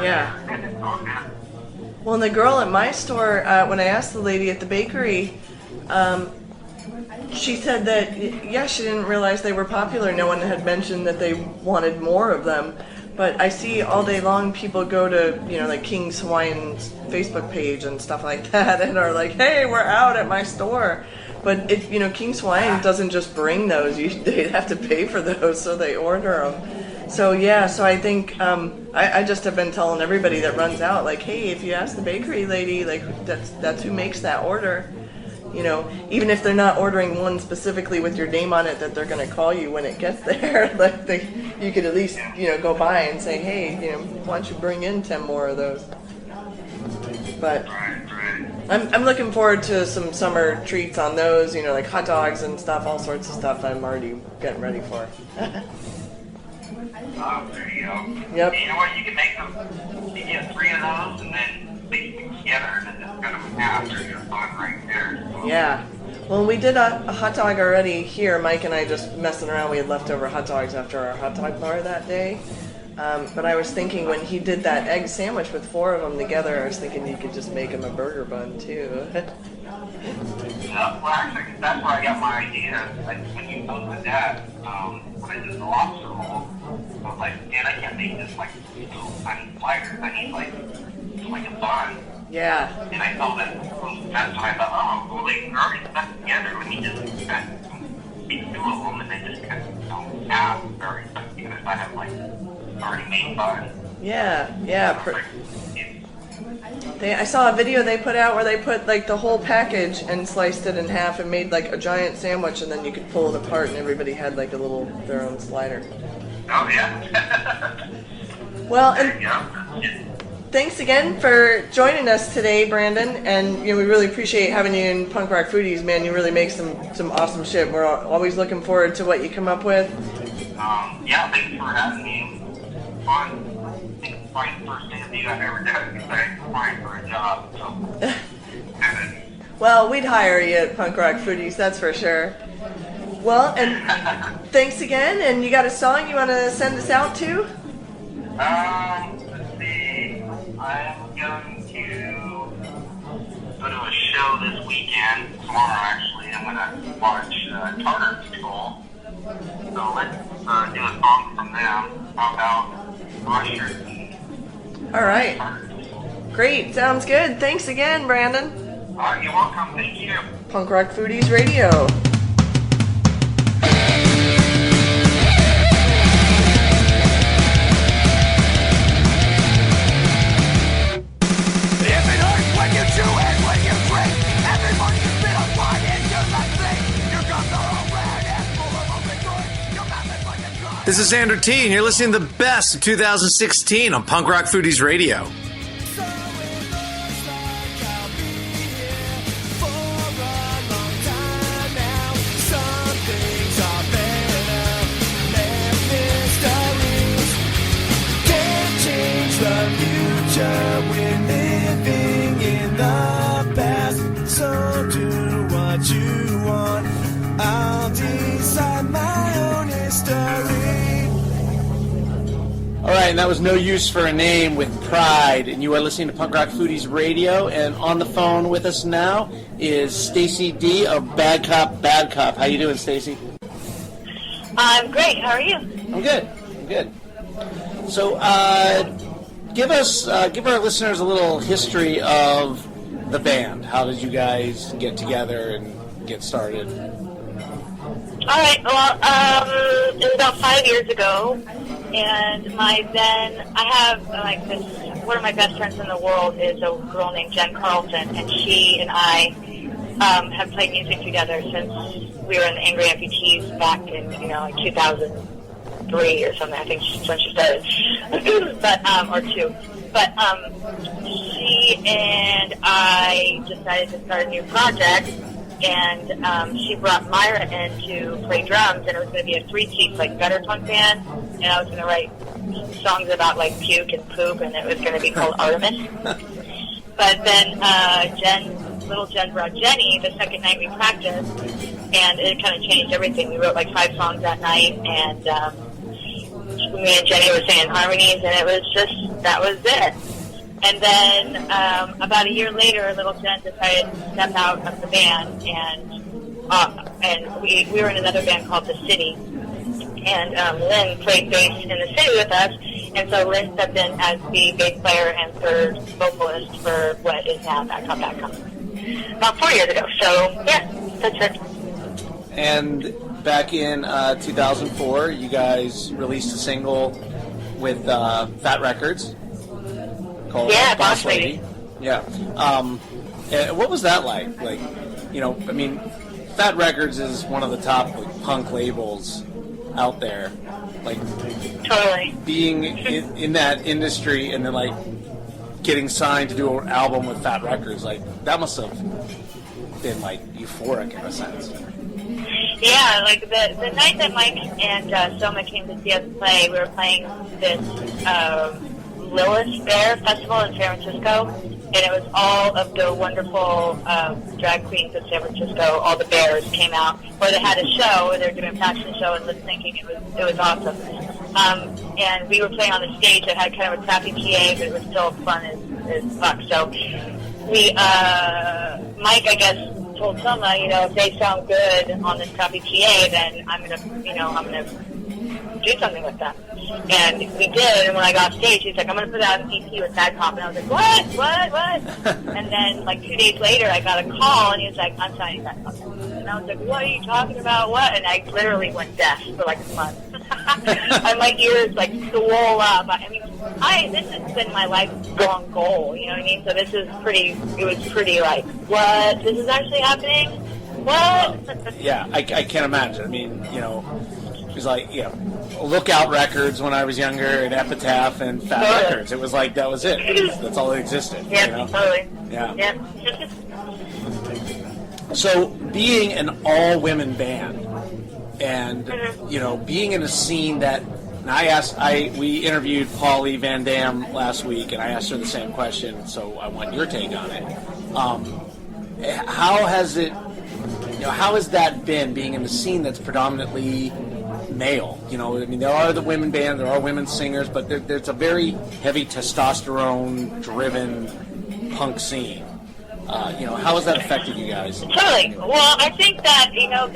Yeah. they're in stock now. Well, and the girl at my store, when I asked the lady at the bakery, she said that, yeah, she didn't realize they were popular. No one had mentioned that they wanted more of them. But I see all day long people go to, like King's Hawaiian's Facebook page and stuff like that and are like, hey, we're out at my store. But, King's Hawaiian doesn't just bring those. They have to pay for those, so they order them. So, yeah, so I think I just have been telling everybody that runs out, like, hey, if you ask the bakery lady, like, that's who makes that order. Even if they're not ordering one specifically with your name on it, that they're going to call you when it gets there. Like you could at least, go by and say, hey, why don't you bring in 10 more of those? But I'm looking forward to some summer treats on those, like hot dogs and stuff, all sorts of stuff I'm already getting ready for. Oh, there you go. Yep. You know what? You can make them. You get 3 of those, and then mix them together, and then just cut them in half. There's your fun right there. So. Yeah. Well, we did a hot dog already here. Mike and I just messing around. We had leftover hot dogs after our hot dog bar that day. But I was thinking when he did that egg sandwich with 4 of them together, I was thinking you could just make him a burger bun too. Well, actually, that's where I got my idea. Like, when you posted that, when I did the lobster roll, I was like, man, I can't make this like little tiny sliders. I need like a bun. Yeah. And I saw that. That's when I thought, oh, well, they already stuck together. Let me just cut 2 of them, and then just cut half. Or stuck together. So I have like already made bun. Yeah. I saw a video they put out where they put like the whole package and sliced it in half and made like a giant sandwich, and then you could pull it apart and everybody had like their own slider. Oh yeah. Well, and thanks again for joining us today, Branden. And we really appreciate having you in Punk Rock Foodies, man. You really make some awesome shit. We're always looking forward to what you come up with. Yeah, thanks for having me. Fun. I think it's probably the first interview I've ever done because I'm applying for a job. So. Well, we'd hire you at Punk Rock Foodies, that's for sure. Well, and thanks again. And you got a song you want to send us out to? Let's see. I'm going to go to a show this weekend, tomorrow actually. I'm going to watch Tartar Skull. So let's do a song from them. How about Usher? All right. Great. Sounds good. Thanks again, Branden. You're welcome. Thank you. Punk Rock Foodies Radio. This is Xander T, and you're listening to the best of 2016 on Punk Rock Foodies Radio. We're living in the past, so do what you want. I'll decide my own history. All right, and that was No Use for a Name with Pride, and you are listening to Punk Rock Foodies Radio, and on the phone with us now is Stacey D of Bad Cop, Bad Cop. How you doing, Stacey? I'm great. How are you? I'm good. So, give our listeners a little history of the band. How did you guys get together and get started? All right. Well, it was about 5 years ago, and I have like this. One of my best friends in the world is a girl named Jen Carlton, and she and I have played music together since we were in the Angry Amputees back in like 2003 or something. I think when she started, or 2. But she and I decided to start a new project, and she brought Myra in to play drums, and it was going to be a three-piece, like, gutter punk band, and I was going to write songs about, like, puke and poop, and it was going to be called Artemis. But then little Jen brought Jenny the second night we practiced, and it kind of changed everything. We wrote, like, 5 songs that night, and me and Jenny were singing harmonies, and it was just, that was it. And then about a year later, little Jen decided to step out of the band, and we were in another band called The City, and Lynn played bass in The City with us, and so Lynn stepped in as the bass player and third vocalist for what is now Backup. About 4 years ago. So yeah, that's it. And back in 2004, you guys released a single with Fat Records called Boss Lady. Yeah. What was that like? Like, you know, I mean, Fat Records is one of the top, like, punk labels out there. Like, totally. Being in that industry and then, like, getting signed to do an album with Fat Records, like, that must have been, like, euphoric in a sense. Yeah, like the night that Mike and Soma came to see us play, we were playing this Lilith Bear Festival in San Francisco, and it was all of the wonderful drag queens of San Francisco. All the bears came out, where they had a show, they were doing a fashion show and lip syncing. It was awesome. And we were playing on the stage that had kind of a crappy PA, but it was still fun as fuck. So we, Mike, I guess, told Soma, you know, if they sound good on this crappy PA, then I'm gonna do something with them. And we did, and when I got off stage, he's like, I'm going to put out an EP with Bad Cop. And I was like, what? And then, like, 2 days later, I got a call, and he was like, I'm signing Bad Cop. And I was like, what are you talking about, what? And I literally went deaf for, like, a month. And my ears, like, swole up. I mean, this has been my lifelong goal, you know what I mean? So it was pretty, like, what? This is actually happening? What? Yeah, I can't imagine. I mean, you know, it was like, you know, Lookout Records when I was younger, and Epitaph and Fat Records. It was like, that was it. That's all that existed. Yeah, you know? totally. Yeah. So, being an all-women band, and, you know, being in a scene that, and we interviewed Paulie Van Dam last week, and I asked her the same question, so I want your take on it. How has that been, being in a scene that's predominantly male? You know, I mean, there are the women bands, there are women singers, but there's a very heavy testosterone-driven punk scene. You know, how has that affected you guys? Totally. Well, I think that, you know,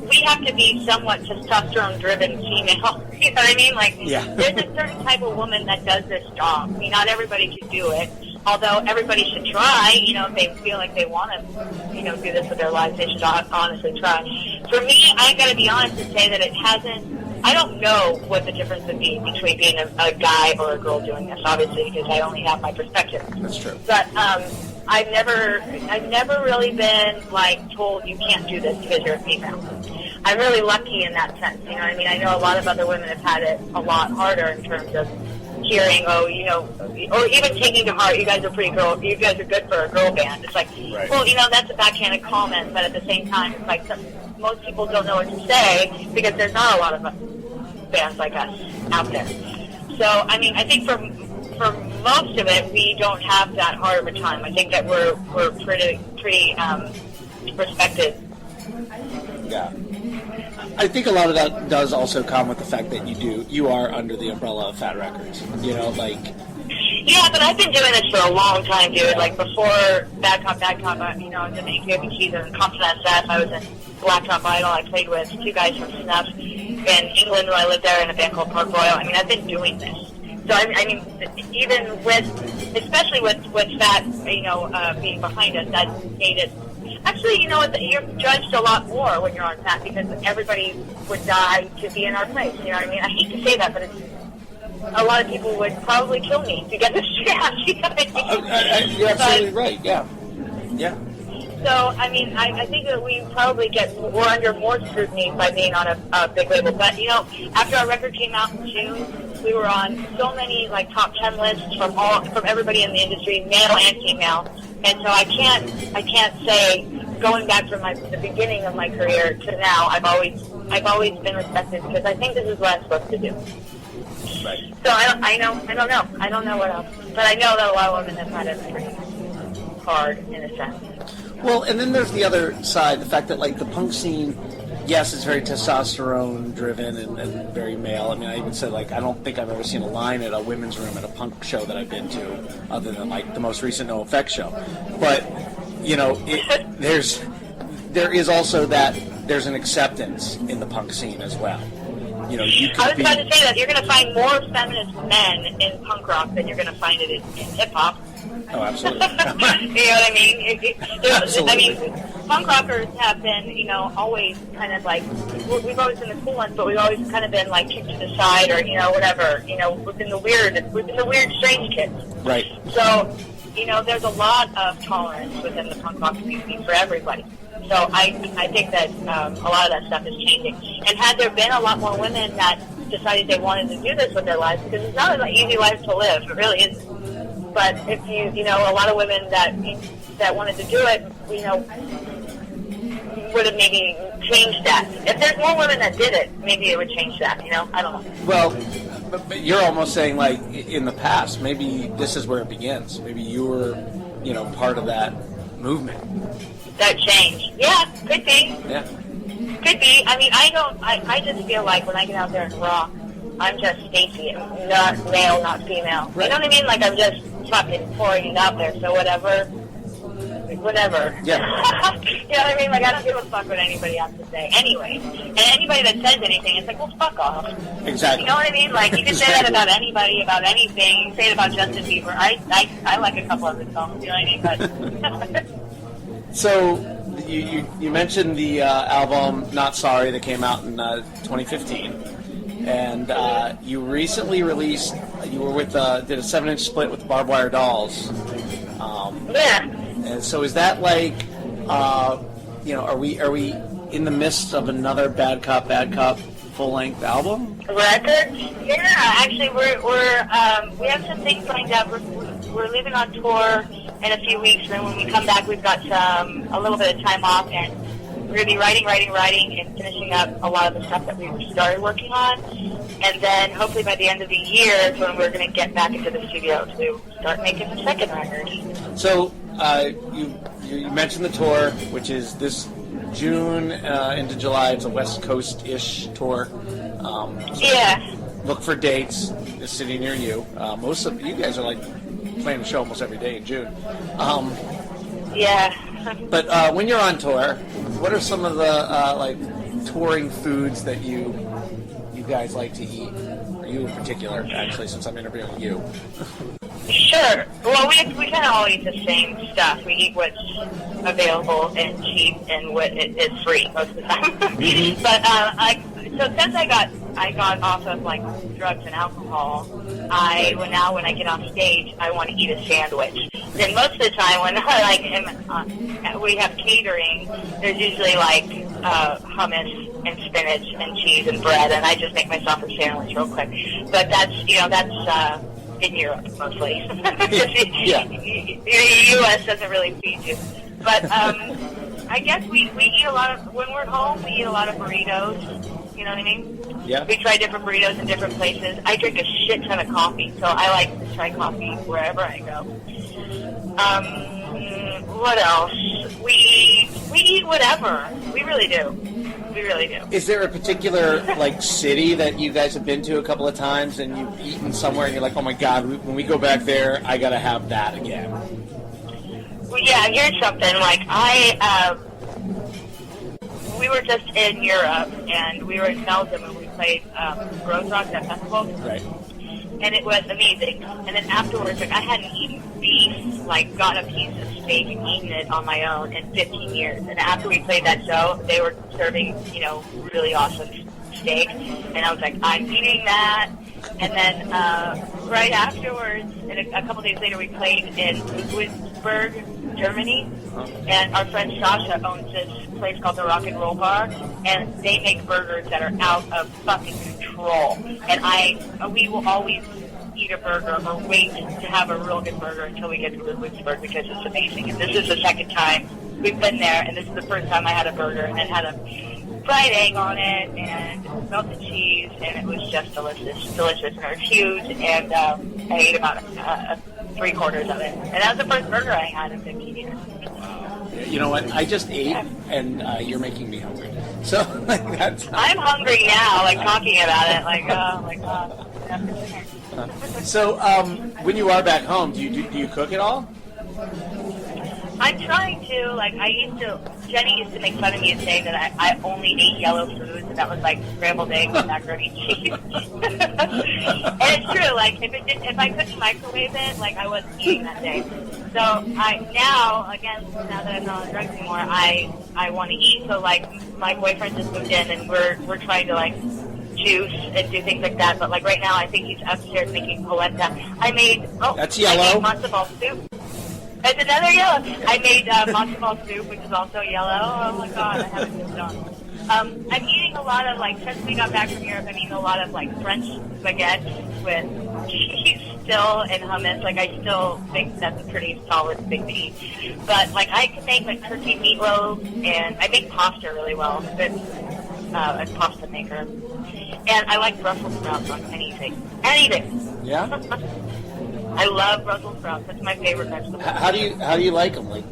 we have to be somewhat testosterone-driven female. You know what I mean? Like, there's a certain type of woman that does this job. I mean, not everybody can do it. Although everybody should try, you know, if they feel like they want to, you know, do this with their lives, they should honestly try. For me, I got to be honest and say that it hasn't. I don't know what the difference would be between being a guy or a girl doing this, obviously, because I only have my perspective. That's true. But I've never really been, like, told you can't do this because you're a female. I'm really lucky in that sense. You know what I mean? I know a lot of other women have had it a lot harder in terms of hearing, oh, you know, or even taking to heart, you guys are good for a girl band. It's like, well, you know, that's a backhanded comment, but at the same time, it's like most people don't know what to say because there's not a lot of bands like us out there. So, I mean, I think for most of it, we don't have that hard of a time. I think that we're pretty respected. Yeah. I think a lot of that does also come with the fact that you are under the umbrella of Fat Records. You know, like. Yeah, but I've been doing this for a long time, dude. Like before Bad Cop, you know, I was in AKB, and Confidence F. I was in Black Top Idol. I played with 2 guys from Snuff in England when I lived there in a band called Park Royal. I mean, I've been doing this. So I mean, even especially with Fat, you know, being behind us, that made it. Actually, you know what? You're judged a lot more when you're on Fat because everybody would die to be in our place. You know what I mean? I hate to say that, but a lot of people would probably kill me to get this chance. You know what I mean? You're absolutely right. Yeah. Yeah. So, I mean, I think that we probably we're under more scrutiny by being on a big label. But, you know, after our record came out in June, we were on so many, like, top 10 lists from everybody in the industry, male and female. And so I can't say going back from the beginning of my career to now, I've always been respected because I think this is what I'm supposed to do. Right. So I don't know what else, but I know that a lot of women have had it pretty hard in a sense. Well, and then there's the other side, the fact that, like, the punk scene, yes, it's very testosterone-driven and very male. I mean, I even said, like, I don't think I've ever seen a line at a women's room at a punk show that I've been to, other than, like, the most recent No Effect show. But, you know, there is also that there's an acceptance in the punk scene as well. You know, you I was about to say that you're going to find more feminist men in punk rock than you're going to find it in hip-hop. Oh, absolutely. You know what I mean? Absolutely. I mean, punk rockers have been, you know, always kind of like, we've always been the cool ones, but we've always kind of been like kicked to the side or, you know, whatever. You know, we've been the weird, strange kids. Right. So, you know, there's a lot of tolerance within the punk rock community for everybody. So I think that a lot of that stuff is changing. And had there been a lot more women that decided they wanted to do this with their lives, because it's not an easy life to live, it really isn't. But if you know, a lot of women that wanted to do it, you know, would have maybe changed that. If there's more women that did it, maybe it would change that, you know? I don't know. Well, but you're almost saying, like, in the past, maybe this is where it begins. Maybe you were, you know, part of that movement. That change. Yeah, could be. Yeah. Could be. I mean, I just feel like when I get out there and rock, I'm just Stacey, not male, not female. Right. You know what I mean? Like, I'm just fucking pouring it out there, so whatever. Yeah. You know what I mean? Like, I don't give a fuck what anybody has to say. Anyway. And anybody that says anything, it's like, well, fuck off. Exactly. You know what I mean? Like, you can say that about anybody, about anything. You can say it about Justin Bieber. I like a couple of his songs, you know what I mean? But So, you mentioned the album Not Sorry that came out in 2015. And you recently released, you were with, did a 7-inch split with the Barbed Wire Dolls. Yeah. And so is that like, you know, are we in the midst of another Bad Cop full-length album? Records? Yeah, actually, we have some things lined up. We're leaving on tour in a few weeks, and then when we come back, we've got a little bit of time off, and we're going to be writing, and finishing up a lot of the stuff that we started working on. And then hopefully by the end of the year is when we're going to get back into the studio to start making the second record. So you mentioned the tour, which is this June into July. It's a West Coast-ish tour. So yeah. Look for dates. It's sitting near you. Most of you guys are like playing the show almost every day in June. Yeah. But when you're on tour, what are some of the like touring foods that you guys like to eat? Or you in particular, actually, since I'm interviewing you. Sure. Well, we kind of all eat the same stuff. We eat what's available and cheap and what is free most of the time. But so since I got off of like drugs and alcohol, when I get off stage, I want to eat a sandwich. Then most of the time when we have catering, there's usually like hummus and spinach and cheese and bread, and I just make myself a sandwich real quick. But that's in Europe mostly. Yeah. The U.S. doesn't really feed you. But I guess we eat a lot of, when we're at home, we eat a lot of burritos. You know what I mean? Yeah. We try different burritos in different places. I drink a shit ton of coffee, so I like to try coffee wherever I go. What else? We eat whatever. We really do. We really do. Is there a particular like city that you guys have been to a couple of times and you've eaten somewhere and you're like, oh my god, when we go back there, I gotta have that again? Well, yeah, here's something. Like we were just in Europe and we were in Belgium and we played Rose Rock, that festival. Right. And it was amazing. And then afterwards, like, I hadn't eaten beef, like, gotten a piece of steak and eaten it on my own in 15 years. And after we played that show, they were serving, really awesome steak. And I was like, I'm eating that. And then right afterwards, and a couple days later, we played in Würzburg, Germany. And our friend Sasha owns this place called the Rock and Roll Bar. And they make burgers that are out of fucking control. And we will always eat a burger or wait to have a real good burger until we get to Würzburg because it's amazing. And this is the second time we've been there, and this is the first time I had a burger, and it had a fried egg on it, and melted cheese, and it was just delicious, and it was huge, and I ate about 3/4 of it. And that was the first burger I had in 15 years. You know what? I just ate, and you're making me hungry. So that's. I'm hungry now, like talking about it. Like, oh my god. So when you are back home, do you cook at all? I'm trying to. Like, Jenny used to make fun of me and say that I only ate yellow foods, and that was like scrambled eggs and macaroni and cheese. And it's true. Like, if I couldn't microwave it, like I wasn't eating that day. So now that I'm not on drugs anymore, I want to eat. So like, my boyfriend just moved in, and we're trying to like juice and do things like that. But like right now, I think he's upstairs making polenta. That's yellow. I made matzo ball soup. It's another yellow. I made matzo ball soup, which is also yellow. Oh my god, I haven't moved on. I'm eating a lot of, like, since we got back from Europe, I'm eating a lot of, like, French baguette with cheese still and hummus. Like, I still think that's a pretty solid thing to eat. But, like, I can make, like, turkey meatloaf, and I make pasta really well. It's a pasta maker. And I like Brussels sprouts on anything. Anything. Yeah? I love Brussels sprouts. That's my favorite vegetable. How do you like them? Like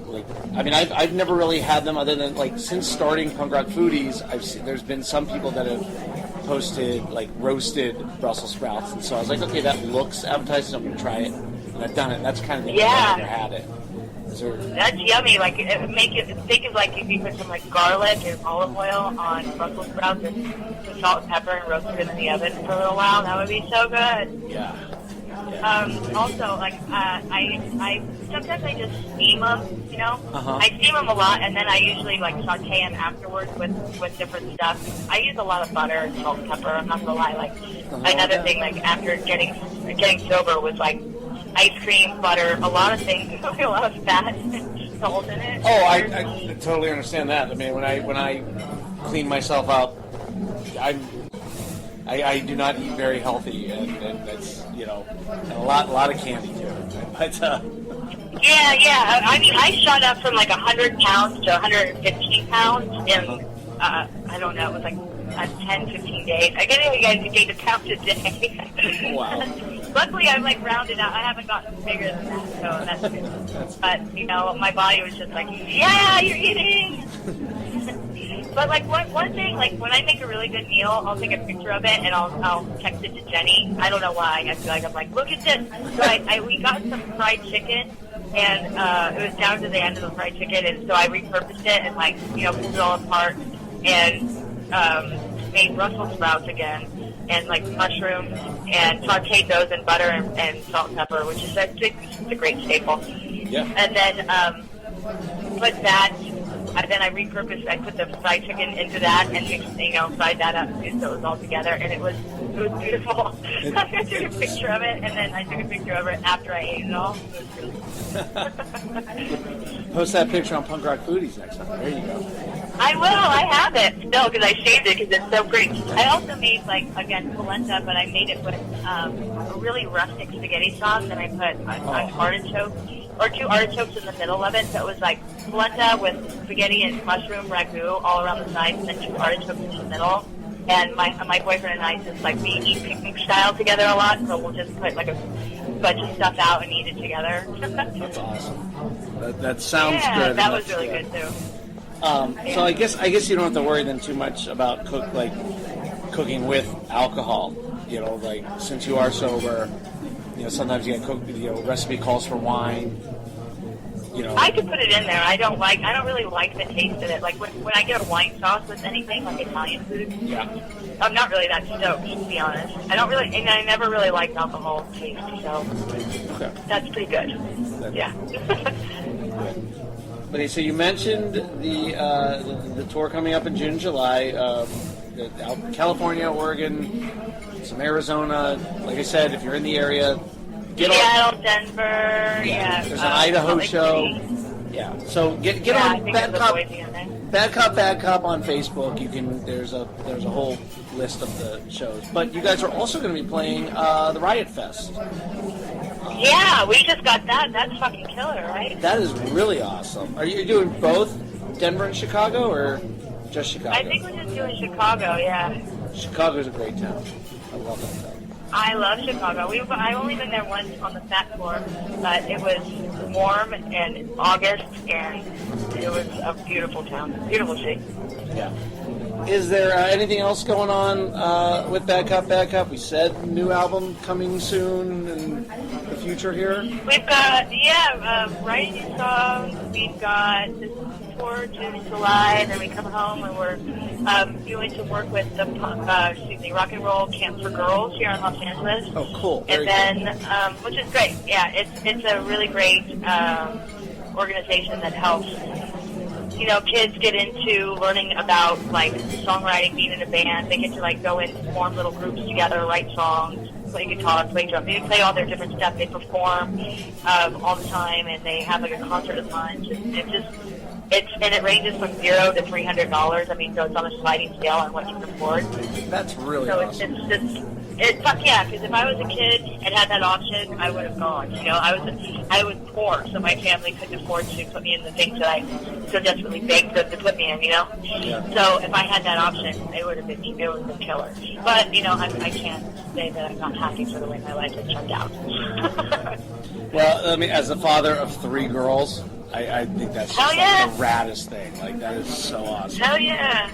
I mean, I've never really had them other than like since starting Punk Rock Foodies. There's been some people that have posted like roasted Brussels sprouts, and so I was like, okay, that looks appetizing. I'm gonna try it, and I've done it. That's kind of the I've never had it. That's yummy. Like think of like if you put some like garlic and olive oil on Brussels sprouts and some salt and pepper and roast it in the oven for a little while. That would be so good. Yeah. Also, like, I sometimes I just steam them, you know? Uh-huh. I steam them a lot, and then I usually, like, saute them afterwards with different stuff. I use a lot of butter and salt and pepper, I'm not gonna lie. Like, another thing, like, after getting sober was, like, ice cream, butter, a lot of things, a lot of fat and salt in it. Oh, I totally understand that. I mean, when I clean myself out, I do not eat very healthy, and that's, you know, and a lot of candy too. But yeah. I mean, I shot up from like 100 pounds to 115 pounds in I don't know, it was like 10, 15 days. I get you guys gained a pound a day. Wow. Luckily, I'm like rounded out. I haven't gotten bigger than that, so that's good. But you know, my body was just like, yeah, you're eating. But like one thing, like when I make a really good meal, I'll take a picture of it and I'll text it to Jenny. I don't know why. I feel like I'm like, look at this. So we got some fried chicken, and it was down to the end of the fried chicken, and so I repurposed it and like pulled it all apart and made Brussels sprouts again and like mushrooms and sauteed those in butter and salt and pepper, which is a great staple. Yeah. And then put that. And then I repurposed. I put the fried chicken into that and fried that up too, so it was all together, and it was beautiful. I took a picture of it, and then I took a picture of it after I ate it all. It was really Post that picture on Punk Rock Foodies next time. There you go. I will. I have it still because I saved it because it's so great. I also made polenta, but I made it with a really rustic spaghetti sauce, and I put an artichoke. Or 2 artichokes in the middle of it, so it was like polenta with spaghetti and mushroom ragu all around the sides, and then 2 artichokes in the middle. And my boyfriend and I just like we eat picnic style together a lot, so we'll just put like a bunch of stuff out and eat it together. That's awesome. That sounds good. Yeah, that was really good too. So I guess you don't have to worry then too much about cooking with alcohol. Like since you are sober. Sometimes you get cooked. Recipe calls for wine. I could put it in there. I don't really like the taste of it. Like when I get a wine sauce with anything, like Italian food. Yeah. I'm not really that stoked, to be honest. I never really liked alcohol taste, so that's pretty good. Yeah. Okay, so you mentioned the tour coming up in June, July. California, Oregon, some Arizona. Like I said, if you're in the area, Seattle, Denver. Yeah. There's an Idaho show. Yeah. So get on Bad Cop on Facebook. There's a whole list of the shows. But you guys are also going to be playing the Riot Fest. Yeah, we just got that. That's fucking killer, right? That is really awesome. Are you doing both Denver and Chicago, or just Chicago? I think we're just doing Chicago, yeah. Chicago's a great town. I love that town. I love Chicago. I've only been there once on the fat floor, but it was warm and August, and it was a beautiful town, beautiful city. Yeah. Is there anything else going on with Bad Cop? We said new album coming soon in the future here. We've got, writing new songs. We've got this tour June, July, and then we come home and we're doing some work with the Rock and Roll Camp for Girls here in Los Angeles. Oh, cool. And then, which is great. Yeah, it's a really great organization that helps, kids get into learning about, like, songwriting, being in a band. They get to, like, go and form little groups together, write songs, play guitar, play drum. They play all their different stuff. They perform all the time, and they have, like, a concert at lunch. And it ranges from $0 to $300. I mean, so it's on a sliding scale on what you can afford. That's really awesome. Fuck yeah, because if I was a kid and had that option, I would have gone. I was poor, so my family couldn't afford to put me in the things that I so desperately begged them to put me in, Yeah. So if I had that option, it would have been killer. But, I can't say that I'm not happy for the way my life has turned out. Well, I mean, as a father of 3 girls, I think that's just the raddest thing. Like, that is so awesome. Hell yeah.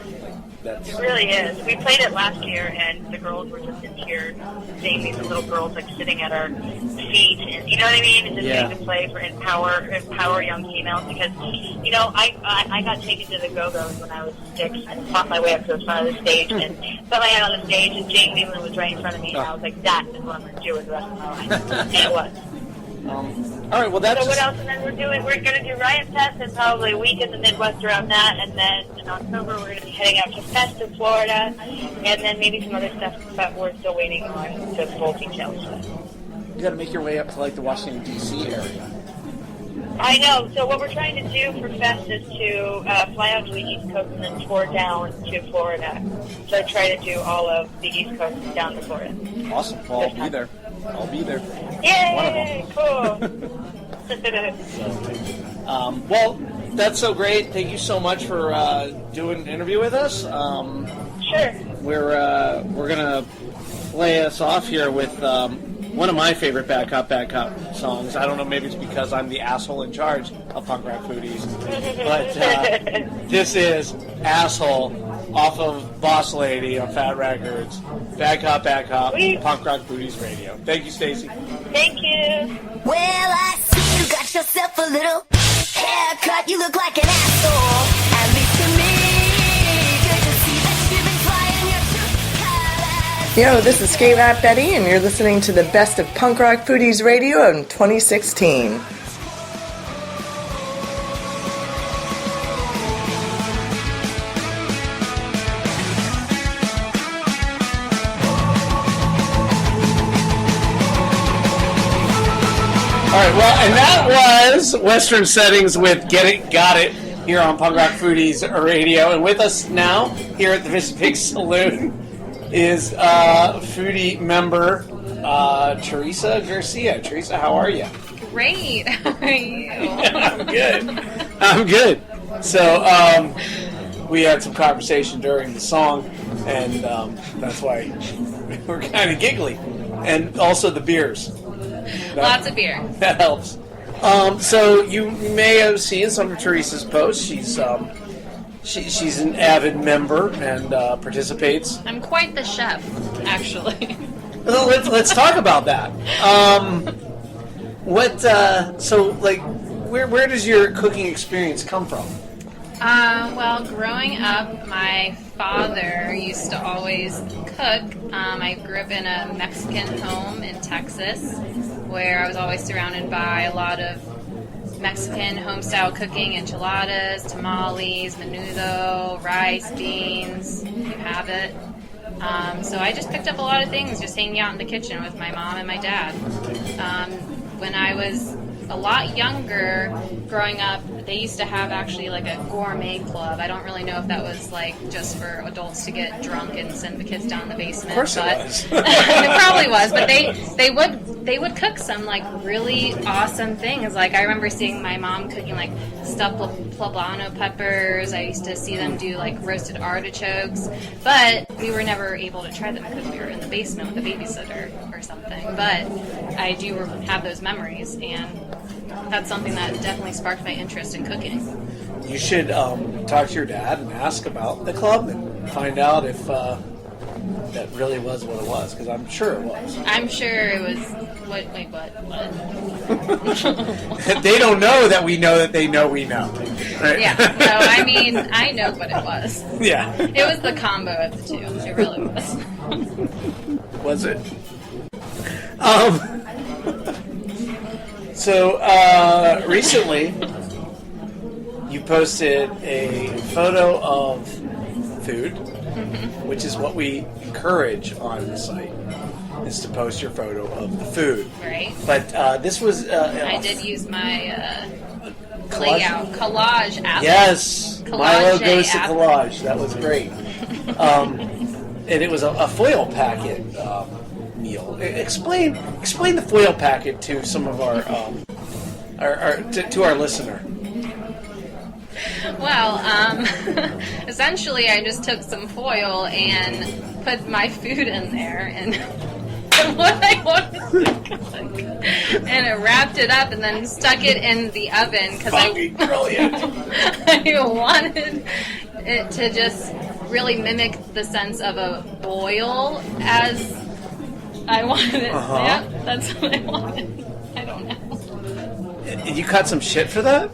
It really is. We played it last year, and the girls were just in tears, seeing these little girls like sitting at our feet, and you know what I mean? It's just getting to play for empower young females. Because I got taken to the Go-Go's when I was 6 and fought my way up to the front of the stage and put my hand on the stage, and Jane Leland was right in front of me, and I was like, that is what I'm going to do with the rest of my life, and it was. All right, well, that's... So what else? And then we're going to do Riot Fest and probably a week in the Midwest around that, and then in October we're going to be heading out to Fest in Florida, and then maybe some other stuff that we're still waiting on the full details. You got to make your way up to, like, the Washington, D.C. area. I know. So what we're trying to do for Fest is to fly out to the East Coast and then tour down to Florida. So try to do all of the East Coast down to Florida. Awesome. Well, I'll be there. Yay! Cool. Well, that's so great. Thank you so much for doing an interview with us. Sure. We're gonna play us off here with one of my favorite Bad Cop songs. I don't know, maybe it's because I'm the asshole in charge of Punk Rock Foodies, but this is Asshole off of Boss Lady on Fat Records. Bad Cop, Punk Rock Foodies Radio. Thank you, Stacey. Thank you. Well, I see you got yourself a little haircut. You look like an asshole, at least to me. Good to see that you've been flying your 2 colors. Yo, this is Skate Rap Betty, and you're listening to the best of Punk Rock Foodies Radio in 2016. All right, well, and that was Western Settings with Get It, Got It here on Punk Rock Foodies Radio. And with us now here at the Fish and Pig Saloon is foodie member Teresa Garcia. Teresa, how are you? Great. How are you? I'm good. So we had some conversation during the song, and that's why we're kind of giggly. And also the beers. Lots of beer. That helps. So you may have seen some of Teresa's posts. She's an avid member and participates. I'm quite the chef, actually. Let's talk about that. Where does your cooking experience come from? Well, growing up, my father used to always cook. I grew up in a Mexican home in Texas, where I was always surrounded by a lot of Mexican home-style cooking, enchiladas, tamales, menudo, rice, beans, you have it. So I just picked up a lot of things just hanging out in the kitchen with my mom and my dad. When I was a lot younger, growing up, They used to have actually like a gourmet club. I don't really know if that was like just for adults to get drunk and send the kids down in the basement. Of course but it was. it probably was, but they would cook some like really awesome things. Like I remember seeing my mom cooking like stuffed poblano peppers. I used to see them do like roasted artichokes, but we were never able to try them because we were in the basement with a babysitter or something. But I do have those memories, and that's something that definitely sparked my interest in cooking. You should talk to your dad and ask about the club and find out if that really was what it was, because I'm sure it was. I'm sure it was. What? They don't know that we know that they know we know. Right? Yeah. No, I mean, I know what it was. Yeah. It was the combo of the two. It really was. Was it? So, recently, you posted a photo of food, which is what we encourage on the site, is to post your photo of the food. Right. But this was... I did use my layout, collage app. Yes! Collage Milo goes to app. collage. That was great. And it was a foil packet meal. Explain the foil packet to some of our to our listener. Well, essentially, I just took some foil and put my food in there and what I wanted to cook, and it wrapped it up and then stuck it in the oven because I wanted it to just really mimic the sense of a boil as I wanted it. Uh-huh. Yep, that's what I wanted. I don't know. And you caught some shit for that?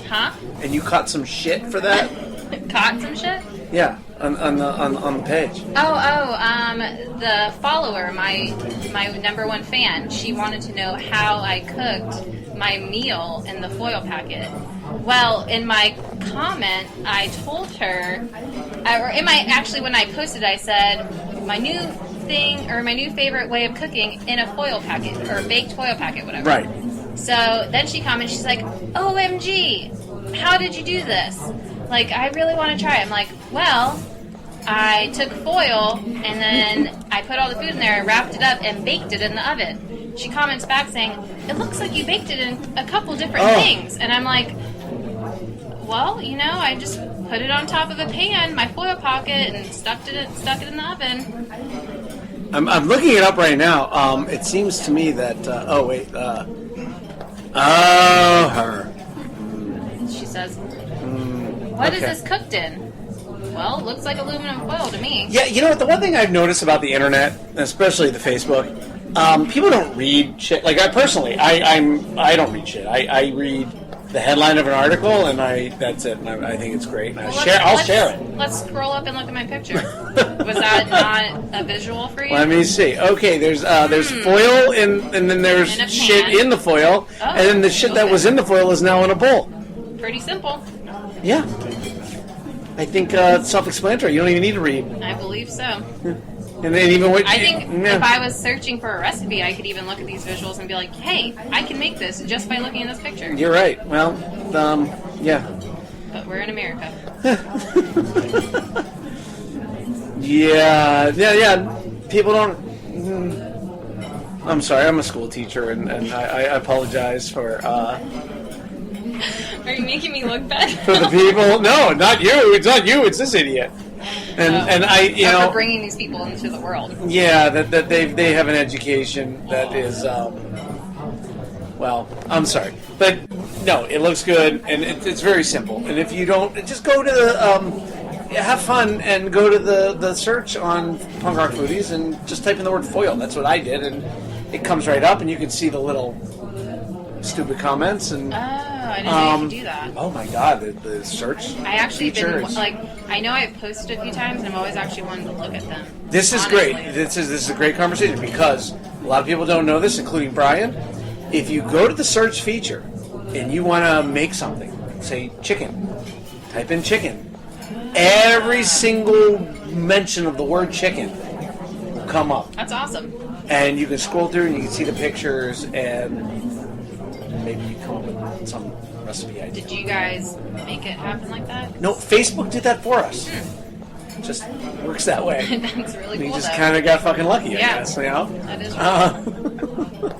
Huh? And you caught some shit for that? Caught some shit? Yeah, on the page. The follower, my number one fan, she wanted to know how I cooked my meal in the foil packet. Well, in my comment, I told her, when I posted, I said, my new favorite way of cooking in a foil packet, or baked foil packet, whatever. Right. So then she commented, she's like, OMG, how did you do this? Like, I really want to try it. I'm like, well, I took foil and then I put all the food in there, wrapped it up, and baked it in the oven. She comments back saying, it looks like you baked it in a couple different things. And I'm like, well, I just put it on top of a pan, my foil pocket, and stuck it in the oven. I'm looking it up right now. It seems to me that her. She says, what is this cooked in? Well, it looks like aluminum foil to me. Yeah, you know what? The one thing I've noticed about the internet, especially the Facebook, people don't read shit. Like I personally, I don't read shit. I read the headline of an article, and that's it. And I think it's great. And I'll share it. Let's scroll up and look at my picture. Was that not a visual for you? Let me see. Okay, there's foil and then there's shit in the foil, and then the shit that was in the foil is now in a bowl. Pretty simple. Yeah. I think it's self-explanatory. You don't even need to read. I believe so. And then even I think if I was searching for a recipe, I could even look at these visuals and be like, hey, I can make this just by looking at this picture. You're right. Well, yeah. But we're in America. Yeah. People don't... I'm sorry, I'm a school teacher, and I apologize for... Are you making me look bad? For the people? No, not you. It's not you. It's this idiot. And for bringing these people into the world. Yeah, that they have an education that is, well, I'm sorry, but no, it looks good and it's very simple. And if you don't, just go to the have fun and go to the search on Punk Rock Foodies and just type in the word foil. That's what I did, and it comes right up, and you can see the little stupid comments and. I didn't know you could do that. Oh my God, the search. I actually features. I know I've posted a few times, and I'm always actually wanting to look at them. This is honestly. great. This is a great conversation because a lot of people don't know this, including Brian. If you go to the search feature and you want to make something, say chicken, type in chicken. Every single mention of the word chicken will come up. That's awesome. And you can scroll through and you can see the pictures and maybe you come up with some recipe idea. Did you guys make it happen like that? No, Facebook did that for us. Just works that way. That's really cool. We just though. kind of got fucking lucky, I Yeah. guess. You know? That is really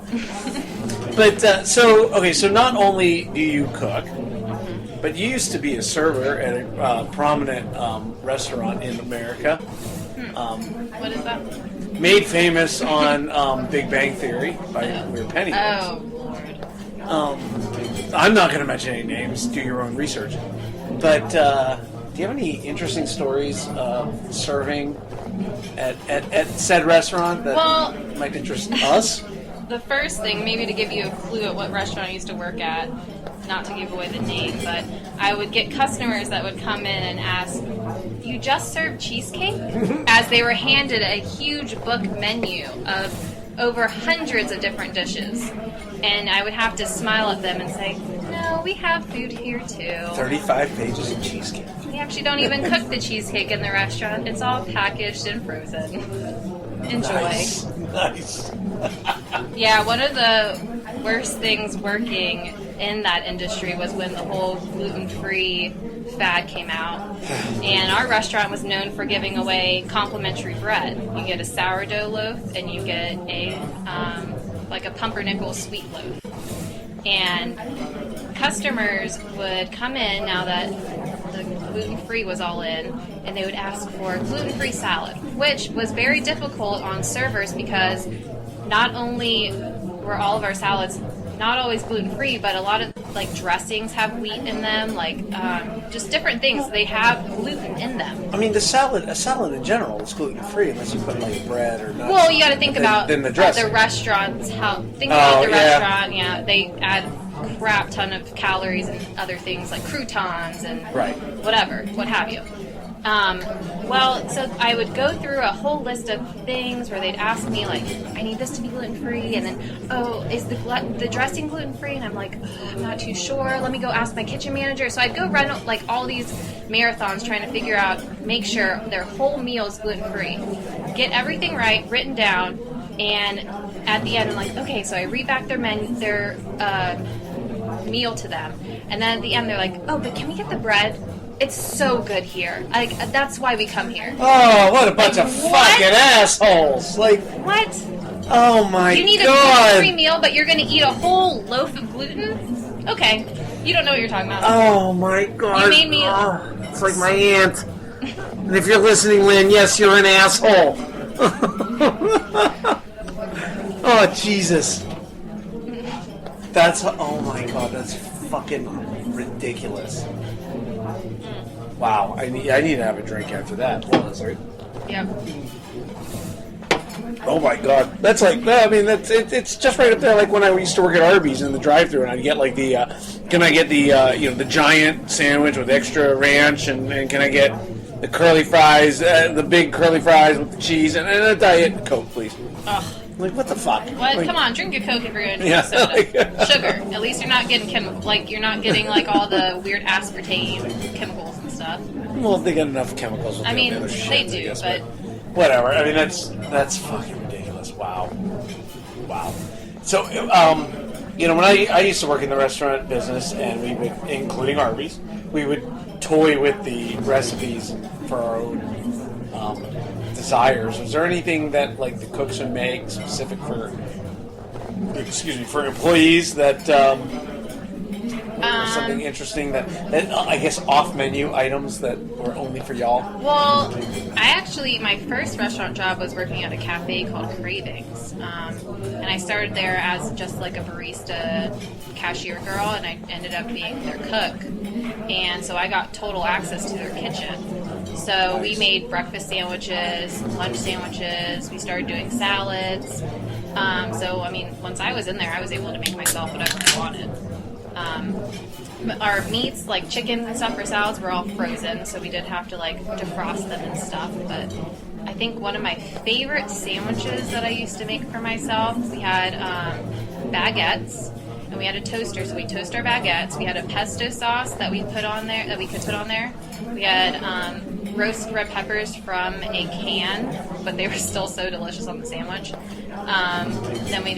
But so not only do you cook, but you used to be a server at a prominent restaurant in America. What is that? Made famous on Big Bang Theory by Weird Pennyworth. Oh, Lord. I'm not going to mention any names. Do your own research. But do you have any interesting stories of serving at said restaurant that might interest us? The first thing, maybe to give you a clue at what restaurant I used to work at, not to give away the name, but I would get customers that would come in and ask, "You just serve cheesecake?" As they were handed a huge book menu of over hundreds of different dishes. And I would have to smile at them and say, "No, we have food here too." 35 pages of cheesecake. We actually don't even cook the cheesecake in the restaurant. It's all packaged and frozen. Enjoy. Nice. Yeah, one of the worst things working in that industry was when the whole gluten-free fad came out. And our restaurant was known for giving away complimentary bread. You get a sourdough loaf and you get a like a pumpernickel sweet loaf. And customers would come in now that the gluten-free was all in, and they would ask for gluten-free salad, which was very difficult on servers because not only were all of our salads not always gluten-free, but a lot of like dressings have wheat in them, like just different things. They have gluten in them. I mean, a salad in general is gluten-free unless you put like bread or nuts. Well, you got to think about the dressing. the restaurants. Think about the yeah. restaurant. Yeah, they add crap ton of calories and other things like croutons and whatever, what have you. Well, so I would go through a whole list of things where they'd ask me, like, I need this to be gluten-free, and then, oh, is the dressing gluten-free? And I'm like, I'm not too sure. Let me go ask my kitchen manager. So I'd go run, like, all these marathons trying to figure out, make sure their whole meal is gluten-free. Get everything right, written down, and at the end, I'm like, okay, so I read back their meal to them. And then at the end, they're like, oh, but can we get the bread? It's so good here. Like, that's why we come here. Oh, what a bunch of fucking assholes! Like, what? Oh my god! You need a gluten-free meal, but you're going to eat a whole loaf of gluten? Okay, you don't know what you're talking about. Oh my god! You made me. It's like my aunt. And if you're listening, Lynn, yes, you're an asshole. Oh Jesus! Oh my god, that's fucking ridiculous. Wow, I need to have a drink after that. Hold on a second. Yep. Oh my god, that's like, I mean, it's just right up there. Like when I used to work at Arby's in the drive-thru, and I'd get like the, can I get the, the giant sandwich with extra ranch, and can I get the curly fries, the big curly fries with the cheese, and a Diet Coke, please. Ugh. Like, what the fuck? What? Like, Come on, drink a Coke if you're going to drink soda. Sugar. At least you're not getting you're not getting like all the weird aspartame chemicals and stuff. Well, they get enough chemicals with I mean, the other shit, they I do, guess, but whatever. I mean, that's fucking ridiculous. Wow. So, when I used to work in the restaurant business, and we would, including Arby's, we would toy with the recipes for our own desires. Was there anything that like the cooks would make specific for employees that something interesting that I guess off menu items that were only for y'all? Well, my first restaurant job was working at a cafe called Cravings, and I started there as just like a barista cashier girl, and I ended up being their cook, and so I got total access to their kitchen. So we made breakfast sandwiches, lunch sandwiches, we started doing salads. So, I mean, once I was in there, I was able to make myself whatever I wanted. Our meats, like chicken and stuff for salads, were all frozen, so we did have to, like, defrost them and stuff. But I think one of my favorite sandwiches that I used to make for myself, we had baguettes. And we had a toaster, so we toast our baguettes. We had a pesto sauce that we could put on there. We had roast red peppers from a can, but they were still so delicious on the sandwich. Then we,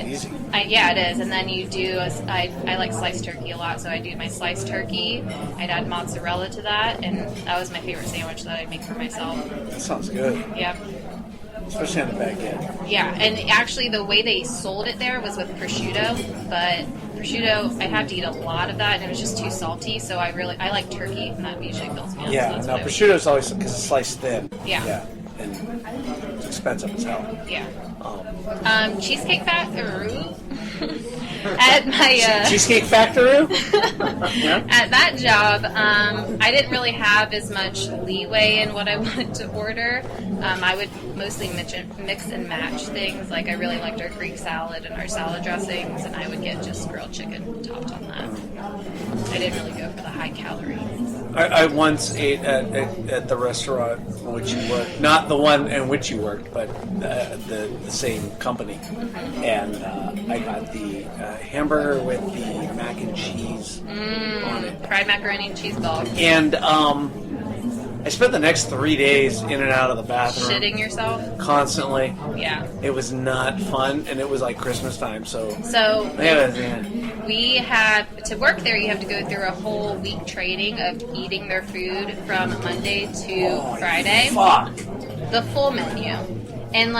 yeah, it is. And then you do, I like sliced turkey a lot, so I do my sliced turkey. I'd add mozzarella to that, and that was my favorite sandwich that I'd make for myself. That sounds good. Yep. Especially on the baguette. Yeah, and actually the way they sold it there was with prosciutto, but prosciutto, I have to eat a lot of that, and it was just too salty, so I like turkey, and that usually fills me up. Yeah, so no, prosciutto is always because it's sliced thin. Yeah. And it's expensive as hell. Yeah. Cheesecake Factory at my Cheesecake Factory. At that job, I didn't really have as much leeway in what I wanted to order. I would mostly mix and match things. Like I really liked our Greek salad and our salad dressings, and I would get just grilled chicken topped on that. I didn't really go for the high calorie. I once ate at the restaurant in which you worked, not the one in which you worked, but the same company. And I got the hamburger with the mac and cheese on it. Fried macaroni and cheese ball. And I spent the next 3 days in and out of the bathroom. Shitting yourself? Constantly. Yeah. It was not fun, and it was like Christmas time, so... We have, to work there, you have to go through a whole week training of eating their food from Monday to Friday. Fuck. The full menu. And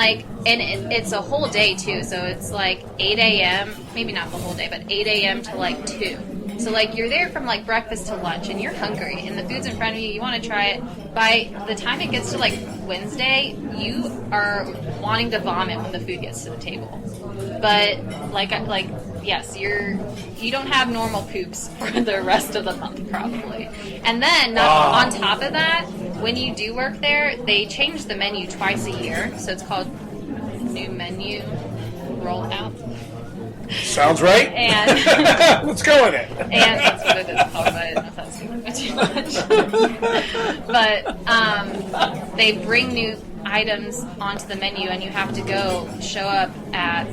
it's a whole day too, so it's like 8 a.m., maybe not the whole day, but 8 a.m. to like 2. So you're there from breakfast to lunch, and you're hungry, and the food's in front of you, you want to try it. By the time it gets to Wednesday, you are wanting to vomit when the food gets to the table. But yes, you don't have normal poops for the rest of the month probably. And then on top of that, when you do work there, they change the menu twice a year. So it's called new menu rollout. Sounds right. And let's go with it. And that's what it is called, but I didn't know if that was too much. But they bring new items onto the menu, and you have to show up at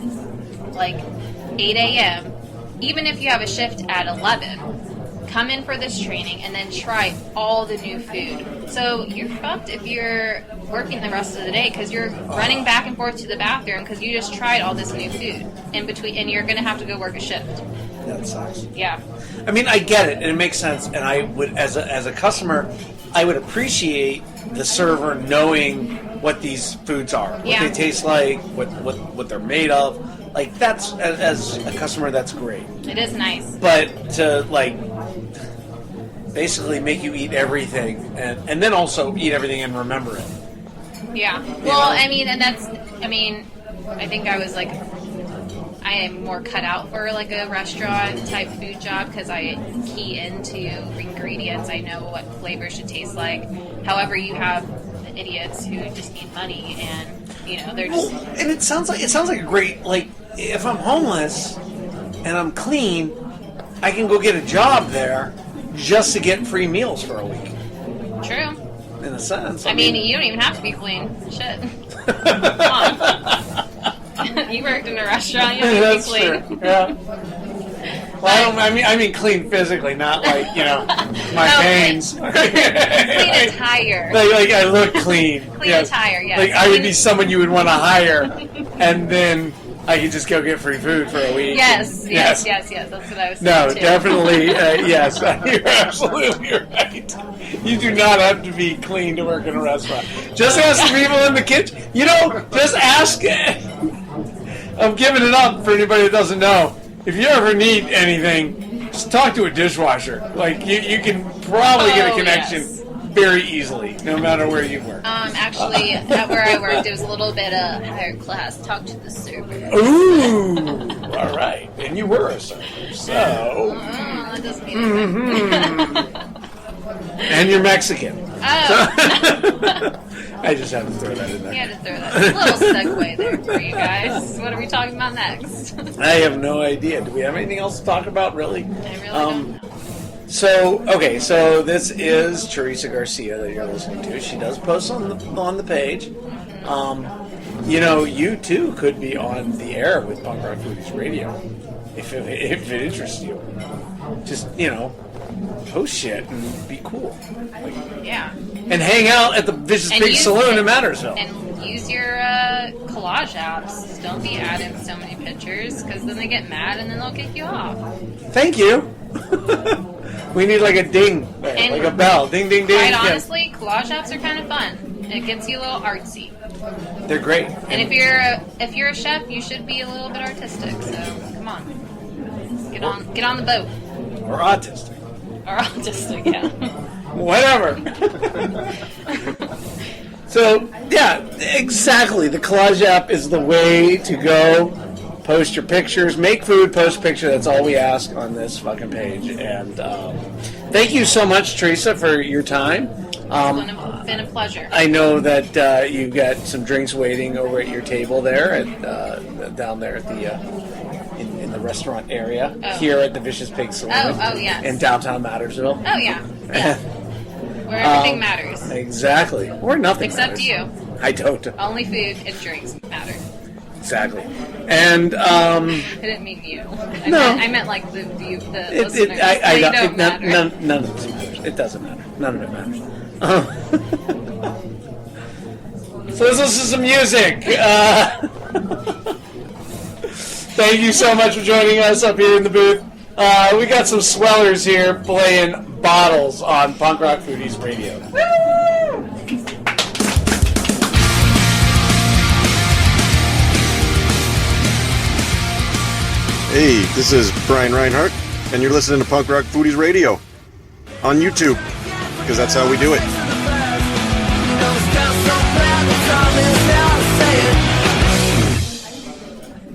8 a.m. Even if you have a shift at 11, come in for this training and then try all the new food. So you're fucked if you're working the rest of the day because you're running back and forth to the bathroom because you just tried all this new food in between, and you're going to have to go work a shift. That sucks. Yeah. I mean, I get it, and it makes sense. And I would, as a customer, I would appreciate the server knowing what these foods are, what they taste like, what they're made of. That's, as a customer, that's great. It is nice. But to, basically make you eat everything, and then also eat everything and remember it. Yeah. Well, I think I was I am more cut out for a restaurant type food job because I key into ingredients. I know what flavors should taste like. However, you have the idiots who just need money, and they're just. Well, and it sounds like a great if I'm homeless and I'm clean, I can go get a job there just to get free meals for a week. True. In a sense. I mean, you don't even have to be clean. Shit. Come on. You worked in a restaurant. You don't have to be clean. True. Yeah. Well, I mean clean physically, not my veins. Clean attire. I look clean. Clean attire, yes. I would be someone you would want to hire, and then I could just go get free food for a week. Yes. That's what I was saying. No, too. Definitely, yes. You're absolutely right. You do not have to be clean to work in a restaurant. Just ask the people in the kitchen. Just ask. I'm giving it up for anybody that doesn't know. If you ever need anything, just talk to a dishwasher. You can probably get a connection very easily, no matter where you work. Actually, at where I worked, it was a little bit higher class. Talk to the server. Ooh, all right. And you were a server, so. That doesn't mean anything. And you're Mexican. Oh. I just had to throw that in there. You had to throw that. A little segue there for you guys. What are we talking about next? I have no idea. Do we have anything else to talk about, really? I really don't know. So this is Teresa Garcia that you're listening to. She does post on the page. You too could be on the air with Punk Rock Foodies Radio if it interests you. Just post shit and be cool. Yeah. and hang out at the Vicious And Pig use- Saloon in Mattersville. And use your collage apps. Don't be adding so many pictures, because then they get mad and then they'll kick you off. Thank you. We need like a ding, And like a bell. Ding, ding, ding. Quite Yeah. honestly, collage apps are kind of fun. It gets you a little artsy. They're great. And if you're a chef, you should be a little bit artistic. So come on, get on the boat. Or autistic. Or autistic, yeah. Whatever. So, yeah, exactly. The collage app is the way to go. Post your pictures. Make food, post a picture. That's all we ask on this fucking page. And thank you so much, Teresa, for your time. It's been a pleasure. I know that you've got some drinks waiting over at your table there, down there at the in the restaurant area here at the Vicious Pig Saloon. Oh, yes. In downtown Mattersville. Oh yeah. Where everything matters. Exactly. Or nothing Except matters. you. I don't. Only food and drinks matter. Exactly. And I didn't mean you. I meant like the listeners. They don't matter. None of this matters. It doesn't matter. None of it matters. So let's listen to some music. Thank you so much for joining us up here in the booth. We got some swellers here playing Bottles on Punk Rock Foodies Radio. Hey, this is Brian Reinhardt, and you're listening to Punk Rock Foodies Radio on YouTube, because that's how we do it.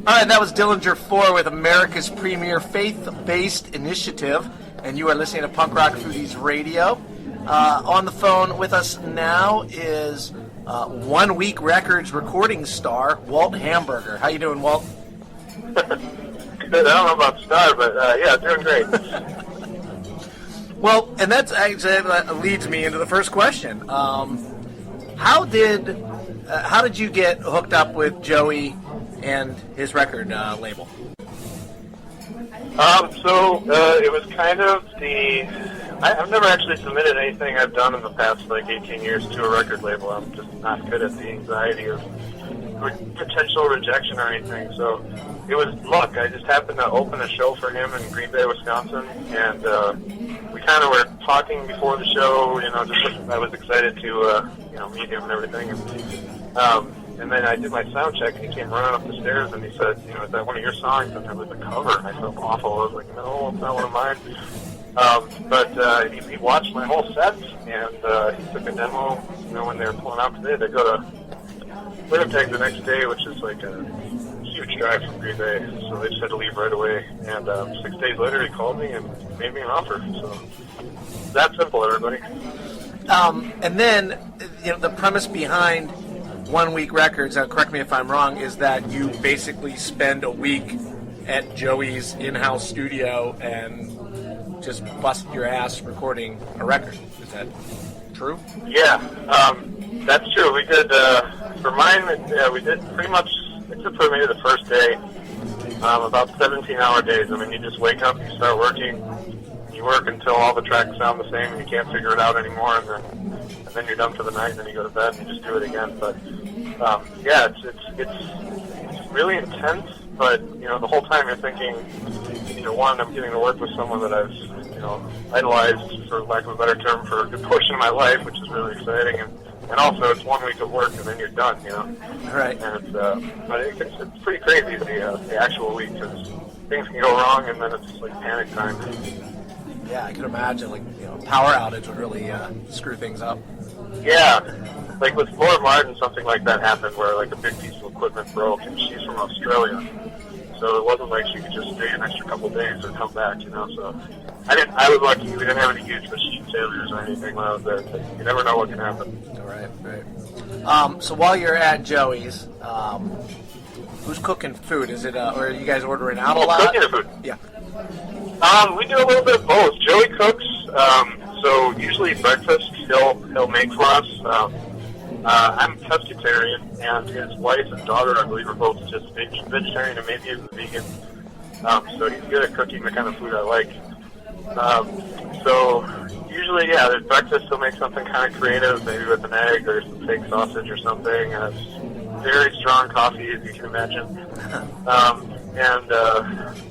All right, that was Dillinger 4 with America's premier faith-based initiative, and you are listening to Punk Rock Foodies Radio. On the phone with us now is 1 Week Records recording star, Walt Hamburger. How you doing, Walt? Good. I don't know about star, but yeah, doing great. Well, and that's actually leads me into the first question. How did you get hooked up with Joey and his record label? So it was kind of I've never actually submitted anything I've done in the past 18 years to a record label. I'm just not good at the anxiety of potential rejection or anything. So it was luck. I just happened to open a show for him in Green Bay, Wisconsin, and we kind of were talking before the show. I was excited to meet him and everything. And then I did my sound check, and he came running up the stairs, and he said, is that one of your songs? And it was a cover, and I felt awful. I was like, no, it's not one of mine. But he watched my whole set, and he took a demo. When they were pulling out today, they go to Winnipeg the next day, which is like a huge drive from Green Bay, so they just had to leave right away. And 6 days later, he called me and made me an offer. So that simple, everybody. And then, the premise behind 1 Week Records, correct me if I'm wrong, is that you basically spend a week at Joey's in-house studio and just bust your ass recording a record. Is that true? Yeah, that's true. We did, for mine, we did pretty much, except for maybe the first day, about 17-hour days. I mean, you just wake up, you start working, you work until all the tracks sound the same and you can't figure it out anymore, and then you're done for the night, and then you go to bed and you just do it again. But yeah, it's really intense. But the whole time you're thinking, one, I'm getting to work with someone that I've idolized, for lack of a better term, for a good portion of my life, which is really exciting. And also, it's 1 week of work, and then you're done. Right. And but it's pretty crazy the actual week, because things can go wrong, and then it's like panic time. Yeah, I can imagine, power outage would really screw things up. Yeah, like with Laura Martin, something like that happened where a big piece of equipment broke, and she's from Australia, so it wasn't like she could just stay an extra couple of days or come back, So I was lucky. We didn't have any huge machine failures or anything when I was there. But you never know what can happen. Right. So while you're at Joey's, who's cooking food? Is it, or are you guys ordering out a lot? Cooking food? Yeah. We do a little bit of both. Joey cooks, so usually breakfast he'll make for us. I'm pescatarian, and his wife and daughter, I believe, are both just vegetarian and maybe even vegan. So he's good at cooking the kind of food I like. So usually, yeah, there's breakfast. They'll make something kind of creative, maybe with an egg or some fake sausage or something. It's very strong coffee, as you can imagine.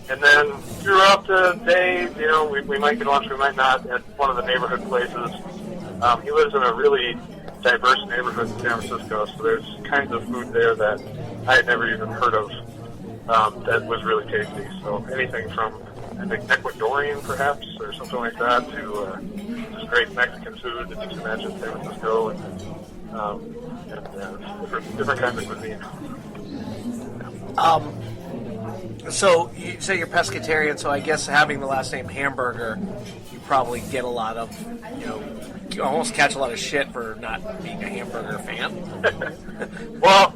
And then throughout the day, you know, we might get lunch, we might not, at one of the neighborhood places. He lives in a really diverse neighborhood in San Francisco, so there's kinds of food there that I had never even heard of that was really tasty. So anything from, I think, Ecuadorian, perhaps, or something like that, to just great Mexican food that you can imagine in San Francisco, and different kinds of cuisine. So you say you're pescatarian, so I guess having the last name Hamburger, you probably get a lot of, you know, you almost catch a lot of shit for not being a hamburger fan. Well,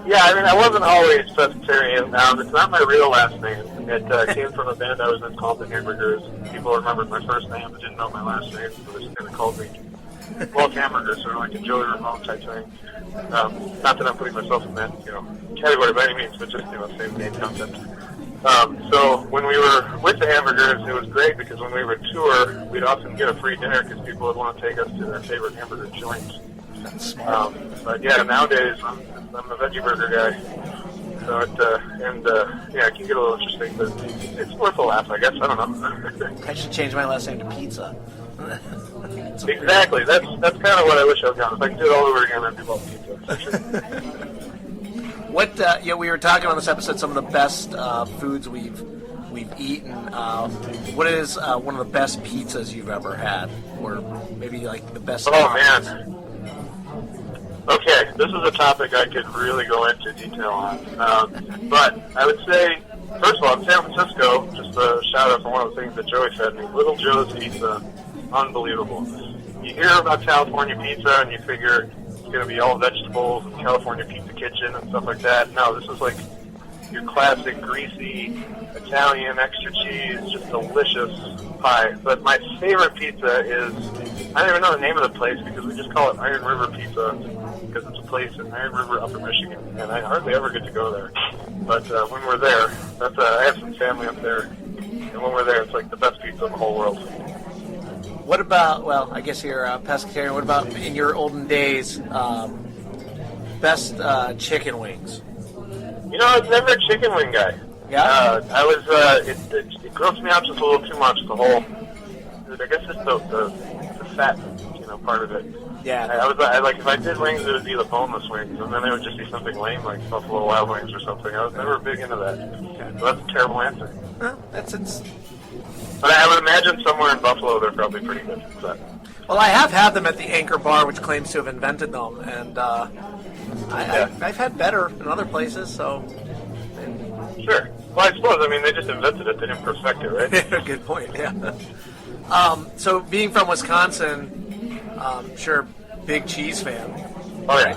yeah, I mean, I wasn't always pescatarian. It's not my real last name. It came from a band I was in called the Hamburgers. People remembered my first name but didn't know my last name, so they just kind of called me Walt Hamburger, sort of like a Joey Ramone type thing. Not that I'm putting myself in that, you know, category by any means, but just, you know, same name concept. So when we were with the Hamburgers, it was great because when we would tour, we'd often get a free dinner because people would want to take us to their favorite hamburger joints. But yeah, nowadays I'm a veggie burger guy. So yeah, it can get a little interesting, but it's worth a laugh, I guess. I don't know. I should change my last name to Pizza. Exactly. That's kind of what I wish I was done. If I could do it all over again, I'd be well pizza. For sure. What? Yeah, we were talking on this episode some of the best foods we've eaten. What is one of the best pizzas you've ever had, or maybe like the best? Oh man. Okay, this is a topic I could really go into detail on. But I would say, first of all, in San Francisco, just a shout out for one of the things that Joey fed me, Little Joe's Pizza, unbelievable. You hear about California pizza and you figure it's going to be all vegetables and California Pizza Kitchen and stuff like that. No, this is like your classic greasy Italian extra cheese, just delicious pie. But my favorite pizza is, I don't even know the name of the place because we just call it Iron River Pizza because it's a place in Iron River, Upper Michigan, and I hardly ever get to go there. But when we're there, I have some family up there, and when we're there, it's like the best pizza in the whole world. What about, well, I guess you're a pescatarian, what about in your olden days, best chicken wings? You know, I was never a chicken wing guy. Yeah? I was, it grossed me out just a little too much, the whole, I guess it's the fat, you know, part of it. Yeah. I like, if I did wings, it would be the boneless wings, and then it would just be something lame like Buffalo Wild Wings or something. I was never big into that. Okay. So that's a terrible answer. It's. But I would imagine somewhere in Buffalo they're probably pretty good. But. Well, I have had them at the Anchor Bar, which claims to have invented them, and I've had better in other places, so. Sure. Well, I suppose, I mean, they just invented it, they didn't perfect it, right? Good point, yeah. So, being from Wisconsin, sure, big cheese fan. Oh, yeah.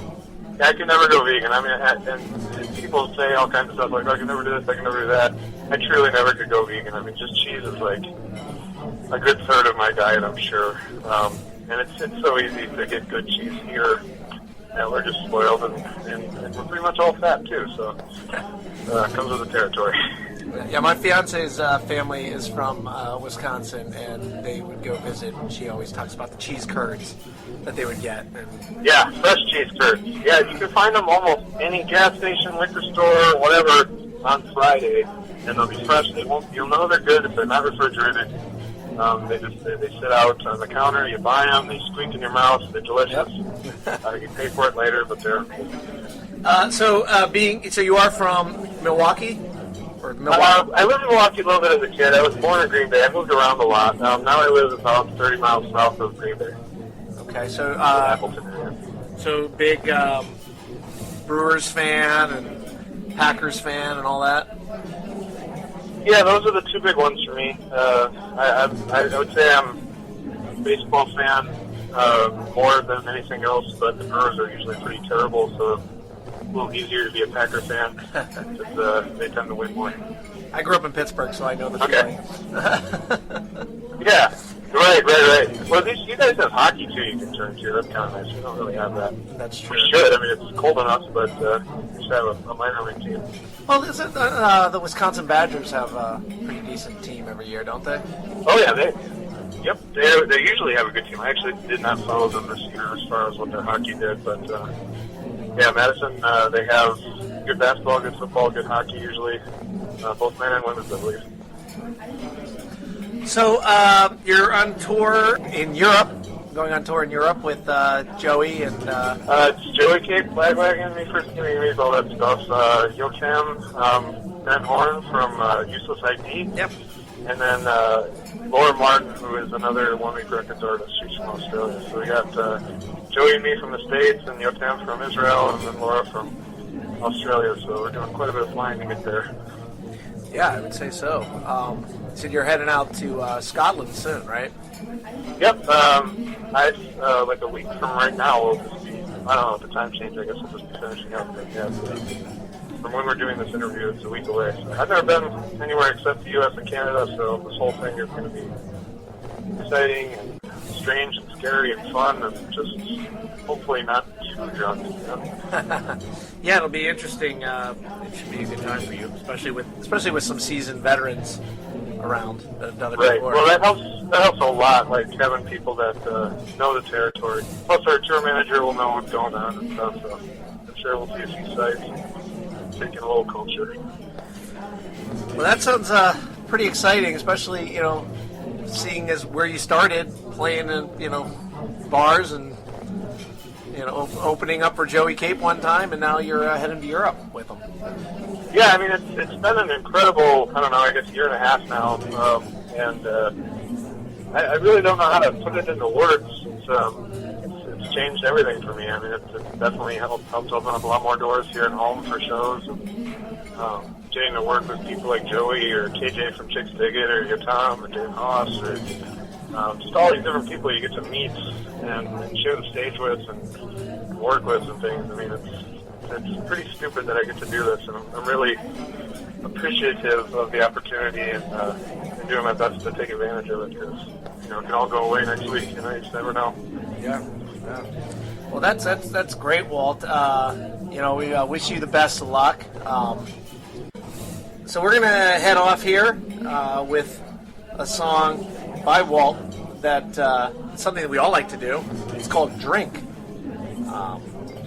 I can never go vegan. I mean, and people say all kinds of stuff like, I can never do this, I can never do that. I truly never could go vegan. I mean, just cheese is like a good third of my diet, I'm sure. And it's so easy to get good cheese here. And we're just spoiled, and we're pretty much all fat, too, so it comes with the territory. Yeah, my fiance's family is from Wisconsin, and they would go visit, and she always talks about the cheese curds that they would get. And yeah, fresh cheese curds. Yeah, you can find them almost any gas station, liquor store, whatever, on Friday, and they'll be fresh. You'll know they're good if they're not refrigerated. They sit out on the counter. You buy them. They squeak in your mouth. They're delicious. You pay for it later, but they're amazing. So you are from Milwaukee? Or Milwaukee? I lived in Milwaukee a little bit as a kid. I was born in Green Bay. I moved around a lot. Now I live about 30 miles south of Green Bay. Okay, so Appleton area. So big Brewers fan and Packers fan and all that. Yeah, those are the two big ones for me. I would say I'm a baseball fan more than anything else, but the Brewers are usually pretty terrible, so it's a little easier to be a Packer fan because they tend to win more. I grew up in Pittsburgh, so I know the feeling. Yeah, right. Well, you guys have hockey, too, you can turn to. That's kind of nice. We don't really have that. That's true. We should. I mean, it's cold enough, but we should have a minor league team. Well, the Wisconsin Badgers have a pretty decent team every year, don't they? Oh, yeah, Yep, they usually have a good team. I actually did not follow them this year as far as what their hockey did, but yeah, Madison, they have good basketball, good football, good hockey usually, both men and women's, I believe. So you're on tour in Europe, going on tour in Europe with Joey and... It's Joey Cape, Flagwagon, me first giving me all that stuff. Yotam, Ben Horn from Useless ID. Yep. And then Laura Martin, who is another One Week Records artist. She's from Australia. So we got Joey and me from the States, and Yotam from Israel, and then Laura from Australia. So we're doing quite a bit of flying to get there. Yeah, I would say so. So you're heading out to Scotland soon, right? Yep. Like a week from right now, we'll just be, I don't know, at the time change, I guess we'll just be finishing up. But yeah, from when we're doing this interview, it's a week away. So I've never been anywhere except the U.S. and Canada, so this whole thing is going to be exciting and strange and scary and fun and just hopefully not too drunk. You know? Yeah, it'll be interesting. It should be a good time for you, especially with some seasoned veterans around that have done it right. before. Well, that helps a lot, like having people that know the territory. Plus, our tour manager will know what's going on and stuff, so I'm sure we'll see a few sites and take in a little culture. Well, that sounds pretty exciting, especially, seeing as where you started, playing in, bars and, opening up for Joey Cape one time, and now you're heading to Europe with them. Yeah, I mean, it's been an incredible, I guess year and a half now, and I really don't know how to put it into words. It's changed everything for me. I mean, it's definitely helped open up a lot more doors here at home for shows, and getting to work with people like Joey or KJ from Chicks Dig It or Tom or Dave Haas or just all these different people you get to meet and share the stage with and work with and things. I mean, it's pretty stupid that I get to do this, and I'm really appreciative of the opportunity and doing my best to take advantage of it because, it can all go away next week, you just never know. Yeah. Well, that's great, Walt. We wish you the best of luck. So we're going to head off here with a song by Walt that something that we all like to do. It's called Drink.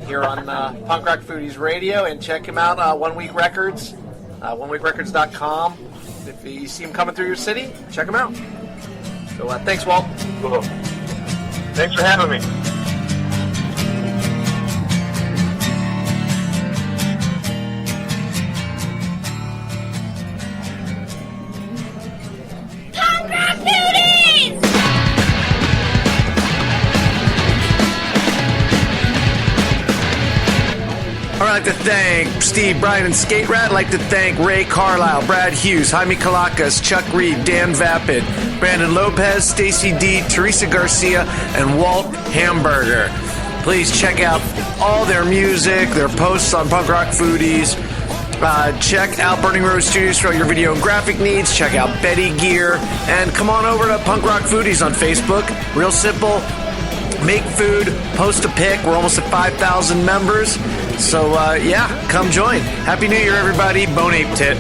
Here on Punk Rock Foodies Radio, and check him out, One Week Records, oneweekrecords.com. If you see him coming through your city, check him out. So thanks, Walt. Cool. Thanks for having me. Punk Rock Foodies! I'd like to thank Steve, Brian, and Skate Rat. I'd like to thank Ray, Carlisle, Brad Hughes, Jaime Kalacas, Chuck Reid, Dan Vapid, Branden, Lopez, Stacey D, Teresa Garcia, and Walt Hamburger. Please check out all their music, their posts on Punk Rock Foodies. Check out Burning Road Studios for all your video and graphic needs. Check out Betty Gear. And come on over to Punk Rock Foodies on Facebook. Real simple. Make food, post a pic. We're almost at 5,000 members. So, come join. Happy New Year, everybody. Bone-Ape-Tit.